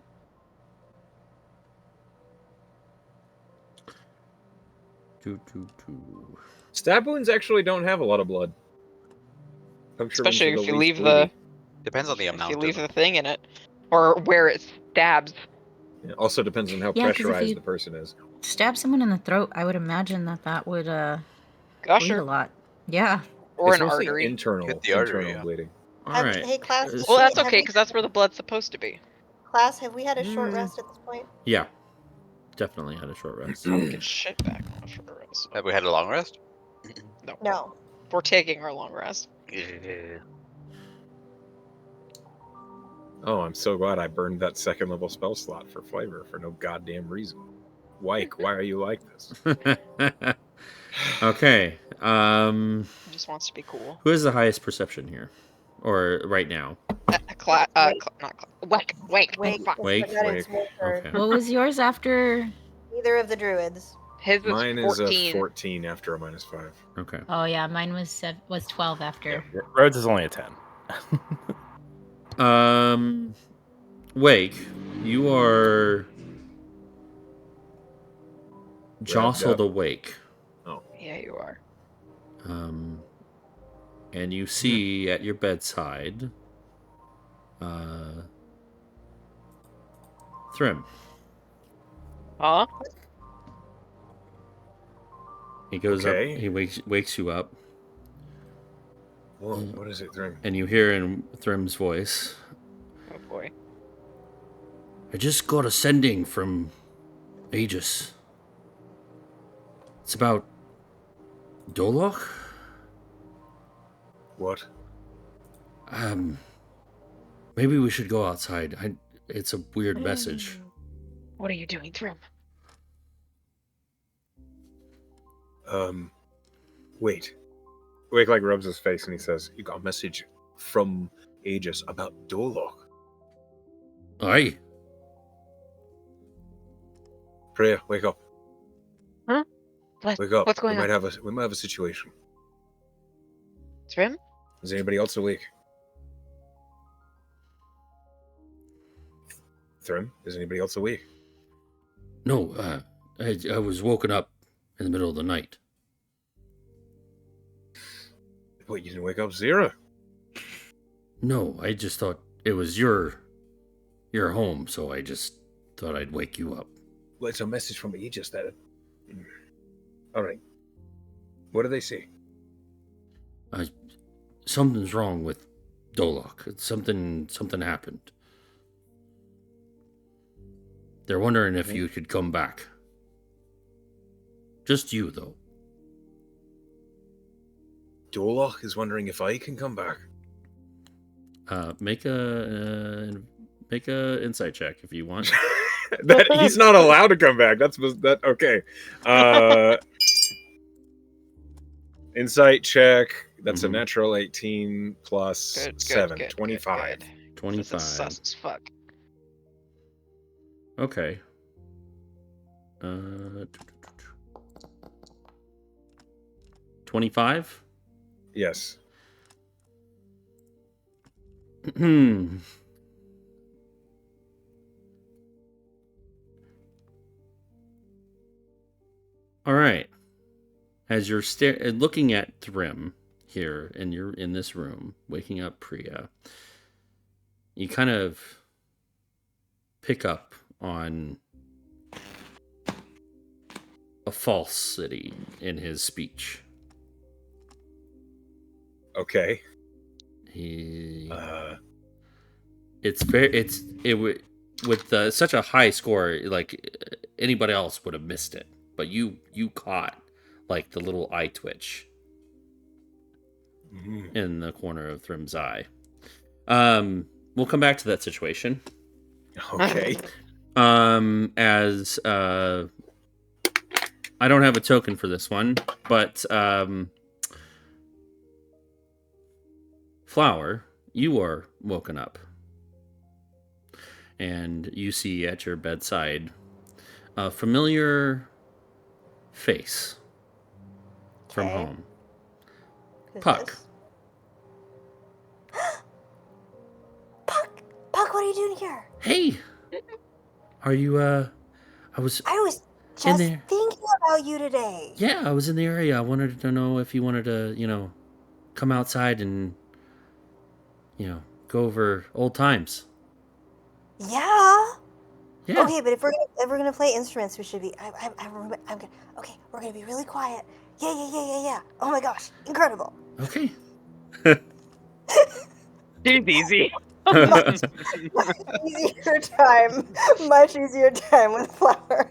Stab wounds actually don't have a lot of blood. Puncture wounds Especially are the if you least leave the Depends on the if amount you of leave them. the thing in it, or where it stabs. bleedy. It also depends on how 'cause if pressurized you the person is. stab someone in the throat, I would imagine that would bleed a Gusher lot. Yeah. or It's an mostly artery. internal, Hit the artery, internal yeah. bleeding. All right. Hey, class. Well, that's Have okay we- because that's where the blood's supposed to be. Class, have we had a short rest at this point? Yeah, definitely had a short rest. I'll get shit back on a short rest. Have we had a long rest? No. We're taking our long rest. Yeah. Oh, I'm so glad I burned that second level spell slot for flavor for no goddamn reason. Wyke, why are you like this? Okay. He just wants to be cool. Who has the highest perception here, or right now? Wake. Wake. Fuck. Wake? That it's Wake. your turn. Okay. What was yours after? Neither of the druids. His was Mine is 14. a 14 after a -5. Okay. Oh yeah, mine was 12 after. Yeah, Rhodes is only a 10. Wake, you are jostled awake. Yeah, you are. And you see at your bedside, Thrim. Huh? He goes Okay. up. He wakes you up, What is it, Thrim? and you hear in Thrim's voice, Oh boy. "I just got a sending from Aegis. It's about Dolok. What? Maybe we should go outside. It's a weird message." What are you doing, Thrim? Wait. Wake like rubs his face and he says, "You got a message from Aegis about Dolok." Aye. Priya, wake up. Huh? What? Wake up. What's going we on? We might have a situation. Thrim? Is anybody else awake? Thrim, is anybody else awake? No, I was woken up in the middle of the night. Wait, you didn't wake up, Zira? No, I just thought it was your home, so I just thought I'd wake you up. Well, it's a message from Aegis that... All right. What do they say? Something's wrong with Dolok. Something happened. They're wondering if you could come back. Just you, though. Dolok is wondering if I can come back. Make a insight check if you want. That he's not allowed to come back. That's okay. Insight check. That's a natural 18 plus 7. 25. 25. That's sus as fuck. Okay. 25? Yes. All right. As you're looking at Thrim here, and you're in this room, waking up Priya, you kind of pick up on a falsity in his speech. Okay. It's very with such a high score, like anybody else would have missed it, but you caught like the little eye twitch in the corner of Thrim's eye. We'll come back to that situation. Okay. As I don't have a token for this one, but Flower, you are woken up. And you see at your bedside a familiar face from Okay. home. Who's Puck. this? Puck, what are you doing here? Hey! Are you, I was I was in just there. thinking about you today. Yeah, I was in the area. I wanted to know if you wanted to, come outside and, go over old times. Yeah. Yeah. Okay, but if we're gonna play instruments, we should be. I'm gonna. Okay, we're gonna be really quiet. Yeah. Oh my gosh, incredible. Okay. She's easy. Much easier time with Flower.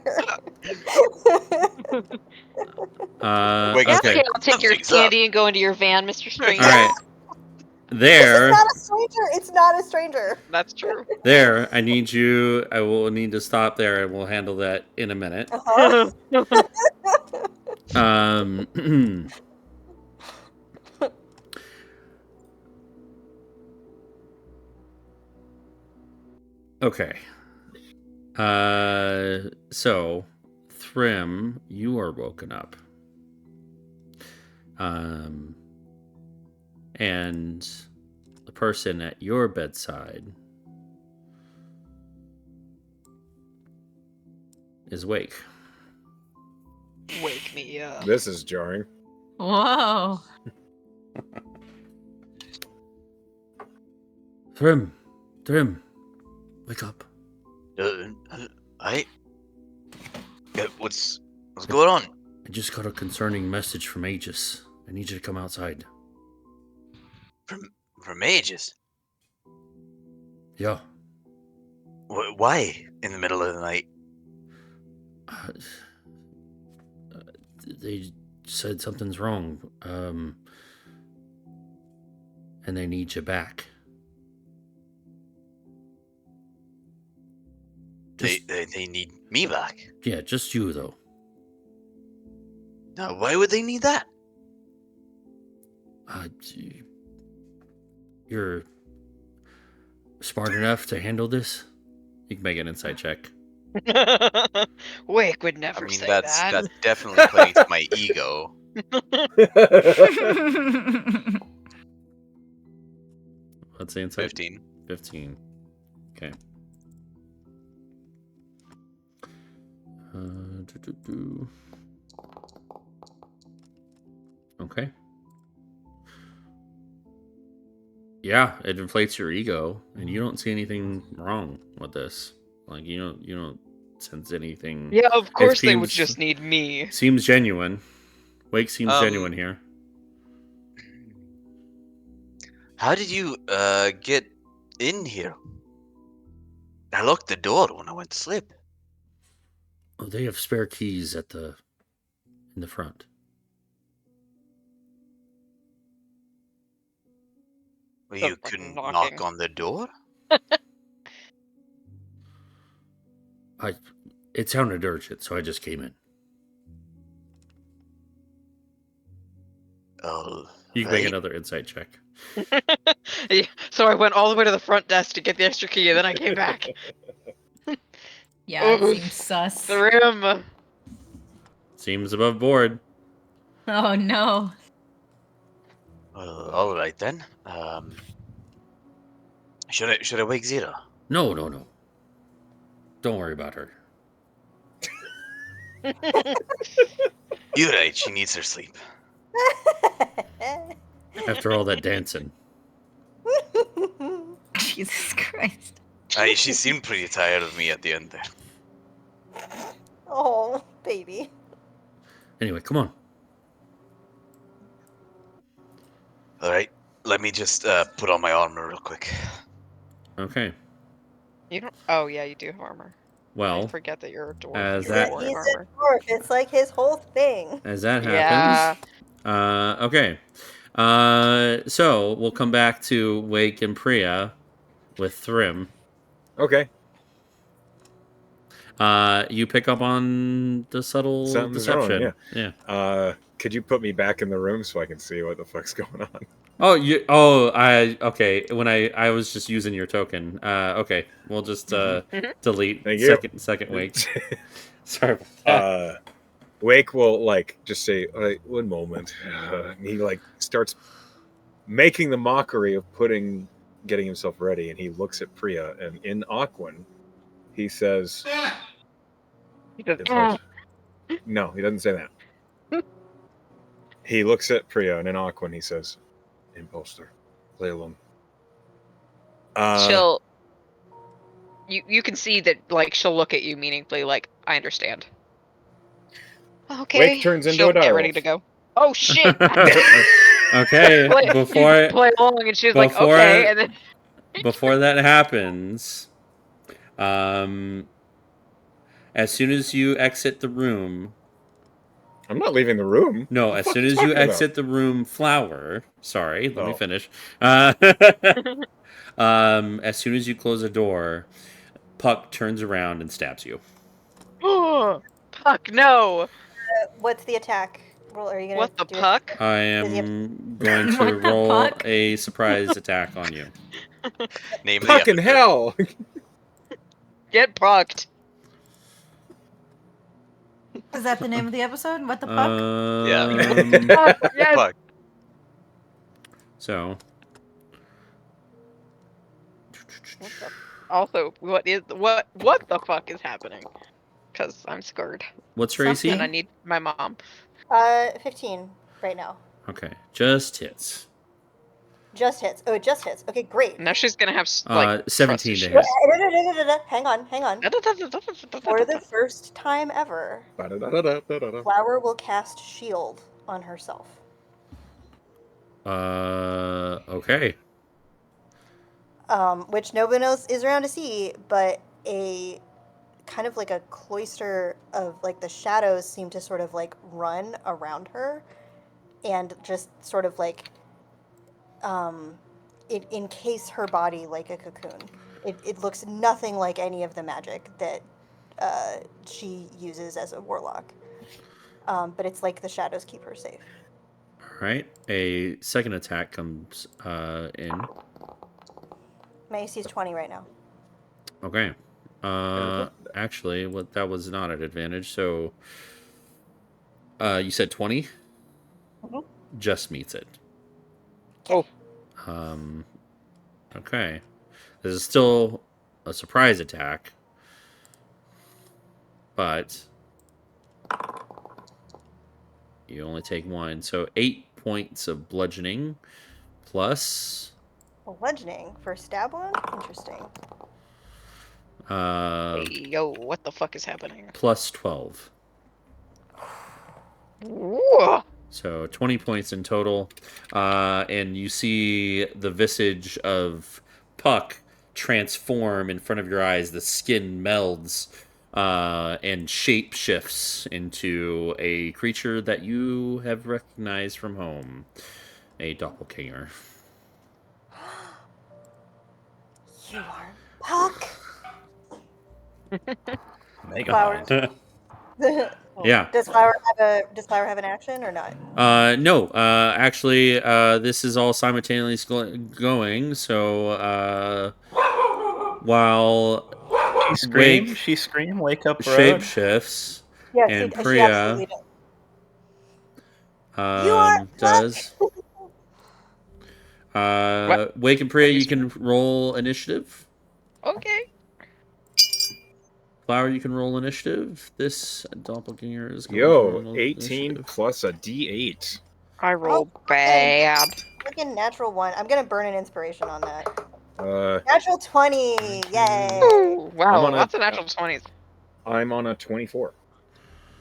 Wait, Yeah, Okay. okay, I'll take your Something's up. candy and go into your van, Mr. Stranger. All right. There. It's not a stranger. That's true. There, I will need to stop there, and we'll handle that in a minute. Uh-huh. Okay. So, Thrym, you are woken up. And the person at your bedside is awake. Wake me up. This is jarring. Whoa. Thrym, wake up. What's going on? I just got a concerning message from Aegis. I need you to come outside. From Aegis? Yeah. Why in the middle of the night? They said something's wrong. And they need you back. They need me back. Yeah, just you though. Now, why would they need that? You're smart enough to handle this? You can make an insight check. Wake would never I mean, say that's that. definitely playing to my ego. What's the insight? 15. 15. Okay. Okay. Yeah, it inflates your ego, and you don't see anything wrong with this. Like you don't sense anything. Yeah, of course they would seems- just need me. Seems genuine. Wake seems genuine here. How did you get in here? I locked the door when I went to sleep. Oh, they have spare keys in the front. Well, So you fucking couldn't knocking. knock on the door? It sounded urgent, so I just came in. Oh, You can make right. another insight check. Yeah, so I went all the way to the front desk to get the extra key, and then I came back. Yeah, it Ooh. seems sus. Thrim. Seems above board. Oh no. Well, all right then. Should I wake Zira? No. Don't worry about her. You're right. She needs her sleep. After all that dancing. Jesus Christ. She seemed pretty tired of me at the end there. Oh, baby. Anyway, come on. All right. Let me just put on my armor real quick. Okay. You don't. Oh yeah, you do have armor. I Well, forget that you're a dwarf. as You're that- a dwarf He's armor. a dwarf. It's like his whole thing. as that Yeah. happens, okay. So we'll come back to Wake and Priya with Thrym. Okay. You pick up on the subtle Something's wrong, deception. Yeah. Could you put me back in the room so I can see what the fuck's going on? Oh, okay. When I was just using your token. Okay. We'll just delete Thank you. second Wake. Sorry about that. Wake will like just say, "One moment." And he like starts making the mockery of getting himself ready, and he looks at Priya, and in Aquan, he says, He does. "No, he doesn't say that." He looks at Priya, and in Aquan, he says, "Imposter, play alone." She'll. You can see that like she'll look at you meaningfully, like I understand. Okay. Wake turns into she'll a get direwolf. ready to go. Oh shit! Okay. Before play along, and she's like, okay, and then before that happens, as soon as you exit the room. I'm not leaving the room. No, What as the soon fuck as are you talking about? exit the room, Flower. Sorry, let me Oh. finish. As soon as you close the door, Puck turns around and stabs you. Puck, no. What's the attack? Roll? Are you gonna What the do it? puck? I Does he have am going What to the roll puck? a surprise attack on you. Name the Fucking episode. hell! Get pucked. Is that the name of the episode? What the fuck? Yes. Fuck. So, Also, what the fuck is happening? Because I'm scared what's your AC? and I need my mom. 15 right now. Okay, just hits. Just hits. Oh, it just hits. Okay, great. Now she's gonna have like 17 to trust hit. Hang on. For the first time ever, Ba-da-da-da-da-da-da. Flower will cast Shield on herself. Okay. Which no one else is around to see, but a kind of like a cloister of like the shadows seem to sort of like run around her and just sort of like it encase her body like a cocoon. It looks nothing like any of the magic that she uses as a warlock. But it's like the shadows keep her safe. All right. A second attack comes in. My AC is 20 right now. Okay. Actually, that was not an advantage. So, you said 20? Mhm. Just meets it. Oh. Okay. This is still a surprise attack, but you only take one. So 8 points of bludgeoning plus Bludgeoning for a stab wound? Interesting. Hey, yo, what the fuck is happening? plus 12. Whoa. So 20 points in total. And you see the visage of Puck transform in front of your eyes. The skin melds and shape shifts into a creature that you have recognized from home. A doppelganger. You are Puck. Mega Flowers. mind. Yeah. Does Flower have an action or not? No. Actually, this is all simultaneously going. So, while She scream, wake up shape road. shifts, Yes, and she Priya absolutely does. You are does. What? Wake and Priya, you can roll initiative. Okay. Flower, you can roll initiative. This doppelganger is going to Yo, roll 18 initiative. plus a D8. I roll bad. Fucking natural 1. I'm gonna burn an inspiration on that. Uh, Natural 20. Yay. Ooh, wow, I'm on lots of natural 20s. I'm on a 24.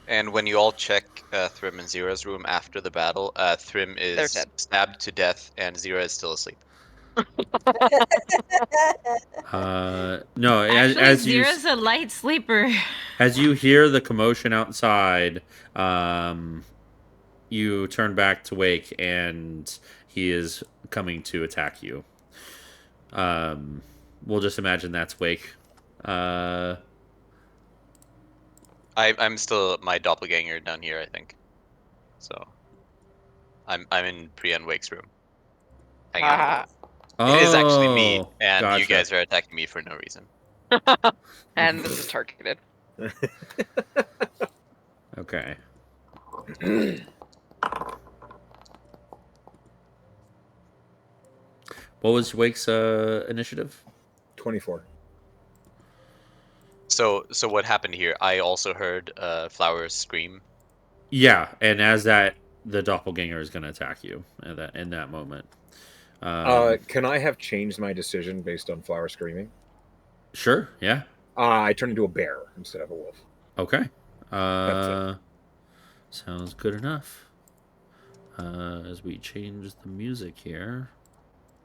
And when you all check Thrym and Zira's room after the battle, Thrym They're is dead. stabbed to death and Zira is still asleep. No, Actually, as you Zira's a light sleeper. as you hear the commotion outside, you turn back to Wake, and he is coming to attack you. We'll just imagine that's Wake. I'm still my doppelganger down here, I think. So I'm in Brienne Wake's room. Hanging out. Ah, It is actually me, Oh, and you gotcha. guys are attacking me for no reason. and this is targeted. Okay. What was Wake's initiative? 24. So what happened here? I also heard Flowers scream. Yeah, and as that, the doppelganger is going to attack you in that moment. Can I have changed my decision based on Flower screaming? Sure. Yeah. I turned into a bear instead of a wolf. Okay. That's Sounds good enough. As we change the music here.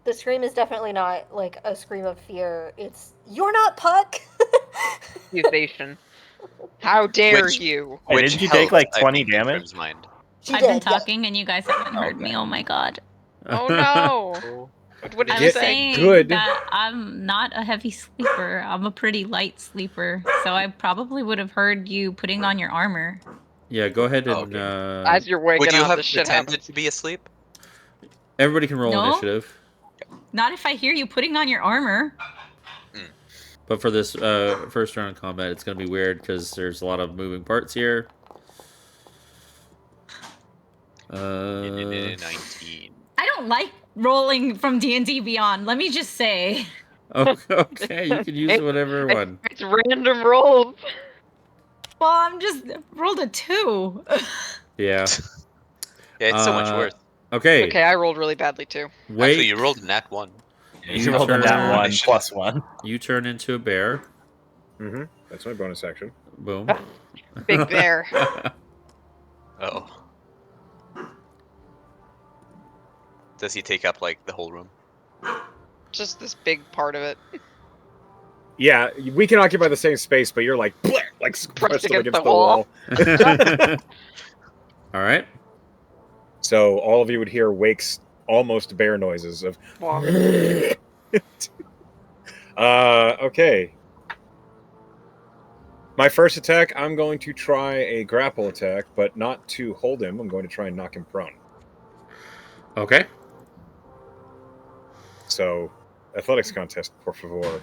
The scream is definitely not like a scream of fear. It's "You're not Puck." Accusation. How dare Which- you? Hey, Which didn't you take helped, like I 20 think, in damage? Trim's mind. She I've did. been yeah. talking and you guys haven't heard me. Okay. Oh my god. Oh no! What did I you was Get say? saying good. that I'm not a heavy sleeper. I'm a pretty light sleeper. So I probably would have heard you putting on your armor. Yeah, go ahead Oh, and okay. As you're waking Would you up, have this shit pretended happens. to be asleep? everybody can roll No? initiative. Not if I hear you putting on your armor. But for this first round of combat, it's going to be weird because there's a lot of moving parts here. 19. I don't like rolling from D&D Beyond. Let me just say. Okay, you can use whatever one. It's random rolls. Well, I'm just rolled a 2. Yeah. Yeah, it's so much worse. Okay. Okay, I rolled really badly too. Wait. Actually, you rolled a nat 1. You rolled a turn- nat 1 Initiative. plus 1. You turn into a bear. Mm-hmm. That's my bonus action. Boom. Big bear. Oh. Does he take up like the whole room? Just this big part of it. Yeah, we can occupy the same space, but you're like Pressed pressed up against against the the wall. All right. So all of you would hear Wake's almost bear noises of. Walk. Okay. My first attack, I'm going to try a grapple attack, but not to hold him. I'm going to try and knock him prone. Okay. So, athletics contest, por favor.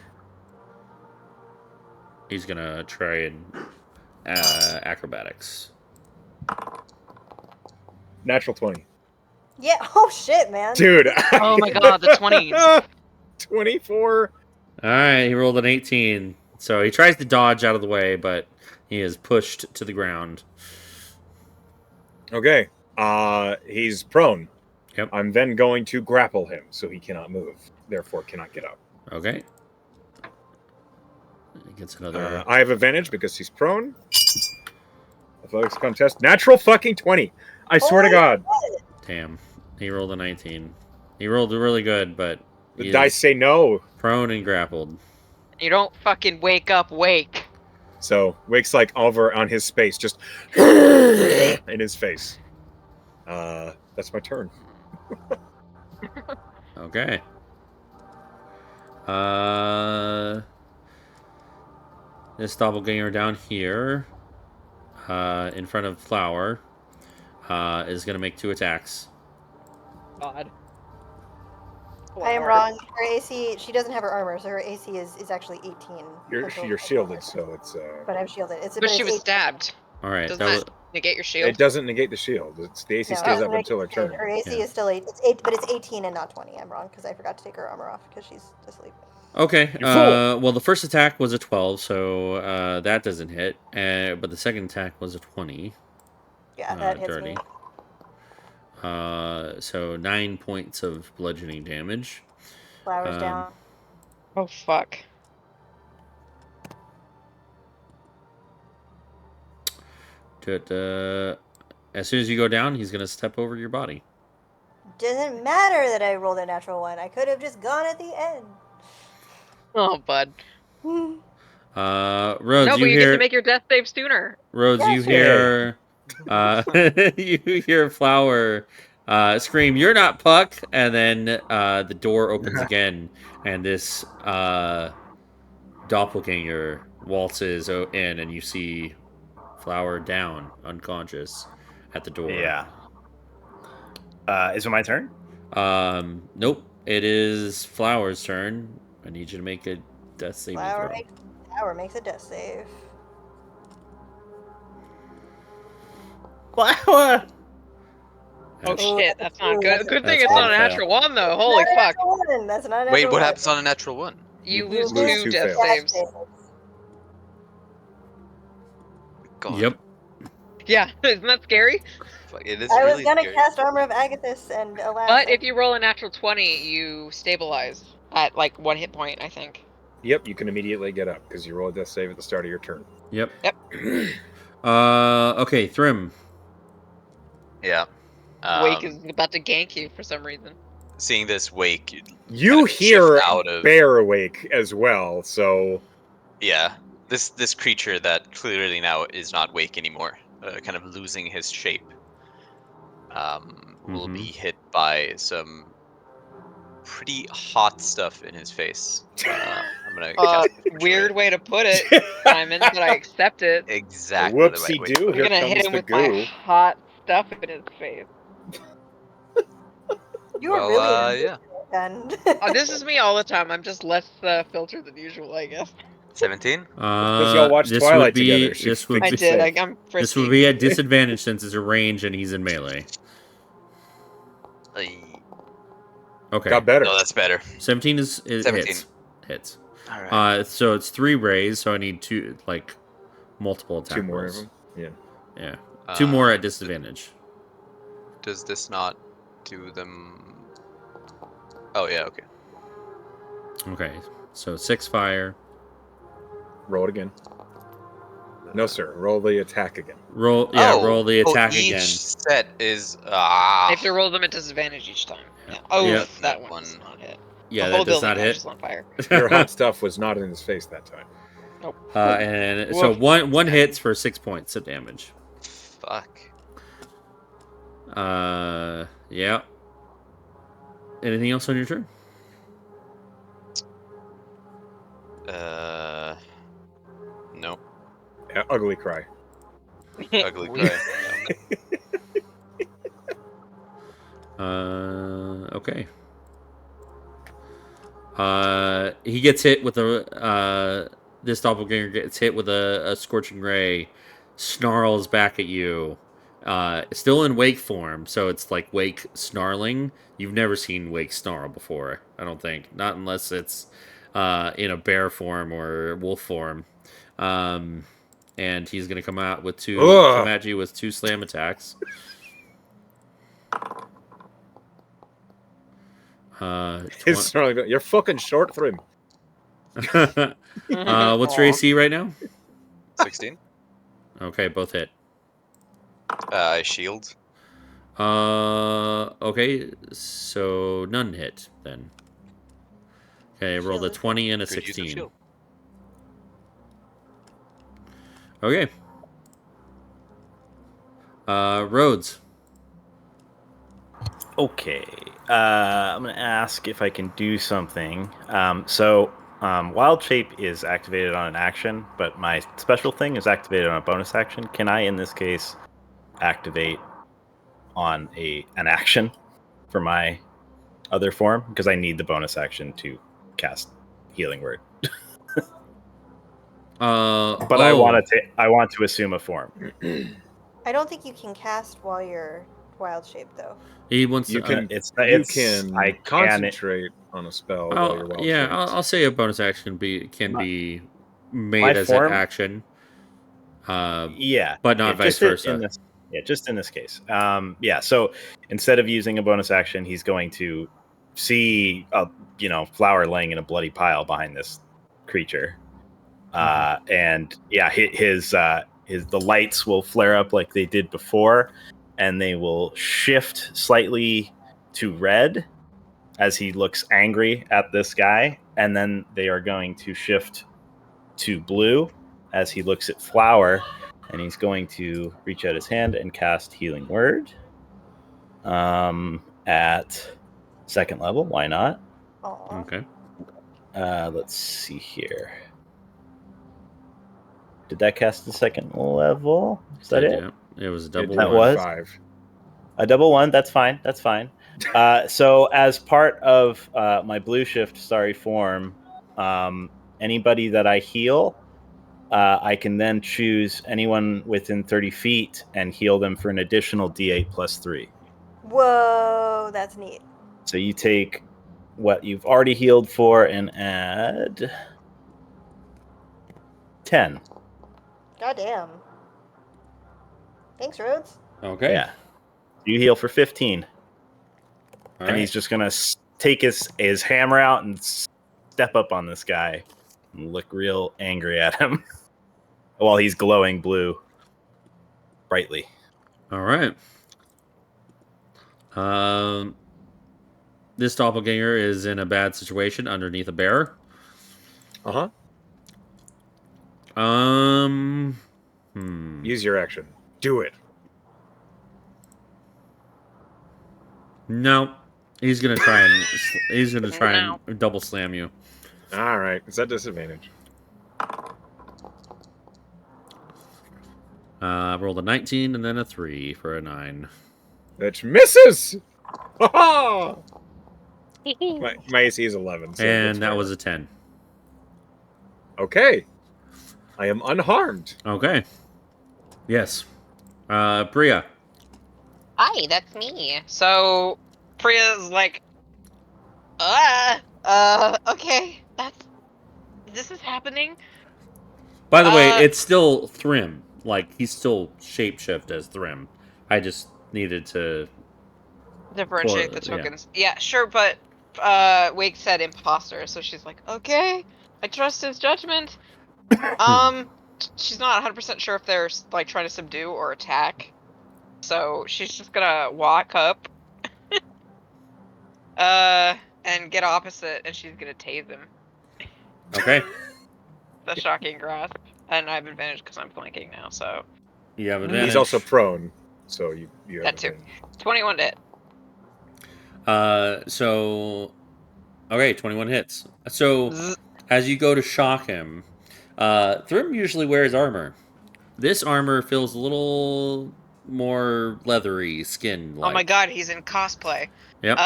He's gonna try and acrobatics. Natural 20. Yeah. Oh shit, man. Dude. Oh my god, the 20s. 24. All right, he rolled an 18. So he tries to dodge out of the way, but he is pushed to the ground. Okay. He's prone. Yep. I'm then going to grapple him so he cannot move, therefore cannot get up. Okay. He gets another. I have advantage because he's prone. Athletics contest. Natural fucking 20. I swear to God. Damn. He rolled a 19. He rolled really good, but The he dice is say no. prone and grappled. You don't fucking wake up, wake. So Wake's like over on his space, just in his face. That's my turn. Okay. This doppelganger down here, in front of Flower, is gonna make 2 attacks. God. I am wrong. Her AC. She doesn't have her armor, so her AC is actually 18. You're shielded, so it's. But I'm shielded. But she it's was 18. stabbed. All right. Doesn't That was that negate your shield? It doesn't negate the shield. It's the AC No, stays it up doesn't until her make it. turn. Her AC Yeah. is still 8. It's 8, but it's 18 and not 20. I'm wrong because I forgot to take her armor off because she's asleep. okay. You fool. Well, the first attack was a 12, so that doesn't hit. But the second attack was a 20. Yeah, that hits dirty. me. So 9 points of bludgeoning damage. Flowers down. Oh fuck. As soon as you go down, he's gonna step over your body. Doesn't matter that I rolled a natural 1. I could have just gone at the end. Oh, bud. Hmm. Rhodes, No, but you you get to hear make your death save sooner. Rhodes, Yeah, you sure. hear you hear Flower scream, "You're not Puck!" And then the door opens again, and this doppelganger waltzes in, and you see Flower down, unconscious, at the door. Yeah. Is it my turn? Nope. It is Flower's turn. I need you to make a death saving Flower throw. makes a death save. Flower. Oh That's- shit, that's not Ooh, good. that's Good that's thing it's one not a fail. natural 1 though. Not Holy a fuck. natural 1. That's not a natural Wait, what 1. happens on a natural 1? You You lose lose 2 two death fails. death saves. God. Yep. Yeah, isn't that scary? Fuck, it is I was really gonna scary. cast Armor of Agathis, and alas. But if you roll a natural 20, you stabilize at like 1 hit point, I think. Yep, you can immediately get up because you roll a death save at the start of your turn. Yep. Yep. Okay, Thrym. Yeah. Wake is about to gank you for some reason. Seeing this Wake, You kind of hear shift out of Bear awake as well, so yeah, this creature that clearly now is not Wake anymore, kind of losing his shape, will Mhm. be hit by some pretty hot stuff in his face. I'm gonna cast Weird way to put it, Simon, but I accept it. exactly the right whoopsie way. doo. I'm Here gonna comes hit him the with my goo. hot stuff in his face. You were Well, really yeah, then. This is me all the time. I'm just less filtered than usual, I guess. 17. Because y'all watched This Twilight would be together. She this would I thinks did. it's safe. I'm this frisky. would be at disadvantage since it's a range and he's in melee. Okay. Got better. No, that's better. 17 is 17. hits. All right. So it's 3 rays, so I need multiple attack Two more of rolls. them. Yeah. Yeah. 2 more at disadvantage. Does this not do them? Oh yeah, okay. Okay. So 6 fire. Roll it again. No, sir. Roll the attack again. Roll the attack each again. set is I have to roll them at disadvantage each time. Yeah. Oh, Yeah. that one does not hit. Yeah, the that whole does building not hit. catches on fire. Your hot stuff was not in his face that time. Nope. And so one hits for 6 points of damage. Fuck. Yeah. Anything else on your turn? No. Yeah, ugly cry. Ugly cry. Okay. He gets hit with this doppelganger gets hit with a scorching ray, snarls back at you. Still in Wake form, so it's like Wake snarling. You've never seen Wake snarl before, I don't think. Not unless it's in a bear form or wolf form. And he's gonna come at you with 2 slam attacks. He's snarling. You're fucking short, Thrym. What's your AC right now? 16. Okay, both hit. Shield. Okay, so none hit then. Okay, rolled a 20 and a Good use of 16. shield. Okay. Rhodes. Okay. I'm going to ask if I can do something. Wild Shape is activated on an action, but my special thing is activated on a bonus action. Can I, in this case, activate on an action for my other form? Because I need the bonus action to cast Healing Word. But I want to assume a form. I don't think you can cast while you're wild shape, though. He wants You to. can concentrate on a spell while you're wild shaped. I'll say a bonus action can be made my as form- an action. Yeah, but not vice versa. Just in this case. So instead of using a bonus action, he's going to see a flower laying in a bloody pile behind this creature. And yeah, the lights will flare up like they did before, and they will shift slightly to red as he looks angry at this guy, and then they are going to shift to blue as he looks at Flower, and he's going to reach out his hand and cast Healing Word at second level. Why not? Aw. Okay. Let's see here. Did that cast the second level? Is that it? Yeah. It was a It double did That one. was? 5. A double one. That's fine. That's fine. So as part of my blue shift form, anybody that I heal, I can then choose anyone within 30 feet and heal them for an additional D8 plus 3. Whoa, that's neat. So you take what you've already healed for and add 10. Goddamn. Thanks, Rhodes. Okay. Yeah. You heal for 15. All And right. he's just going to take his hammer out and step up on this guy and look real angry at him while he's glowing blue brightly. All right. This doppelganger is in a bad situation underneath a bear. Uh-huh. Use your action. Do it. No. He's gonna try and double slam you. All right. It's at disadvantage. Rolled a 19 and then a 3 for a 9. Which misses! Ha my AC is 11. So And that was a 10. Okay. I am unharmed. Okay. Yes. Priya. Hi, that's me. So Priya's like, okay, this is happening. By the way, it's still Thrym. Like, he's still shapeshift as Thrym. I just needed to Differentiate the tokens. Yeah, sure, but Wake said imposter, so she's like, okay, I trust his judgment. She's not 100% sure if they're like trying to subdue or attack, so she's just gonna walk up, and get opposite, and she's gonna tase him. Okay. The shocking grasp, and I have advantage because I'm flanking now. So You have advantage. He's also prone, so you have that too. advantage. 21 to hit. So okay, 21 hits. So as you go to shock him, Thrym usually wears armor. This armor feels a little more leathery skin like. Oh my god, he's in cosplay. Yep.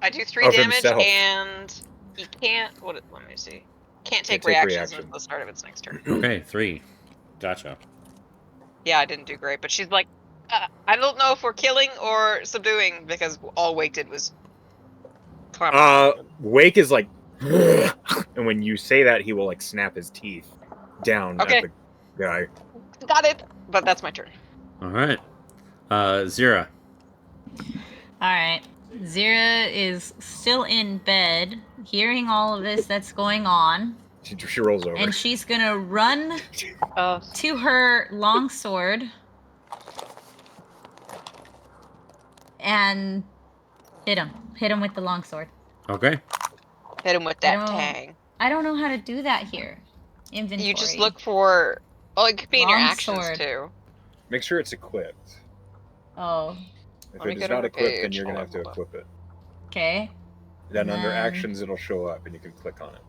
I do 3 Of damage, himself. and he can't. Let me see. Can't take take reactions reaction. until the start of its next turn. Okay, 3. Gotcha. Yeah, I didn't do great, but she's like, I don't know if we're killing or subduing because all Wake did was. Wake is like, and when you say that, he will like snap his teeth down Okay. at the guy. Got it, but that's my turn. All right. Zira. All right. Zira is still in bed, hearing all of this that's going on, She rolls over. and she's gonna run to her longsword and hit him with the longsword. Okay. Hit him with that tang. I don't know how to do that here. Inventory. You just look for. Oh, it could be in your actions Longsword. too. Make sure it's equipped. Oh, If Let me it go is to not her equipped, then page. you're gonna Hold have to on, hold equip it. okay. Then under Then- actions, it'll show up, and you can click on it.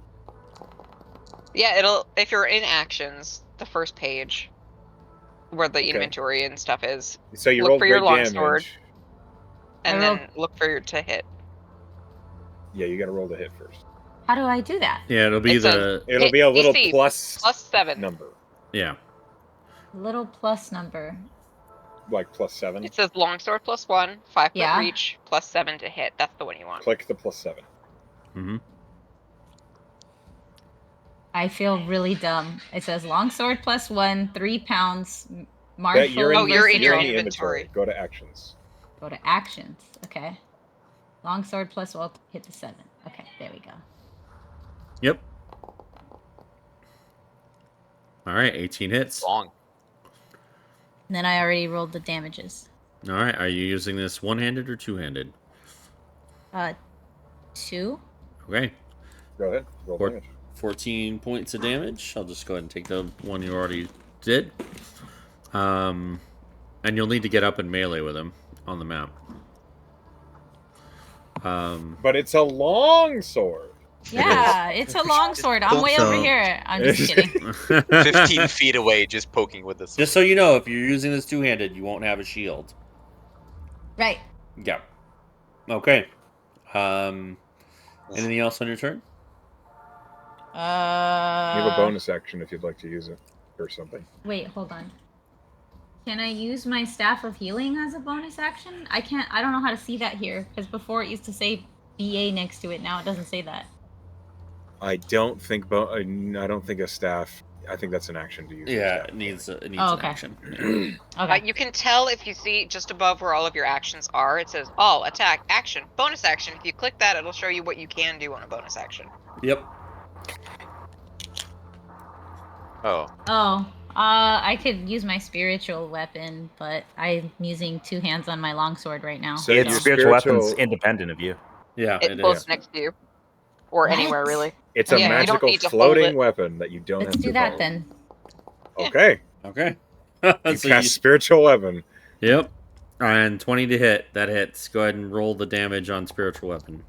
Yeah, it'll. If you're in actions, the first page, where the inventory and stuff is, So you look rolled for your great longsword, damage. and I then rolled- look for your to hit. Yeah, you got to roll the hit first. How do I do that? Yeah, it'll be It says- It'll Hit be a little DC plus +7. number, Yeah. Little plus number. like +7. It says longsword +1, 5 foot Yeah. reach, +7 to hit. That's the one you want. Click the +7. Mm-hmm. I feel really dumb. It says longsword +1, 3 pounds. Martial. You're in, you're in your the inventory. Go to actions. Go to actions. Okay. Longsword +1, hit the 7. Okay, there we go. Yep. All right, 18 hits. All Long. And then I already rolled the damages. right, are you using this one-handed or two-handed? 2. Okay. Go ahead. Roll Four- damage. 14 points of damage. I'll just go ahead and take the one you already did. And you'll need to get up in melee with him on the map. But it's a long sword. Yeah, it's a long sword. I'm way over So- here. I'm just kidding. 15 feet away, just poking with the sword. Just so you know, if you're using this two-handed, you won't have a shield. Right. Yeah. Okay. Anything else on your turn? You have a bonus action if you'd like to use it or something. Wait, hold on. Can I use my staff of healing as a bonus action? I don't know how to see that here because before it used to say BA next to it. Now it doesn't say that. I don't think I don't think a staff. I think that's an action to use. Yeah, it needs okay. an action. Yeah. Okay. You can tell if you see just above where all of your actions are, it says all attack, action, bonus action. If you click that, it'll show you what you can do on a bonus action. Yep. Oh. Oh, I could use my spiritual weapon, but I'm using 2 hands on my longsword right now. So It's your spiritual weapons spiritual- independent of you. Yeah, It's it close is. next to you, or What? anywhere really. It's a Yeah, you don't magical need to hold floating it. weapon that you don't Let's have to do that hold. then. Okay. Okay. You So cast spiritual weapon. Yep. And 20 to hit. That hits. Go ahead and roll the damage on spiritual weapon.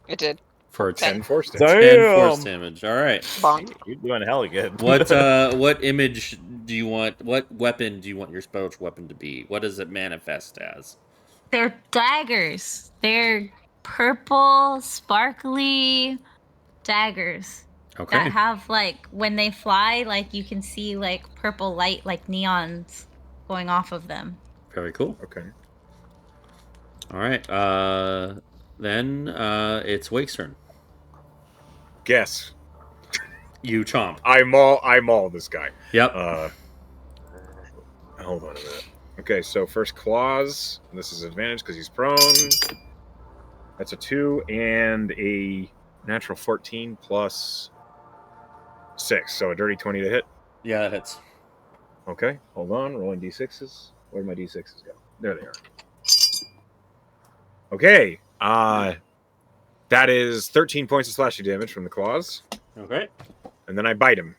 It did. For 10 force damage. 10 force damage. All right. Bonk. You're doing hella good. What image do you want? What weapon do you want your spiritual weapon to be? What does it manifest as? They're daggers. They're purple, sparkly daggers Okay. that have like when they fly, like you can see like purple light, like neons going off of them. Very cool. Okay. All right. Then it's Wake's turn. Guess. You chomp. I maul this guy. Yep. Hold on a minute. Okay, so first claws. This is advantage because he's prone. That's a 2 and a natural 14 plus 6. So a dirty 20 to hit. Yeah, that hits. Okay, hold on. Rolling d6s. Where'd my d6s go? There they are. Okay. That is 13 points of slashing damage from the claws. Okay. And then I bite him.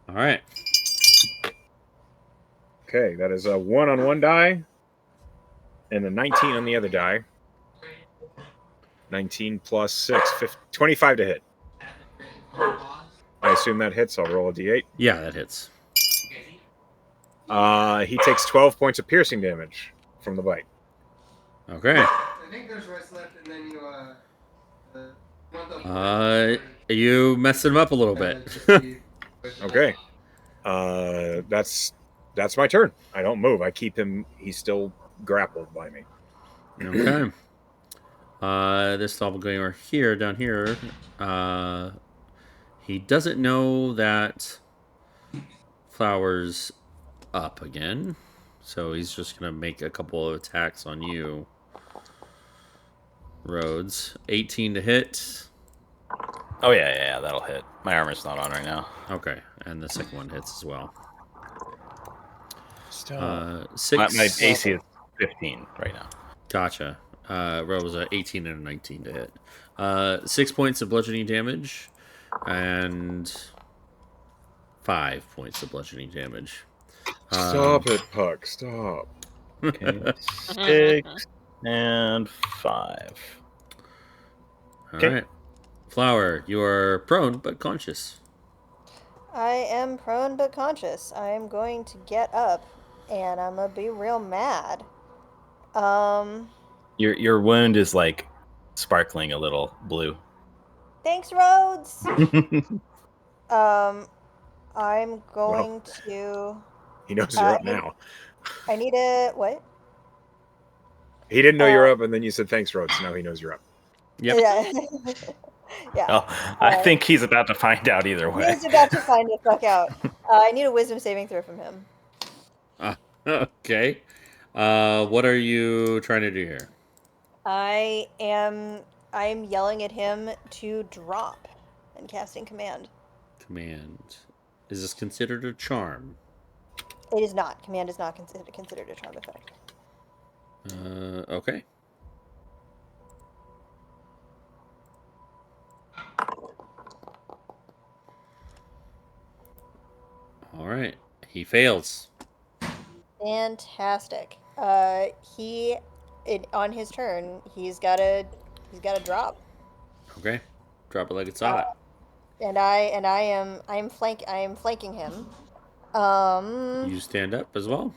All right. Okay, that is a 1 on one die and a 19 on the other die. 19 plus 6, 25 to hit. I assume that hits. I'll roll a d8. Yeah, that hits. He takes 12 points of piercing damage from the bite. Okay. I think there's rest left, and then You messed him up a little bit. Okay. That's my turn. I don't move. I keep him. He's still grappled by me. Okay. This doppelganger here, down here, he doesn't know that Flower's up again, so he's just gonna make a couple of attacks on you. Rhodes, 18 to hit. Oh yeah, that'll hit. My armor's not on right now. Okay, and the second one hits as well. Stop. 6. My AC is 15 right now. Gotcha. Rhodes was 18 and a 19 to hit. 6 points of bludgeoning damage, and 5 points of bludgeoning damage. Stop it, Puck. Stop. Okay, 6 and 5. All Okay. right. Flower, you are prone but conscious. I am prone but conscious. I am going to get up, and I'm gonna be real mad. Your wound is like sparkling a little blue. Thanks, Rhodes. I'm going to. He knows you're up now. I need a what? He didn't know you're up, and then you said thanks, Rhodes. Now he knows you're up. Yep. Yeah. Yeah. Oh, I think he's about to find out either way. He's about to find the fuck out. I need a wisdom saving throw from him. Okay. What are you trying to do here? I am yelling at him to drop and casting command. Command. Is this considered a charm? It is not. Command is not considered a charm effect. Okay. All right. He fails. Fantastic. On his turn, he's got to drop. Okay. Drop it like it's hot. And I am flanking him. You stand up as well.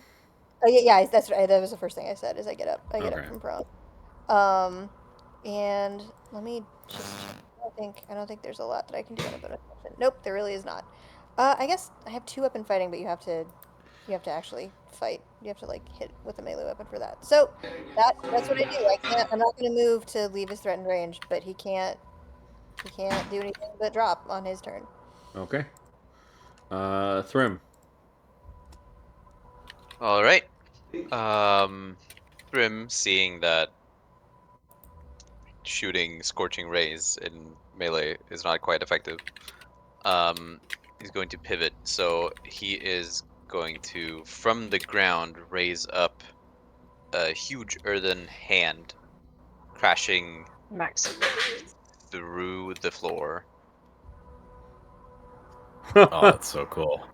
Oh yeah, that's right. That was the first thing I said. Is I get up Okay. from prone. And let me just check. I don't think there's a lot that I can do on a bonus action. Nope, there really is not. I guess I have 2 weapon fighting, but you have to actually fight. You have to like hit with a melee weapon for that. So that's what I do. I'm not going to move to leave his threatened range, but he can't do anything but drop on his turn. Okay. Thrym. All right. Thrym, seeing that shooting scorching rays in melee is not quite effective, he's going to pivot. So he is going to, from the ground, raise up a huge earthen hand, crashing Max. through the floor. Oh, that's so cool.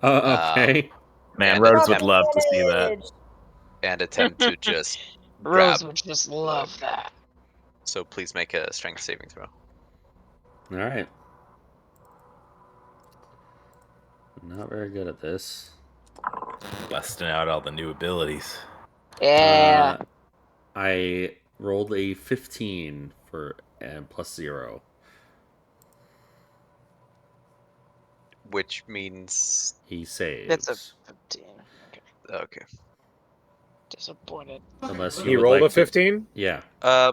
Okay. Man, and Rhodes would attempt- love to see that. and attempt to just Rose grab. would just love that. So please make a strength saving throw. All right. Not very good at this. Busting out all the new abilities. Yeah. I rolled a 15 for and plus 0. Which means He saves. That's a 15. Okay. okay. Disappointed. Unless you He would rolled like a 15. Yeah. I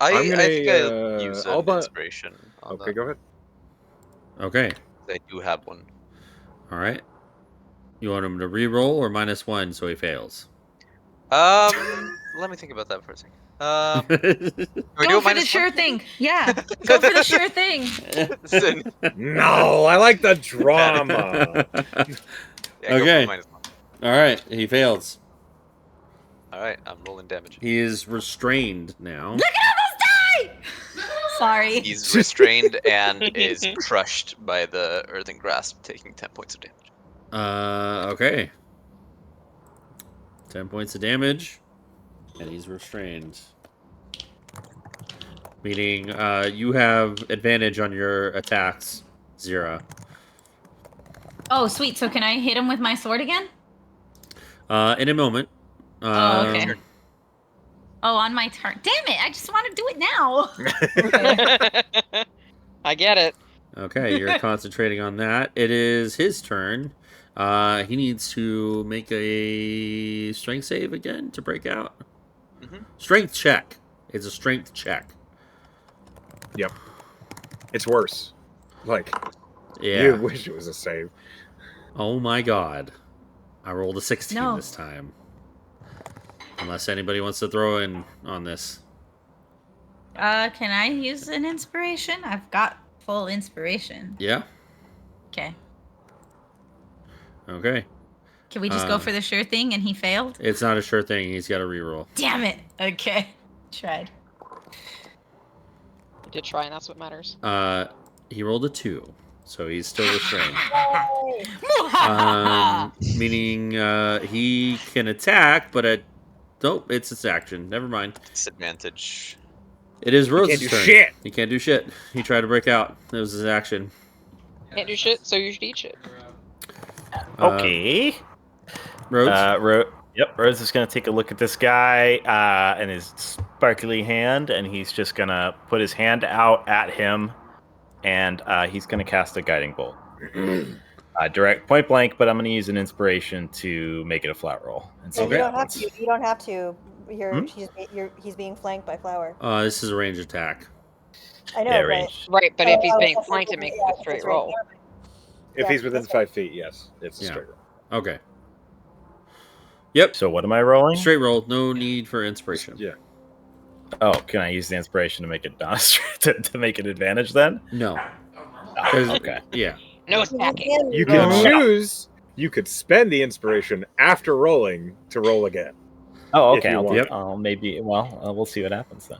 I'm gonna, think I'll use I'll an bu- inspiration on Okay, that. go ahead. Okay. I do have one. All right. You want him to re-roll or -1 so he fails? Let me think about that for a second. We Go do for the sure thing. Yeah. Go for the sure thing. Sin. No, I like the drama. Yeah, go for Okay. -1. All right. He fails. All right, I'm rolling damage. He is restrained now. Look at all those die! Sorry. He's restrained and is crushed by the earthen grasp, taking 10 points of damage. Okay. 10 points of damage. And he's restrained. Meaning you have advantage on your attacks, Zira. Oh, sweet. So can I hit him with my sword again? In a moment. Oh, okay. Oh, on my turn. Damn it! I just want to do it now. I get it. Okay, you're concentrating on that. It is his turn. He needs to make a strength save again to break out. Strength check. It's a strength check. Yep. It's worse. Like, Yeah. you wish it was a save. Oh my god. I rolled a 16 No. this time. Unless anybody wants to throw in on this. Can I use an inspiration? I've got full inspiration. Yeah? Okay. Okay. Can we just go for the sure thing and he failed? It's not a sure thing. He's got to reroll. Damn it. Okay. Tried. You did try, and that's what matters. He rolled a 2. So he's still restrained. Meaning he can attack, but nope, it's his action. Never mind. Disadvantage. It is Rose's can't do turn. shit. He can't do shit. He tried to break out. It was his action. Can't do shit, so you should eat shit. Okay. Rhodes? Yep, Rhodes is going to take a look at this guy and his sparkly hand, and he's just going to put his hand out at him, and he's going to cast a guiding bolt. Direct point blank, but I'm going to use an inspiration to make it a flat roll. And You don't have to. You don't have to. He's being flanked by Flower. This is a range attack. I know, Yeah, but range. Right, but if he's Oh, being that's flanked, it right, makes yeah, it a straight that's right. roll. If Yeah, he's within that's 5 feet, yes. It's a Yeah. straight roll. Okay. Yep. So what am I rolling? Straight roll. No need for inspiration. Yeah. Oh, can I use the inspiration to make it to make an advantage then? No. Ah, 'Cause- okay. Yeah. No You attacking. You roll. can choose. You could spend the inspiration after rolling to roll again. Oh, If okay. you I'll, want. Yep. I'll maybe. Well, we'll see what happens then.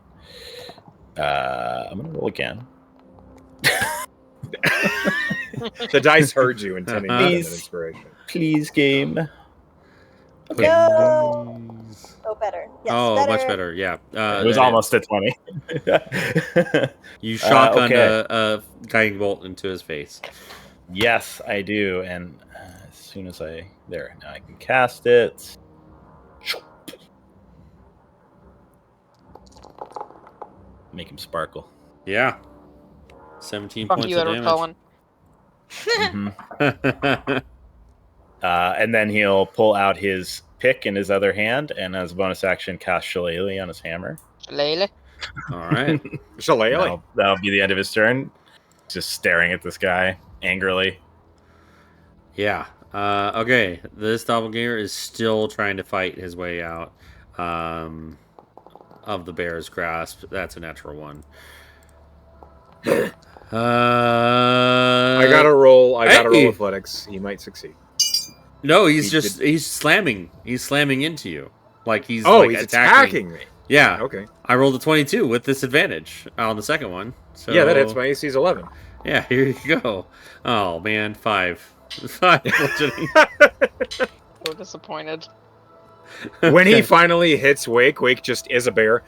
I'm gonna roll again. The dice heard you intending to spend an Please. inspiration. Please, game. No. Oh, better. Yes, Oh, better. much better. Yeah. It was that almost a 20. You shotgun okay. a guiding bolt into his face. Yes, I do. And as soon as now I can cast it. Make him sparkle. Yeah. 17 Fuck points you, of Edward Cullen. Mhm. And then he'll pull out his pick in his other hand, and as a bonus action, cast Shillelagh on his hammer. Layla. All right. Shillelagh. That'll be the end of his turn. Just staring at this guy angrily. Yeah. Okay. This doppelganger is still trying to fight his way out of the bear's grasp. That's a natural one. I gotta roll hey! athletics. He might succeed. No, he's slamming. He's slamming into you. Like he's he's attacking me. Yeah. Okay. I rolled a 22 with disadvantage on the second one. So yeah, that hits. My AC's 11. Yeah, here you go. Oh man, 5. 5 bludgeoning. So disappointed. When he finally hits Wake, Wake just is a bear.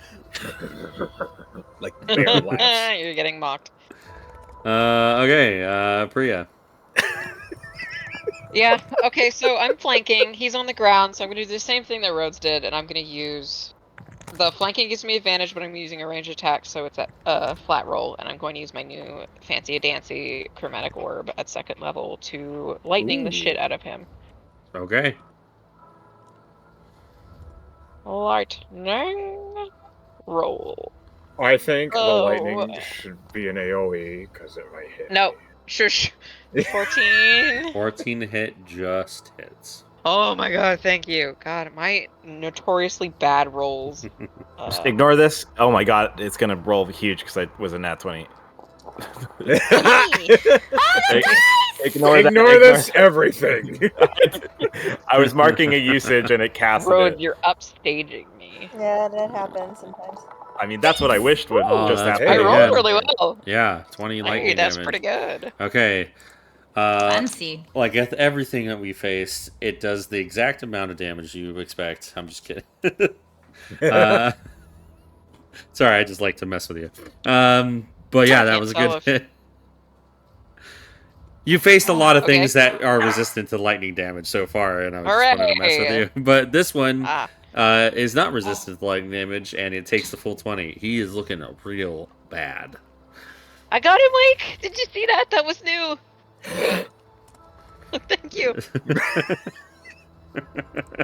Like bear laughs. You're getting mocked. Okay, Priya. Yeah, okay, so I'm flanking. He's on the ground, so I'm going to do the same thing that Rhodes did, and I'm going to use... The flanking gives me advantage, but I'm using a ranged attack, so it's at flat roll, and I'm going to use my new fancy-dancy chromatic orb at 2nd level to lightning the shit out of him. Okay. Lightning roll. I think the lightning should be an AoE, because it might hit. No, shush. 14. 14 hit just hits. Oh my god, thank you. God, my notoriously bad rolls. Just ignore this. Oh my god, it's gonna roll huge because I was a nat 20. Ignore this, everything. I was marking a usage and it casted Road, it. you're upstaging me. Yeah, that happens sometimes. I mean, that's what I wished would just that's happen. I pretty rolled good. really well. Yeah, 20 lightning Hey, that's damage. pretty good. Okay. Fancy. Like with everything that we faced, it does the exact amount of damage you would expect. I'm just kidding. Sorry, I just like to mess with you. But yeah, that was a good hit. You faced a lot of things that are resistant to lightning damage so far, and I was just wanted to mess with you. But this one is not resistant to lightning damage, and it takes the full 20. He is looking real bad. I got him, Wake! Did you see that? That was new! Thank you.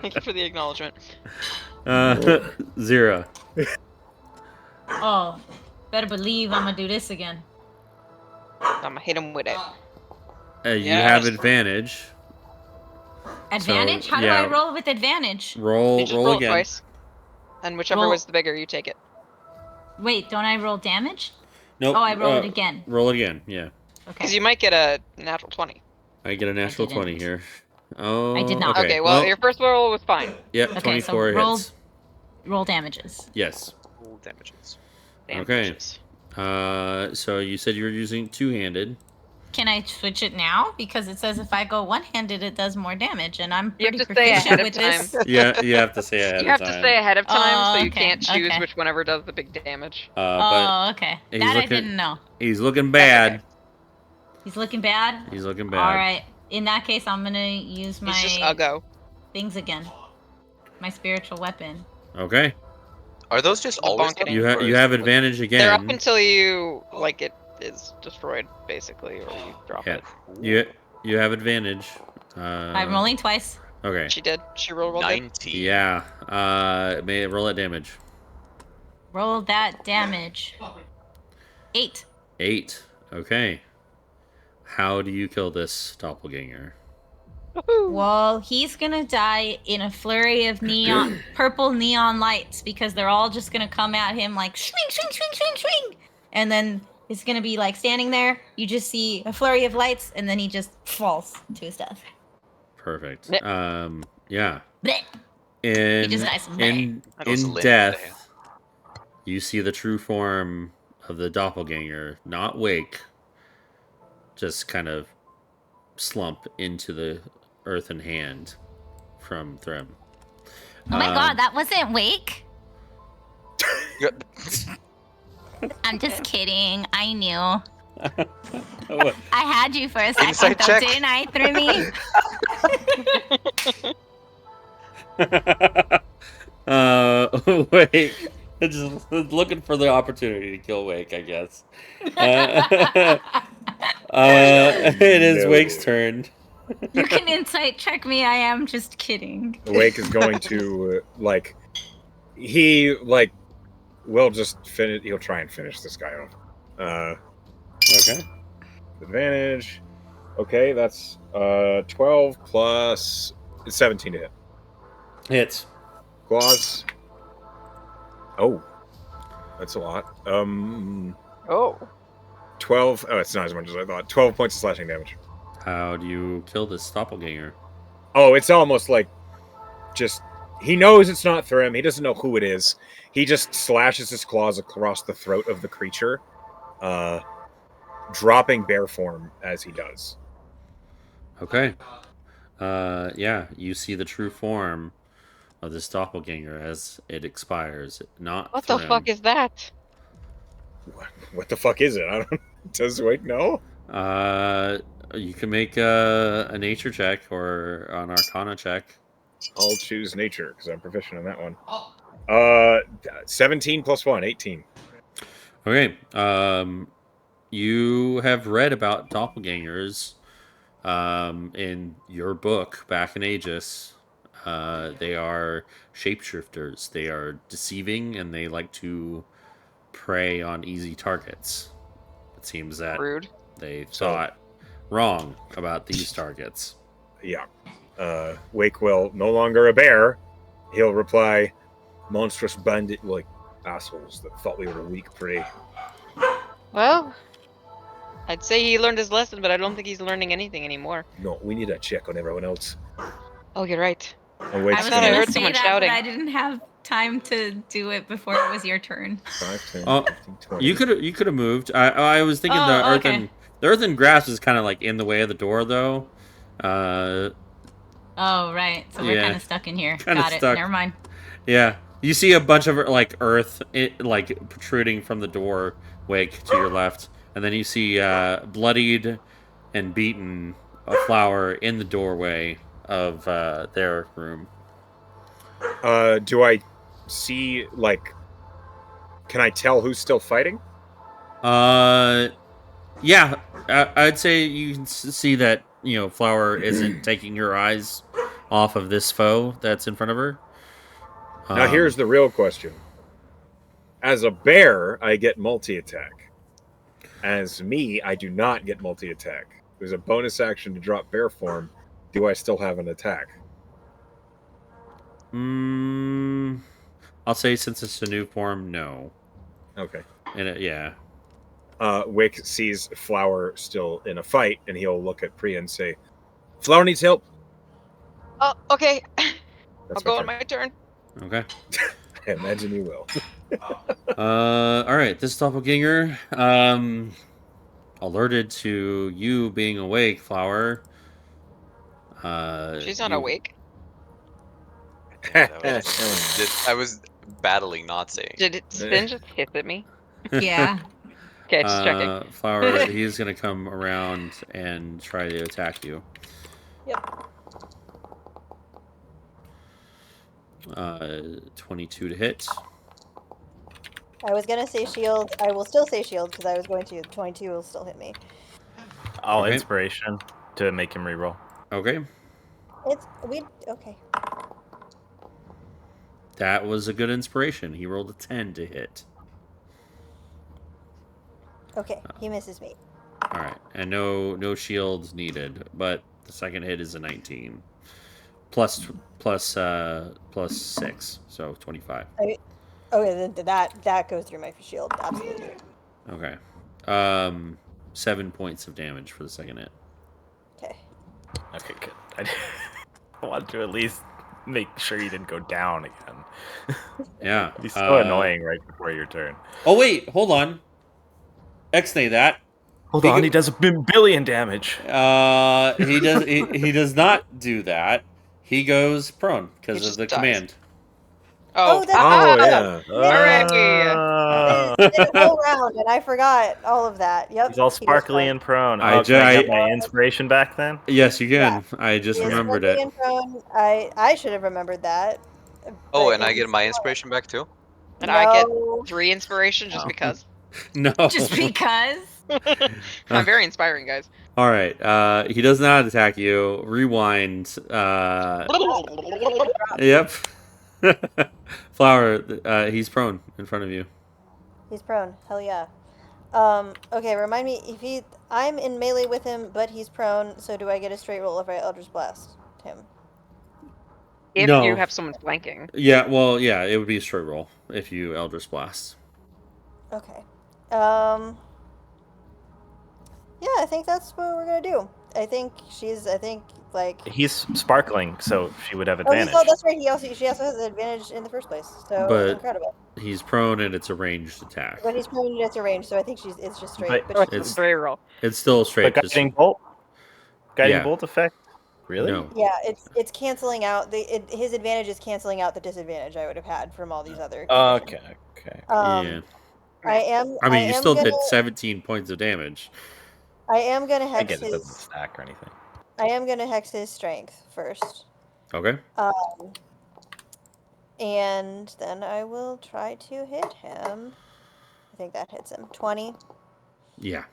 Thank you for the acknowledgement. 0. Oh, better believe I'm gonna do this again. I'm gonna hit him with it. You have advantage. Advantage? So, How do I roll with advantage? Roll roll again. It twice. And whichever was the bigger, you take it. Wait, don't I roll damage? Nope. Oh, I roll it again. Roll again, yeah. Okay. Because you might get a natural 20. I get a natural 20 here. Oh, I did not. Okay, well, your first roll was fine. Yep, okay, 24 so hits. Roll damages. Yes. Roll damages. Okay. So you said you were using two-handed. Can I switch it now? Because it says if I go one-handed, it does more damage, and I'm pretty you have to say proficient ahead with of time. this. Yeah, you have to say ahead of time. You have to say ahead of time, so you okay, can't choose okay. which whenever does the big damage. Okay. That I didn't know. He's looking bad. Okay. He's looking bad? He's looking bad. All right. In that case, I'm going to use my He's just Uggo. Things again. My spiritual weapon. Okay. Are those just always up, you have advantage again. They're up until you, like, it is destroyed, basically, or you drop it. You have advantage. I'm rolling twice. Okay. She did. She rolled 19. Yeah. May roll that damage. Roll that damage. 8. 8. Okay. How do you kill this doppelganger? Well, he's gonna die in a flurry of purple neon lights because they're all just gonna come at him like swing, swing, swing, swing, swing, and then it's gonna be like standing there. You just see a flurry of lights, and then he just falls to his death. Perfect. Blech. Yeah. Blech. In He just dies. in death, you see the true form of the doppelganger, not Wake. Just kind of slump into the earthen hand from Thrym. Oh my god, that wasn't Wake? I'm just kidding. I knew. I had you for a second, Insight though, check. didn't I, Thrimy? Wake. Just looking for the opportunity to kill Wake, I guess. It is No. Wake's turn. You can insight check me. I am just kidding. Wake is going to he will just finish. He'll try and finish this guy off. Okay. Advantage. Okay, that's 12 plus 17 to hit. Hits. Claws. Oh, that's a lot. Oh. 12. Oh, it's not as much as I thought. 12 points of slashing damage. How do you kill this doppelganger? Oh, it's almost like just he knows it's not Thrym. He doesn't know who it is. He just slashes his claws across the throat of the creature, dropping bear form as he does. Okay. Yeah, you see the true form of this doppelganger as it expires. Not What the Thrym. fuck is that? What the fuck is it? I don't. Does Wake know? You can make a nature check or an arcana check. I'll choose nature because I'm proficient in that one. 17 plus 1, 18. Okay. You have read about doppelgangers in your book back in Aegis. They are shapeshifters. They are deceiving and they like to prey on easy targets. It seems that Rude. they thought wrong about these targets. Yeah. Wake will no longer a bear. He'll reply, monstrous bandit assholes that thought we were weak prey. Well, I'd say he learned his lesson, but I don't think he's learning anything anymore. No, we need a check on everyone else. Oh, you're right. And Wake's I was thought I gonna heard say someone that, shouting. but I didn't have time to do it before it was your turn. 5, 10, Oh, 15, 20. You could have moved. I was thinking Oh, okay. the earthen grass is kind of like in the way of the door though. Oh, right. So we're Yeah. kind of stuck in here. Kinda Got it. stuck. Never mind. Yeah, you see a bunch of like earth protruding from the door, Wake, to your left, and then you see bloodied and beaten a flower in the doorway of their room. Do I see can I tell who's still fighting? Yeah, I'd say you can see that Flower isn't taking her eyes off of this foe that's in front of her. Now here's the real question. As a bear, I get multi-attack. As me, I do not get multi-attack. There's a bonus action to drop bear form. Do I still have an attack? I'll say since it's a new form, no. Okay. And yeah. Wick sees Flower still in a fight, and he'll look at Priya and say, Flower needs help. Oh, okay. That's I'll go my on my turn. Okay. I imagine you will. All right. This doppelganger, alerted to you being awake, Flower. She's not awake. I was battling not saying. Did it spin just hiss at me? Yeah. Okay, just checking. Flower, he's gonna come around and try to attack you. Yep. 22 to hit. I was gonna say shield. I will still say shield because I was going to. 22 will still hit me. All Okay. inspiration to make him reroll. Okay. Okay. That was a good inspiration. He rolled a 10 to hit. Okay, he misses me. All right, and no shields needed, but the second hit is a 19, plus 6, so 25. Okay, then that goes through my shield. Absolutely. Okay, 7 points of damage for the second hit. Okay. Okay, good. I wanted to at least make sure you didn't go down again. Yeah, It'd be so annoying right before your turn. Oh wait, hold on. X-nay that. Hold on, he does a billion damage. He does. He does not do that. He goes prone because He of just the dies. command. Oh, that's Oh right. yeah. Hooray! I did a whole round and I forgot all of that. Yep. He's all he goes sparkly prone. and prone. I Oh, can I ju- get my inspiration back then? Yes, you Yeah. can. I just He is remembered sparkly it. and prone. I should have remembered that. Oh, But and I get it's my inspiration back too. And I get no. 3 inspiration just Oh. because. No. Just because. I'm very inspiring, guys. All right. He does not attack you. Rewind. Yep. Flower. He's prone in front of you. He's prone. Hell yeah. Okay, remind me if I'm in melee with him, but he's prone, so do I get a straight roll if I Eldritch Blast him? If No. you have someone flanking. Yeah. Well, yeah. It would be a straight roll if you Eldritch Blast. Okay. Yeah, I think that's what we're gonna do. I think like He's sparkling, so she would have oh, advantage. that's right. She also has the advantage in the first place. So But- incredible. He's prone and it's a ranged attack. But he's prone to a range, so I think it's just straight. But- But Oh, she's it's a straight roll. It's still straight. But guiding bolt, Yeah. bolt effect. Really? No. yeah, it's canceling out his advantage is canceling out the disadvantage I would have had from all these other. Okay. Yeah. I am. I mean, you am still gonna, did 17 points of damage. I am gonna I hex get it. Doesn't his. stack or anything. I am gonna hex his strength first. Okay. And then I will try to hit him. I think that hits him. 20. Yeah.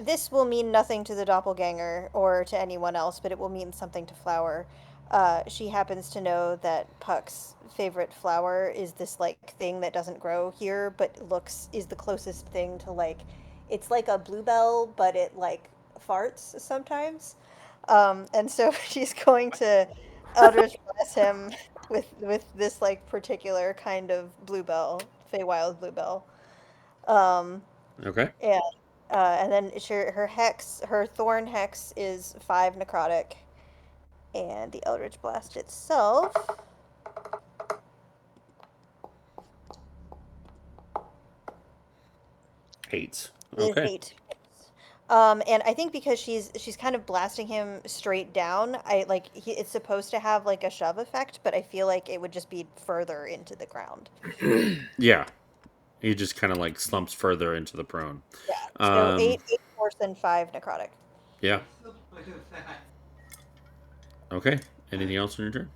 This will mean nothing to the doppelganger or to anyone else, but it will mean something to Flower. She happens to know that Puck's favorite flower is this like thing that doesn't grow here, but is the closest thing to like, it's like a bluebell, but it like farts sometimes. And so she's going to Eldritch Blast him with this like particular kind of bluebell, Feywild bluebell. Okay. And then her thorn hex is 5 necrotic, and the Eldritch Blast itself Eight. is Okay. 8. And I think because she's kind of blasting him straight down, it's supposed to have like a shove effect, but I feel like it would just be further into the ground. Yeah. He just kind of like slumps further into the prone. Yeah. So 8 force and 5 necrotic. Yeah. Okay. Anything else on your turn?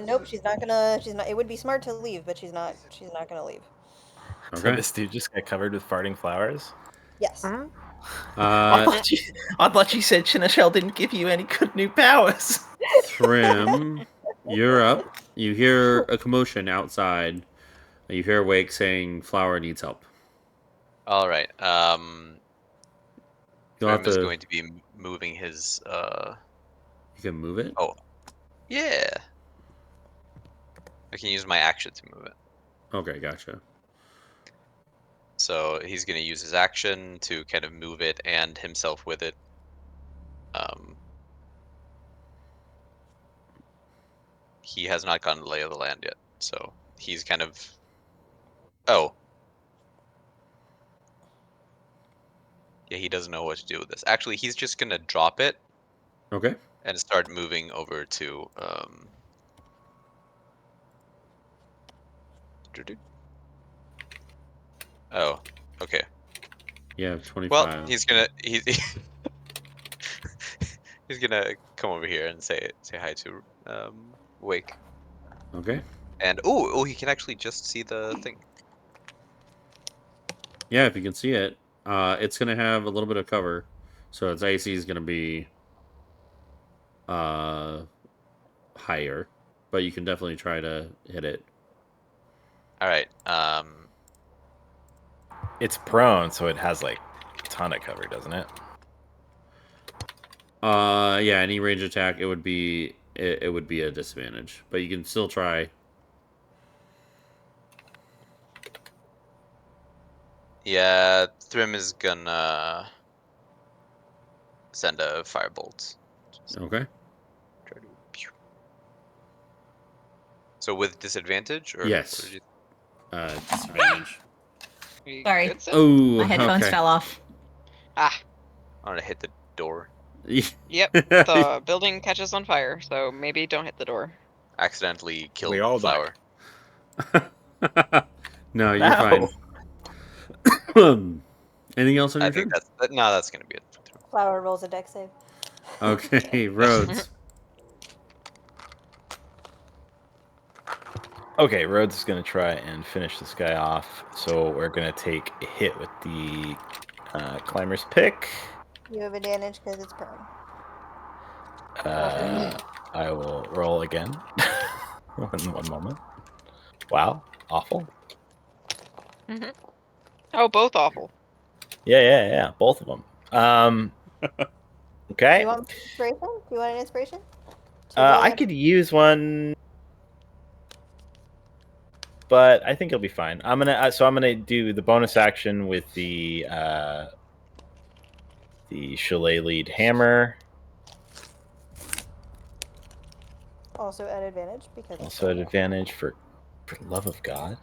Nope. She's not. It would be smart to leave, but she's not gonna leave. So Okay. this dude just got covered with farting flowers. Yes. I thought you said Chinachel didn't give you any good new powers. Trim, you're up. You hear a commotion outside. You hear Wake saying Flower needs help. All right. You'll have Grim is to. going to be moving his. You can move it. Oh, yeah. I can use my action to move it. Okay, gotcha. So he's going to use his action to kind of move it and himself with it. He has not gotten the lay of the land yet, so he's kind of. Oh. Yeah, he doesn't know what to do with this. Actually, he's just going to drop it. Okay. And start moving over to. Oh, okay. Yeah, 25. Well, he's gonna he's gonna come over here and say hi to Wake. Okay. And oh, he can actually just see the thing. Yeah, if you can see it, it's gonna have a little bit of cover, so its AC is gonna be higher, but you can definitely try to hit it. All right. It's prone, so it has like a ton of cover, doesn't it? Yeah, any range attack, it would be a disadvantage, but you can still try. Yeah, Thrym is gonna send a firebolt. Okay. So with disadvantage, or yes, disadvantage. You Sorry. good, Sid? Oh, My headphones okay. fell off. Ah, I'm gonna hit the door. yep. The building catches on fire, so maybe don't hit the door. Accidentally killed We all die. Flower. No, you're No. fine. Anything else on I your think turn? that's gonna be it. Flower rolls a deck save. Okay, Rhodes. Okay, Rhodes is going to try and finish this guy off. So we're going to take a hit with the climber's pick. You have advantage because it's prone. I will roll again. In one moment. Wow, awful. Oh, both awful. Yeah. Both of them. Do Okay. you want inspiration? Do you want an inspiration? To roll I an- could use one, but I think it'll be fine. I'm gonna do the bonus action with the shillelagh hammer. Also at advantage because it's Also at prone. advantage for the love of God.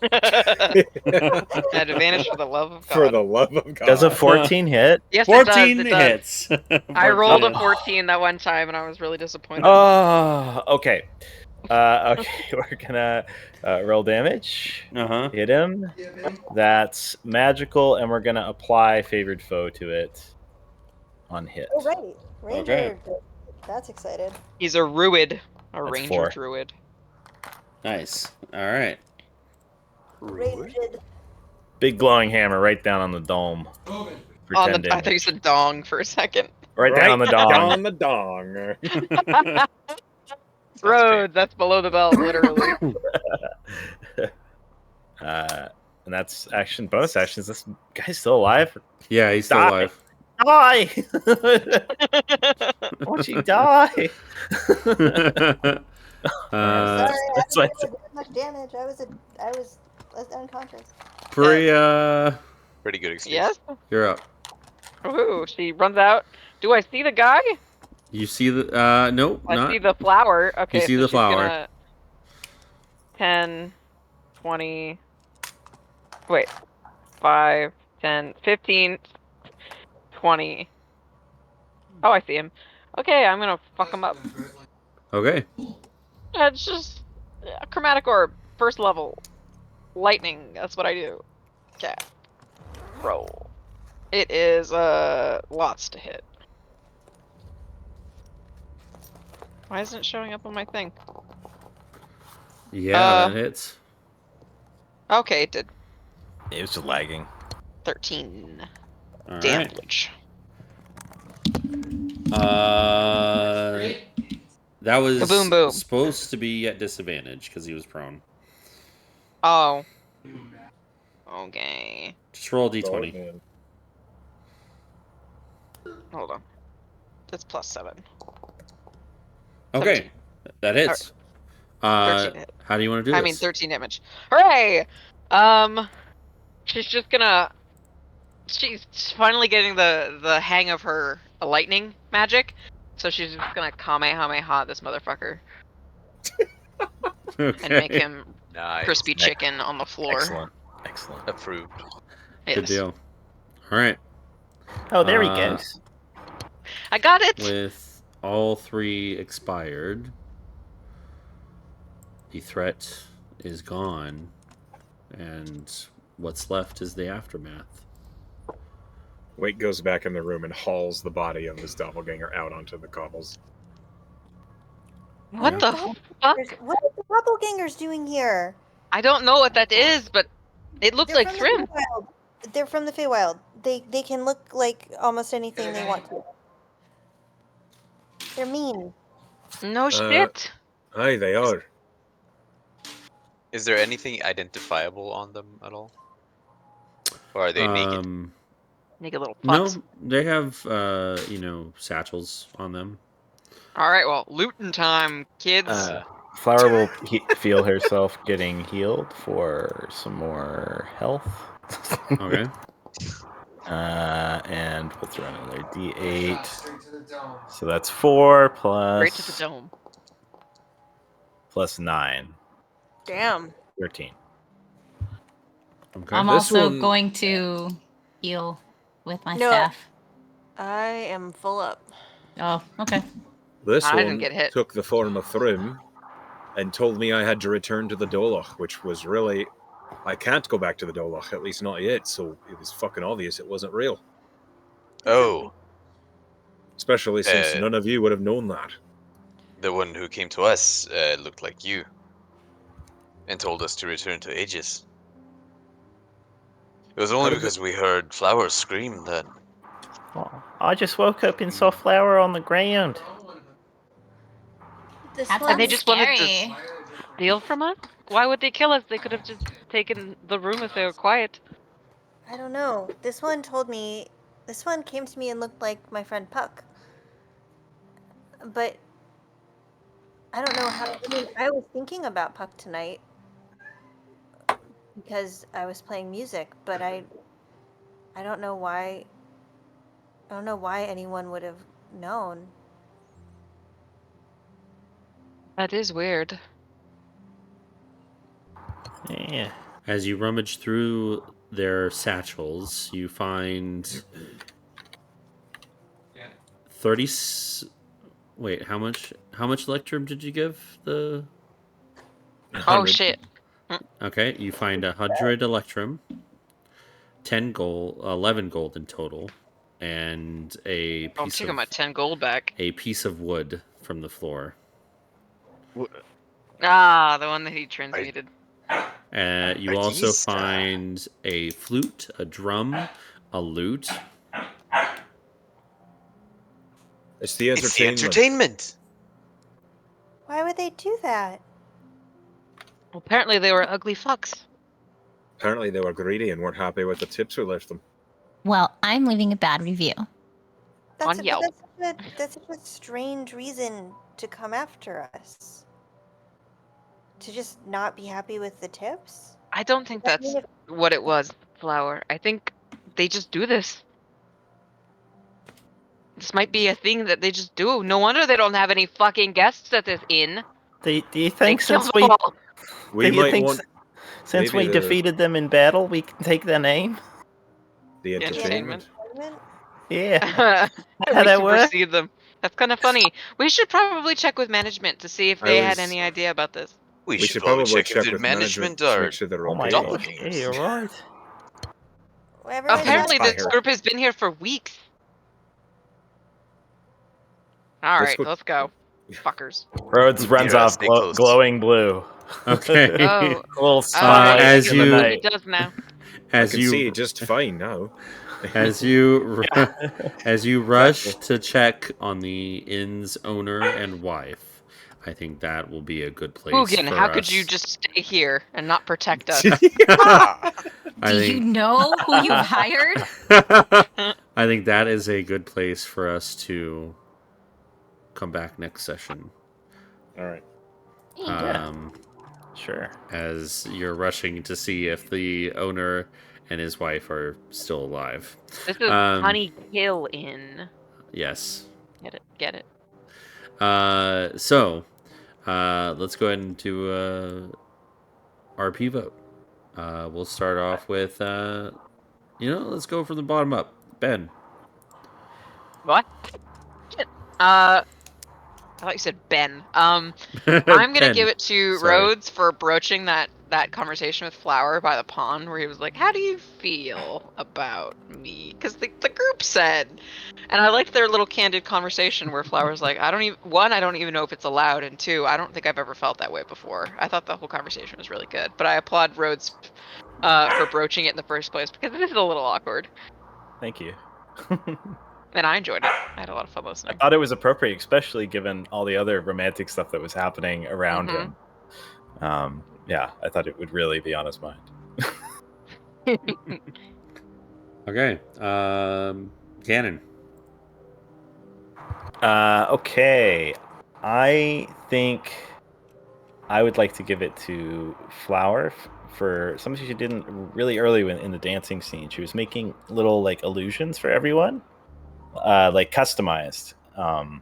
At advantage for the love of God. For the love of God. Does a 14 hit? Yes, 14 it does. hits. I rolled a 14. 14 that one time, and I was really disappointed. Oh, okay. Okay, we're gonna roll damage. Uh-huh. Hit him. Yeah, baby. That's magical, and we're gonna apply favored foe to it on hit. Oh right, ranger. Okay. That's excited. He's a Ruid, a That's ranger 4. druid. Nice. All right. Ranged. Big glowing hammer right down on the dome. Moving. For On 10 the, I thought you damage. said dong for a second. Right down on the dong. Down the dong. Roads, that's below the belt, literally. And that's action. Bonus action. Is this guy still alive? Yeah, he's still Die. alive. Die! Won't you die? Uh, Sorry, that's I why didn't do much damage. I was unconscious. Priya, Pretty good excuse. Yes? you're up. Ooh, she runs out. Do I see the guy? You see the nope, I not see the flower. Okay, see so the she's flower. gonna 10, 20, wait, 5, 10, 15, 20. Oh, I see him. Okay, I'm gonna fuck him up. Okay. It's just chromatic orb, first level, lightning. That's what I do. Okay, roll. It is lots to hit. Why isn't it showing up on my thing? Yeah, that hits. Okay, it did. it was just lagging. 13 All right. damage. That was Kaboom, boom. supposed to be at disadvantage because he was prone. Oh. Okay. Just roll a d20. Hold on. That's +7. Okay, 17. that hits. 13 hit. How do you want to do I this? mean 13 damage. Hooray! She's just gonna. She's finally getting the hang of her lightning magic, so she's just gonna Kamehameha this motherfucker Okay. and make him Nice. crispy chicken on the floor. Excellent. Approved. Good Yes. deal. All right. Oh, there he Uh, goes. I got it. With all 3 expired, the threat is gone, and what's left is the aftermath. Wake goes back in the room and hauls the body of his doppelganger out onto the cobbles. What Yeah. the fuck? What are the doppelgangers doing here? I don't know what that is, but it looks like from Thrym. The Feywild. They're from the Feywild. They can look like almost anything they want to. They're mean. No shit. Aye, they are. Is there anything identifiable on them at all? Or are they naked? Naked little No, fucks. they have satchels on them. All right, well, looting time, kids. Flower will feel herself getting healed for some more health. Okay. And we'll throw another D8. Straight to the dome. So that's 4 Right to the plus dome. plus 9. Damn. 13. Okay. I'm This also one- going to heal with my No. staff. I am full up. Oh, okay. This I didn't one get hit. took the form of Thrym and told me I had to return to the Dolach, which was really... I can't go back to the Dolach, at least not yet, so it was fucking obvious it wasn't real. Oh, Especially since Uh, none of you would have known that. the one who came to us looked like you and told us to return to Aegis. It was How only did because we heard Flowers scream that. Well, I just woke up and saw Flower on the ground. This That one. And they sounds just wanted to scary. steal from us? Why would they kill us? They could have just taken the room if they were quiet. I don't know. This one told me. This one came to me and looked like my friend Puck. But I don't know how. I mean, I was thinking about Puck tonight because I was playing music, but I don't know why. I don't know why anyone would have known. That is weird. Yeah. As you rummage through their satchels, you find 30. Wait, how much? How much Electrum did you give the? Oh 100. shit. Okay, you find 100 Electrum, 10 gold, 11 gold in total, and a I'm piece taking of my 10 gold back. wood from the floor. Ah, the one that he transmuted. You Are also these, find a flute, a drum, a lute. It's the It's the entertainment. entertainment. Why would they do that? Well, apparently they were ugly fucks. Apparently they were greedy and weren't happy with the tips we left them. Well, I'm leaving a bad review. On Yelp. That's such a strange reason to come after us. To just not be happy with the tips? I don't think I that's mean, if- what it was, Flower. I think they just do this. This might be a thing that they just do. No wonder they don't have any fucking guests at this inn. Do you They think killed since them we all. We do you might think want since maybe we the- defeated them in battle, we can take their name? the The entertainment. entertainment? Yeah. How We that work? supersede them. That's kind of funny. We should probably check with management to see if I they had was- any idea about this. We, We should should probably probably check if the with management to are make sure they're Oh my okay. gosh. doppelgangers. Yeah, you're right. Well, everyone's Apparently, not- this group has been here for weeks. All Let's right, go- let's go, fuckers. Rhodes runs Yeah, off stay close. glowing blue. Okay. Oh, A little oh, spotlight yeah, as in the you- night. he does now. I as can you see just fine now. as you as you rush to check on the inn's owner and wife, I think that will be a good place Hugin, for how us. could you just stay here and not protect us? Ah, I Do you think know who you've hired? I think that is a good place for us to come back next session. All right. Yeah. Sure. As you're rushing to see if the owner and his wife are still alive. This is Honey Hill Inn. Yes. Get it. So let's go ahead and do RP vote. We'll start off with let's go from the bottom up. Ben. What? Shit. I thought you said Ben. I'm gonna Ben. give it to Sorry. Rhodes for broaching that conversation with Flower by the pond, where he was like, "How do you feel about me?" Because the group said, and I liked their little candid conversation where Flower's like, "I don't even know if it's allowed, and two, I don't think I've ever felt that way before." I thought the whole conversation was really good, but I applaud Rhodes for broaching it in the first place because it is a little awkward, Thank you. and I enjoyed it. I had a lot of fun I listening. thought it was appropriate, especially given all the other romantic stuff that was happening around Mhm. him. Yeah, I thought it would really be on his mind. Okay. Cannon. Okay. I think I would like to give it to Flower for something she did really early in the dancing scene. She was making little like illusions for everyone, like customized, kind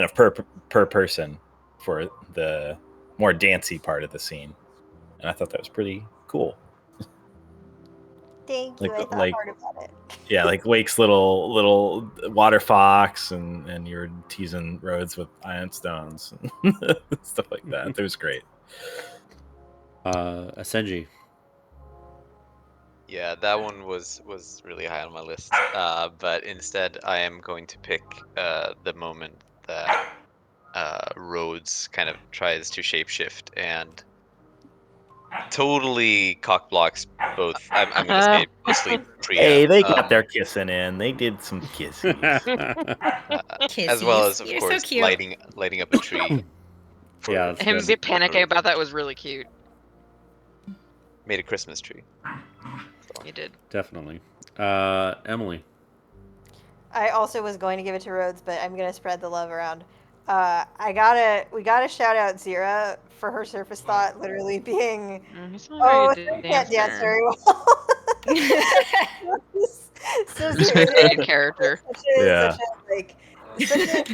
of per person for the more dancey part of the scene, and I thought that was pretty cool. Thank you. Like- I thought like- hard about it. Yeah, like Wake's little water fox, and you were teasing Rhodes with ion stones and stuff like that. It was great. Asenji. Yeah, that one was really high on my list. But instead, I am going to pick the moment that Rhodes kind of tries to shapeshift and totally cockblocks both. I'm gonna say mostly Priya. Hey, they got their kissing in. They did some kisses. As well Kissies. as, of You're so course, cute. lighting up a tree. For, Yeah, that's Him good. panicking about that was really cute. made a Christmas tree. You did. Definitely. Emily. I also was going to give it to Rhodes, but I'm gonna spread the love around. We gotta shout out Zira for her surface thought literally being, He's not oh, very I good can't dance dancer. very well. So Just Zira very good character. Yeah. such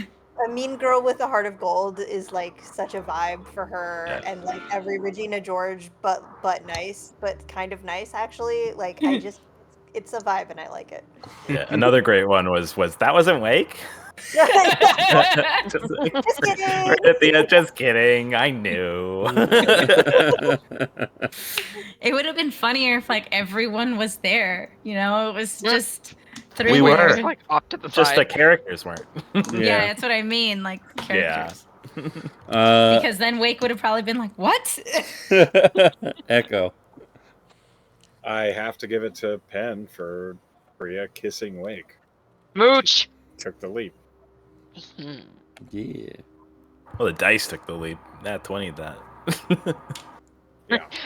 a mean girl with a heart of gold is like such a vibe for her, Yeah. and like every Regina George, but nice, but kind of nice actually. Like I just, it's a vibe and I like it. Yeah, another great one was that wasn't Wake. just kidding. Right at the end, just kidding. I knew. It would have been funnier if like everyone was there. You know, it was just three. We were. Just like off to the Just the side. characters weren't. Yeah, that's what I mean. Like characters. Because then Wake would have probably been like, "What?" Echo. I have to give it to Penn for Priya kissing Wake. Mooch. Took the leap. Yeah. Well, the dice took the leap. Nat 20 that.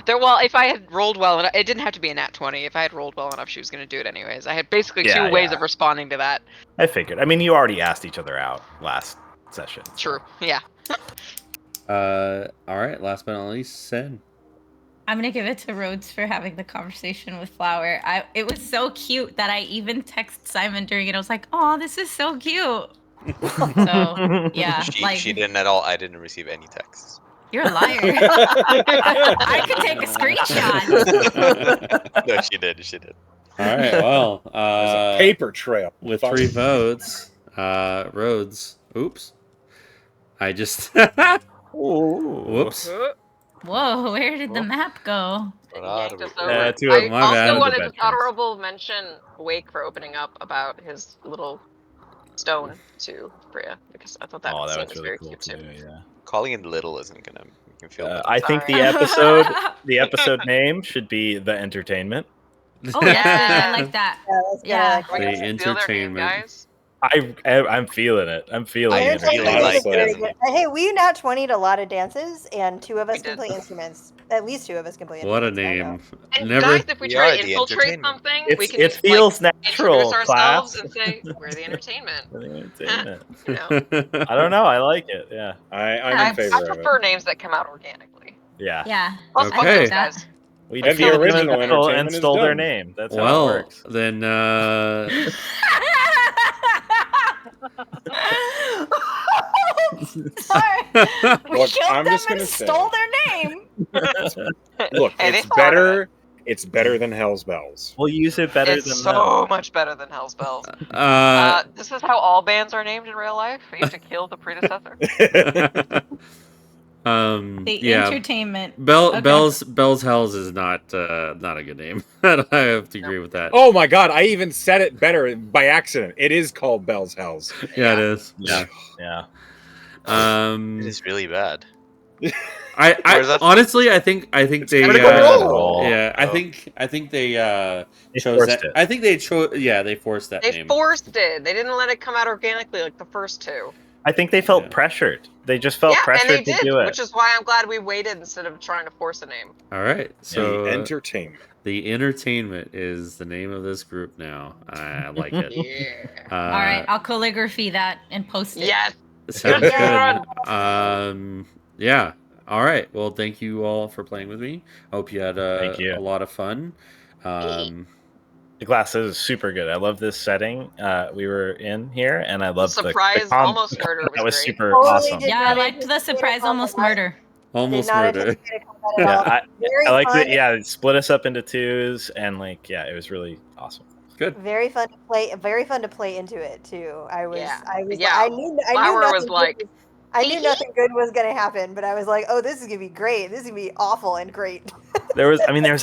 Well, if I had rolled well enough, it didn't have to be a nat 20. If I had rolled well enough, she was going to do it anyways. I had basically Yeah, two ways yeah. of responding to that. I figured. I mean, you already asked each other out last session. True. Yeah. All right. Last but not least, Sen. I'm gonna give it to Rhodes for having the conversation with Flower. It was so cute that I even texted Simon during it. I was like, "Oh, this is so cute." So yeah, She didn't at all. I didn't receive any texts. You're a liar. I could take a screenshot. No, she did. She did. All right. Well, There's a paper trail. with Fuck. 3 votes, Rhodes. Oops. I just. Whoops. Whoa, where did the map go? Yanked us over. Yeah, two I of my also bad. wanted The to honorable mention Wake for opening up about his little stone to Priya, because I thought that, Oh, that scene was was really very cool cute too. too. Yeah. Calling it little isn't gonna make him feel better. I think the Sorry. episode name should be The Entertainment. Oh, that's good. I like that. Yeah, that's good. Yeah. I like Are we that. The gonna steal their name, entertainment. guys? I'm feeling it. I'm feeling I it. really like it Very as good. a- Hey, we nat 20'd a lot of dances, and 2 of us We can did. play instruments. At least 2 of us can play What a instruments. I know. name. And Never. guys, if we We try are to the infiltrate entertainment. something, we It's, can it just feels like natural, introduce ourselves class. and say we're the entertainment. The Entertainment. You know, I don't know. I like it. Yeah. I'm I in favor of it. prefer names that come out organically. Yeah. Yeah. Plus, fuck Okay. those guys. We And the killed them original and stole- and entertainment is stole their done. name. That's how it Well, works. then. Sorry. We Look, killed I'm them just and gonna say- stole their name. Look, Hey, they it's thought of better. It's better than Hell's Bells. We'll use it better It's than so much better than Hell's Bells. This is how all bands are named in real life. You have to kill the predecessor. The yeah. entertainment. Bell's Okay. Hells is not a good name. I have to agree with that. Oh my god! I even said it better by accident. It is called Bell's Hells. Yeah, it is. Yeah. Yeah. It is really bad. I Where's that- honestly, I think they. Critical Role. Yeah, Oh. I think they They chose forced that. it. I think they chose. Yeah, they forced that They name. forced it. They didn't let it come out organically like the first 2. I think they felt Yeah. pressured. They just felt Yeah, and pressured they to did, do it. which is why I'm glad we waited instead of trying to force a name. All right, so The entertainment. the entertainment is the name of this group now. I like it. Yeah. All right, I'll calligraphy that and post it. Yes. Sounds Yeah. good. Yeah. All right. Well, thank you all for playing with me. Hope you had Thank you. a lot of fun. The glass is super good. I love this setting. We were in here, and I love Surprise the almost murder was That was great. super Totally awesome. did Yeah, I not liked the anticipate surprise it. almost murder. Almost not murder. anticipate a combat at Yeah, all. Very I liked fun. it. Yeah, it split us up into twos, and like, yeah, it was really awesome. Good. Very fun to play. Very fun to play into it too. I was. Yeah. I was. Yeah. I knew Flower nothing. was like, good was, I knew "Hee hee." nothing good was gonna happen, but I was like, "Oh, this is gonna be great. This is gonna be awful and great." There was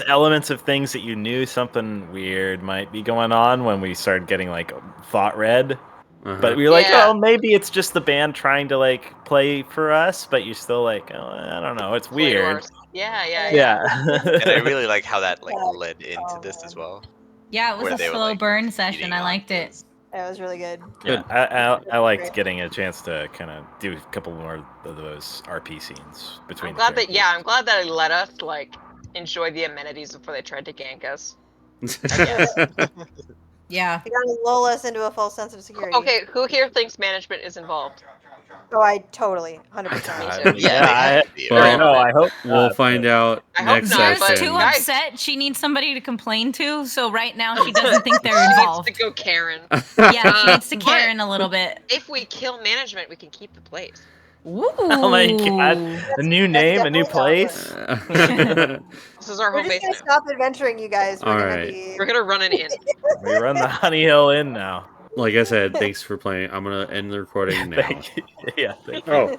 elements of things that you knew something weird might be going on when we started getting like thought read. But we were like, Yeah. oh, maybe it's just the band trying to like play for us, but you're still like, oh, I don't know, it's Play to weird. ours. Yeah. Yeah. And I really like how that like Yeah. led into Oh, this man. as well. Yeah, it was Where a they were, slow like, burn session. feeding I on liked it. those. That was really good. Yeah, Good. I liked getting a chance to kind of do a couple more of those RP scenes between I'm the glad that characters. I'm glad that it let us like enjoy the amenities before they tried to gank us. I guess. Yeah. You gotta lull us into a false sense of security. Okay, who here thinks management is involved? Oh, I totally, 100%. Me too. Yeah, they have to be, Well, right? No, I hope We'll not, find but- out I hope next not, but Zira's session. too guys- upset. She needs somebody to complain to, so right now she doesn't think they're She needs involved. to go Karen. Yeah, she needs to But- Karen a little bit. If we kill management, we can keep the place. Ooh. Oh my god, a new That's name, a new definitely place. This is our We're home just gonna base. stop adventuring, you guys. We're All gonna right. be. We're gonna run an inn. We run the Honey Hill Inn now. Like I said, thanks for playing. I'm gonna end the recording now. Thank you. Yeah, thank you. Oh,